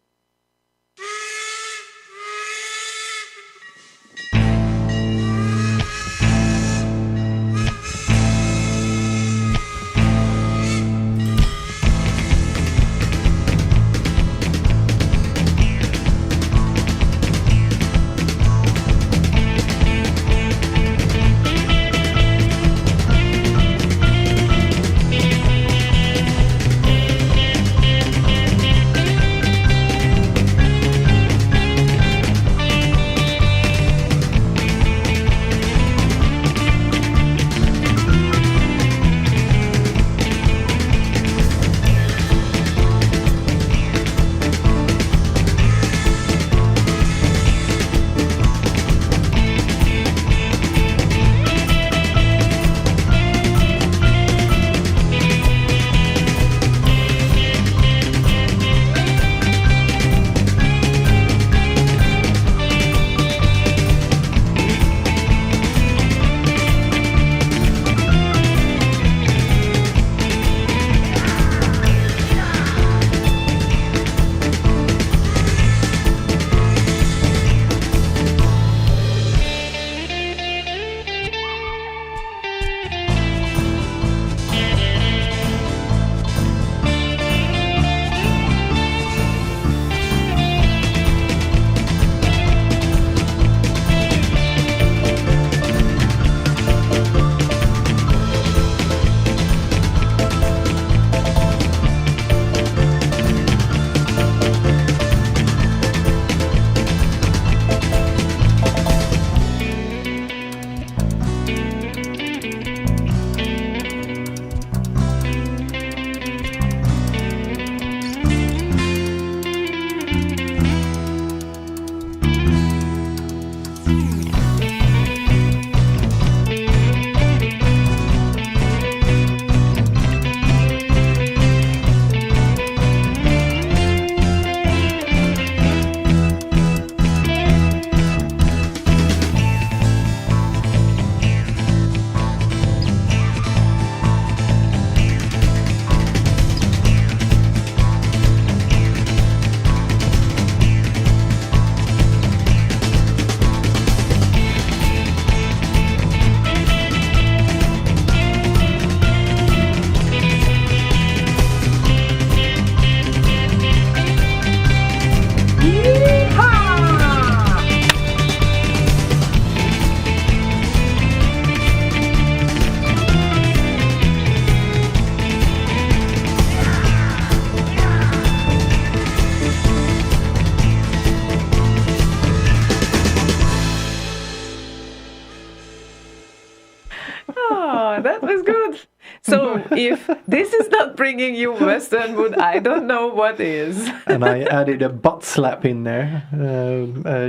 That was good. So if this is not bringing you Western mood, I don't know what is. And I added a butt slap in there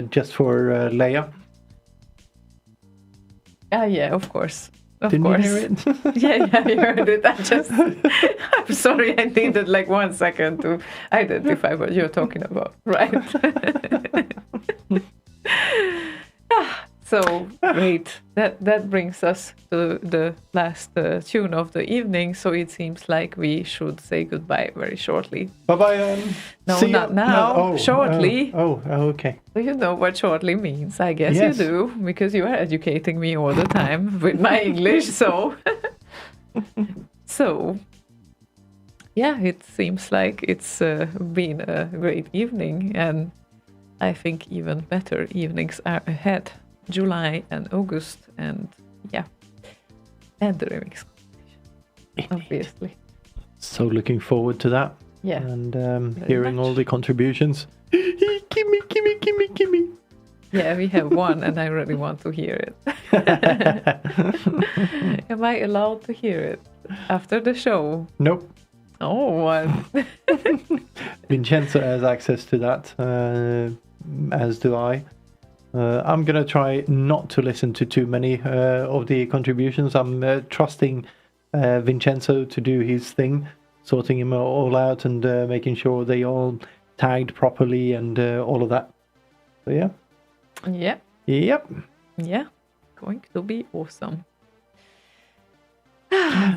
just for Leia. Yeah, of course. Of Didn't course. you hear it? Yeah, you heard it. I'm sorry, I needed like 1 second to identify what you're talking about. Right. So So great. That brings us to the last tune of the evening. So it seems like we should say goodbye very shortly. Bye-bye. No, See not ya. now. Shortly. Okay. So you know what shortly means. I guess Yes. you do, because you are educating me all the time with my English. So yeah, it seems like it's been a great evening, and I think even better evenings are ahead. July and August, and and the remix competition, obviously. So looking forward to that. Yeah. And Very hearing much. all the contributions. Gimme. Yeah, we have one, and I really want to hear it. Am I allowed to hear it after the show? Nope. Oh, what? Vincenzo has access to that, as do I. I'm going to try not to listen to too many of the contributions. I'm trusting Vincenzo to do his thing, sorting them all out and making sure they all tagged properly and all of that. So yeah. Yeah. Yep. Yeah. Going to be awesome.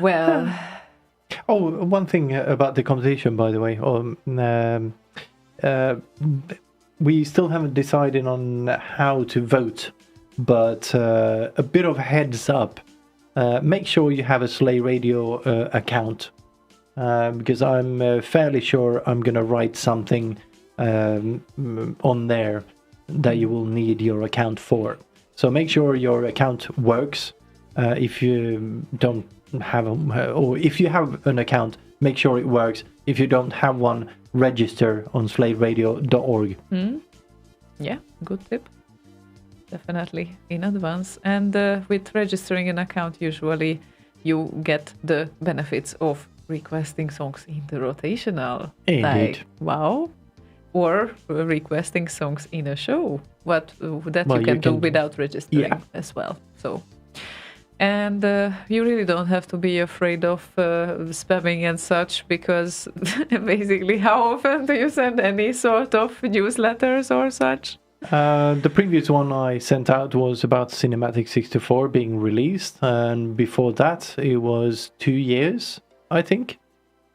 Well, Oh, one thing about the competition, by the way. We still haven't decided on how to vote, but a bit of heads up. Make sure you have a Slay Radio account, because I'm fairly sure I'm going to write something on there that you will need your account for. So make sure your account works. If you don't have or if you have an account, make sure it works. If you don't have one, register on slayradio.org. yeah, good tip. Definitely in advance. And with registering an account, usually you get the benefits of requesting songs in the rotational. Indeed. Like, wow. Or requesting songs in a show. What that Well, you can do without registering as well. So, and you really don't have to be afraid of spamming and such, because basically, how often do you send any sort of newsletters or such? The previous one I sent out was about Cinematic 64 being released, and before that it was 2 years, I think.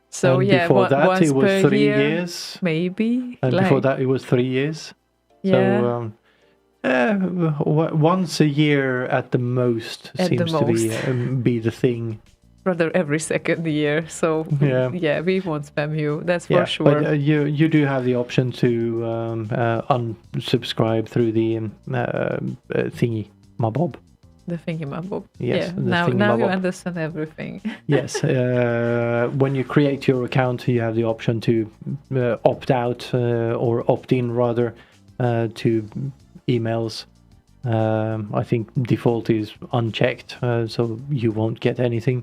So and yeah, before that once it was per 3 year, years, maybe. and before that it was 3 years. Yeah. So once a year at the most At the seems to most. be the thing. Rather every second year. So Yeah. we won't spam you. That's Yeah, for sure. but you do have the option to unsubscribe through the thingy, my bob. The thingy-mabob. Yes, Yeah. the Now you thingy-mabob. understand everything. Yes, when you create your account, you have the option to opt out or opt in rather to emails. I think default is unchecked, so you won't get anything.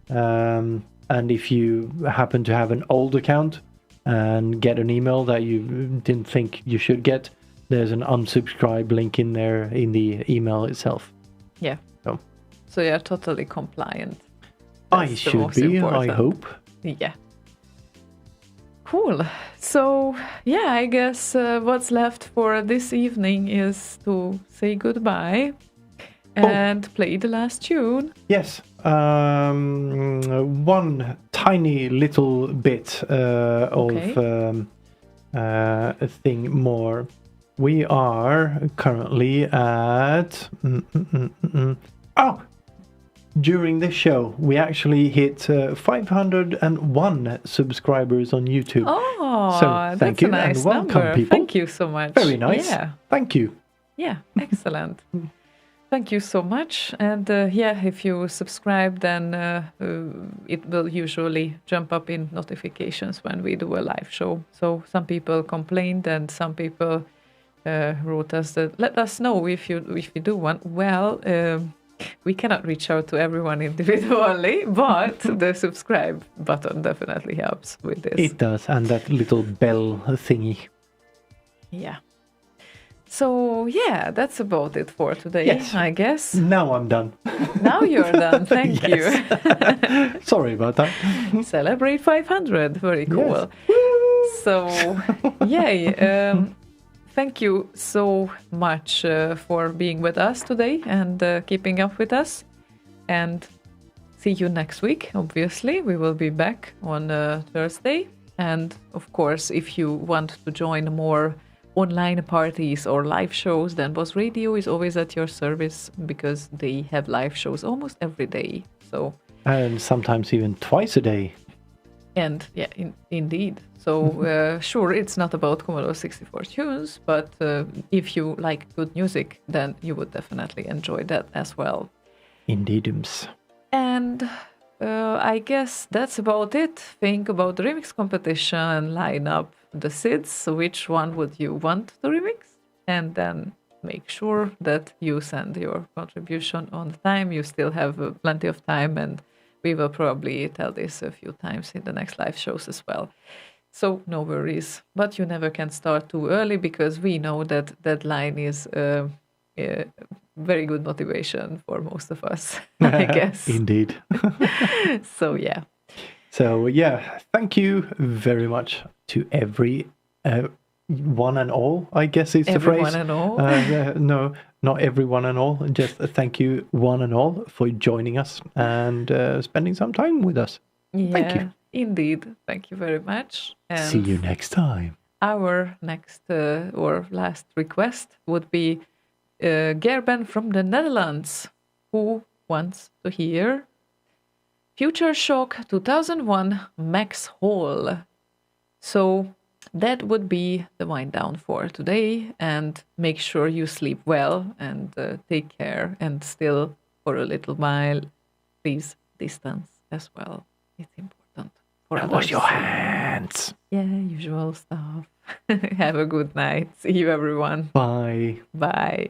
And if you happen to have an old account and get an email that you didn't think you should get, there's an unsubscribe link in there in the email itself. Yeah. So. So you're totally compliant. I That's the should most be, I important. hope. Yeah. Cool. So, yeah, I guess what's left for this evening is to say goodbye and play the last tune. Yes, one tiny little bit of a thing more. We are currently at... Oh! During this show, we actually hit 501 subscribers on YouTube. Oh, So, that's thank you a nice and welcome, number. people. Thank you so much. Very nice. Yeah. Thank you. Yeah, excellent. Thank you so much. And yeah, if you subscribe, then it will usually jump up in notifications when we do a live show. So some people complained and some people wrote us that let us know if you do one. Well, we cannot reach out to everyone individually, but the subscribe button definitely helps with this. It does, and that little bell thingy. Yeah. So, yeah, that's about it for today, Yes. I guess. Now I'm done. Now you're done. Thank you. Sorry about that. Celebrate 500. Very cool. So, yay. thank you so much for being with us today and keeping up with us. And see you next week, obviously. We will be back on Thursday. And of course, if you want to join more online parties or live shows, then Boss Radio is always at your service because they have live shows almost every day. So, And sometimes even twice a day. and yeah, indeed. So sure, it's not about Commodore 64 tunes, but if you like good music, then you would definitely enjoy that as well. Indeedums. And I guess that's about it. Think about the remix competition, line up the SIDs, which one would you want to remix? And then make sure that you send your contribution on time. You still have plenty of time, and we will probably tell this a few times in the next live shows as well. So no worries. But you never can start too early because we know that deadline is very good motivation for most of us, I guess. Indeed. So yeah. So yeah, thank you very much to every one and all, I guess is the phrase. Everyone and all. No, not everyone and all. Just thank you one and all for joining us and spending some time with us. Yeah, Thank you. indeed. Thank you very much. And See you next time. our next or last request would be Gerben from the Netherlands, who wants to hear Future Shock 2001 Max Hall. So that would be the wind down for today, and make sure you sleep well and take care, and still for a little while, please distance as well. It's important for And others. wash your hands. Yeah, usual stuff. Have a good night. See you, everyone. Bye. Bye.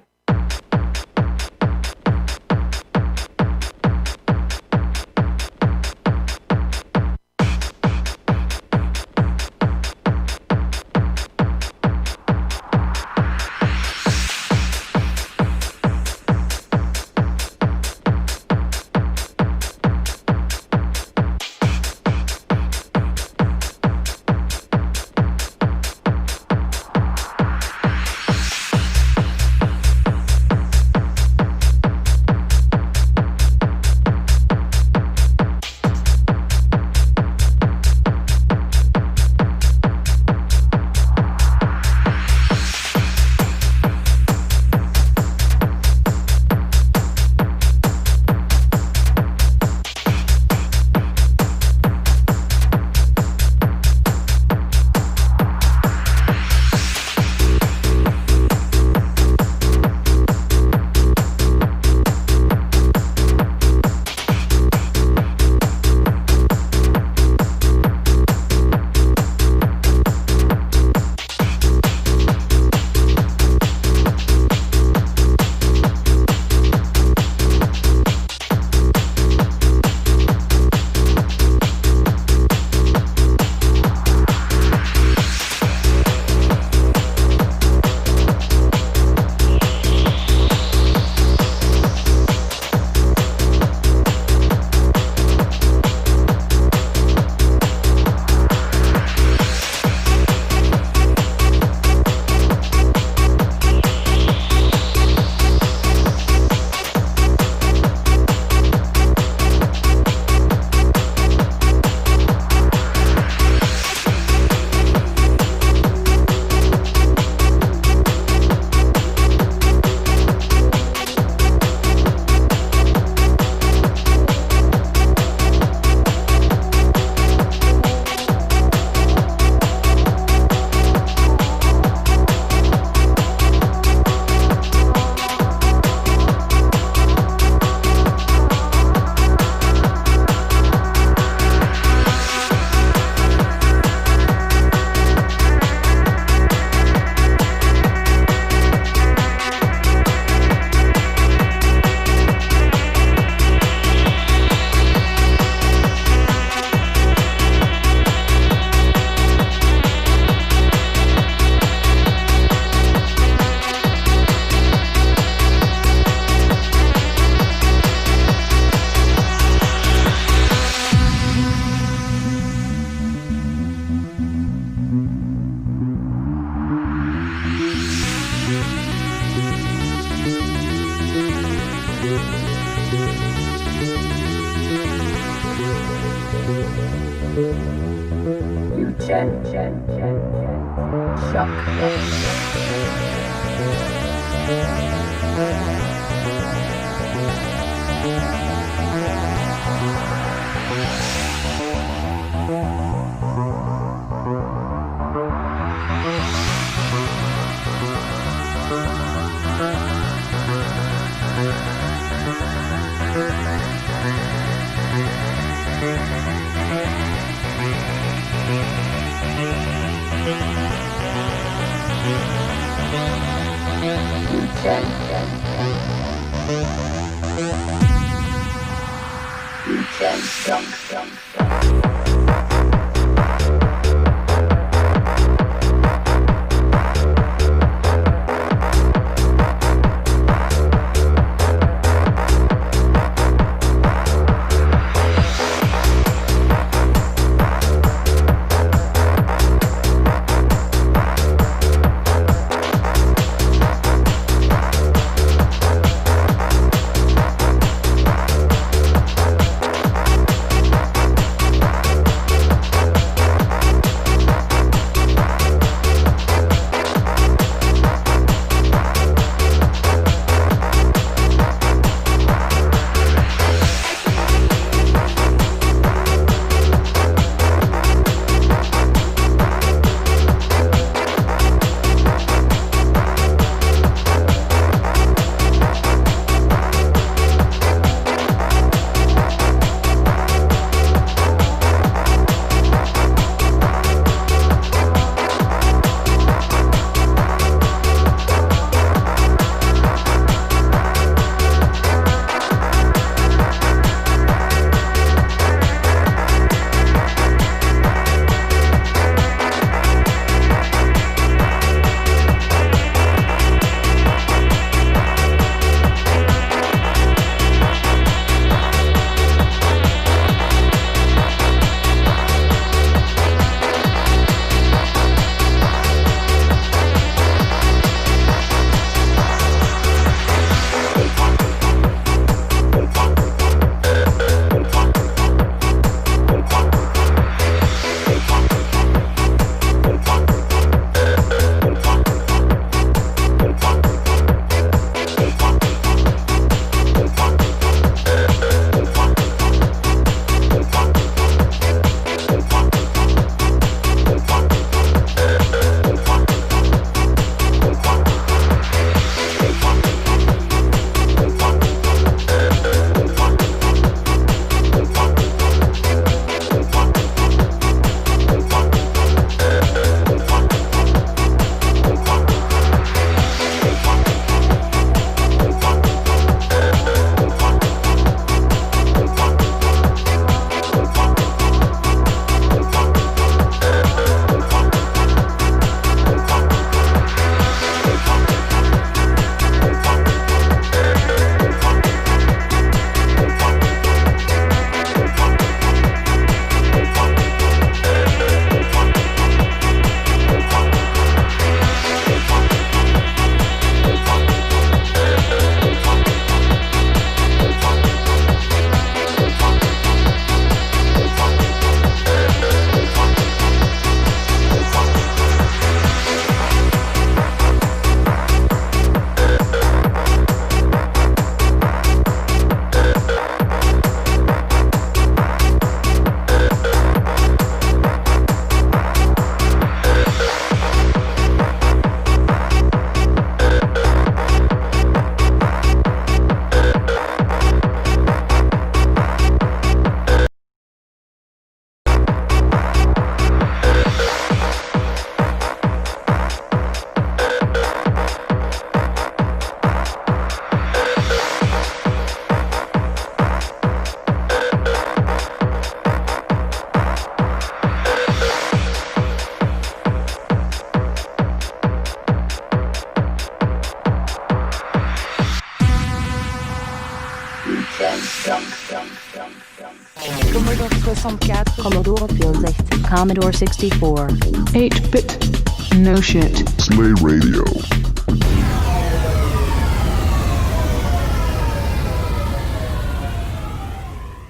Commodore 64, Commodore 64, Commodore 64. 8-bit, no shit. Slay Radio.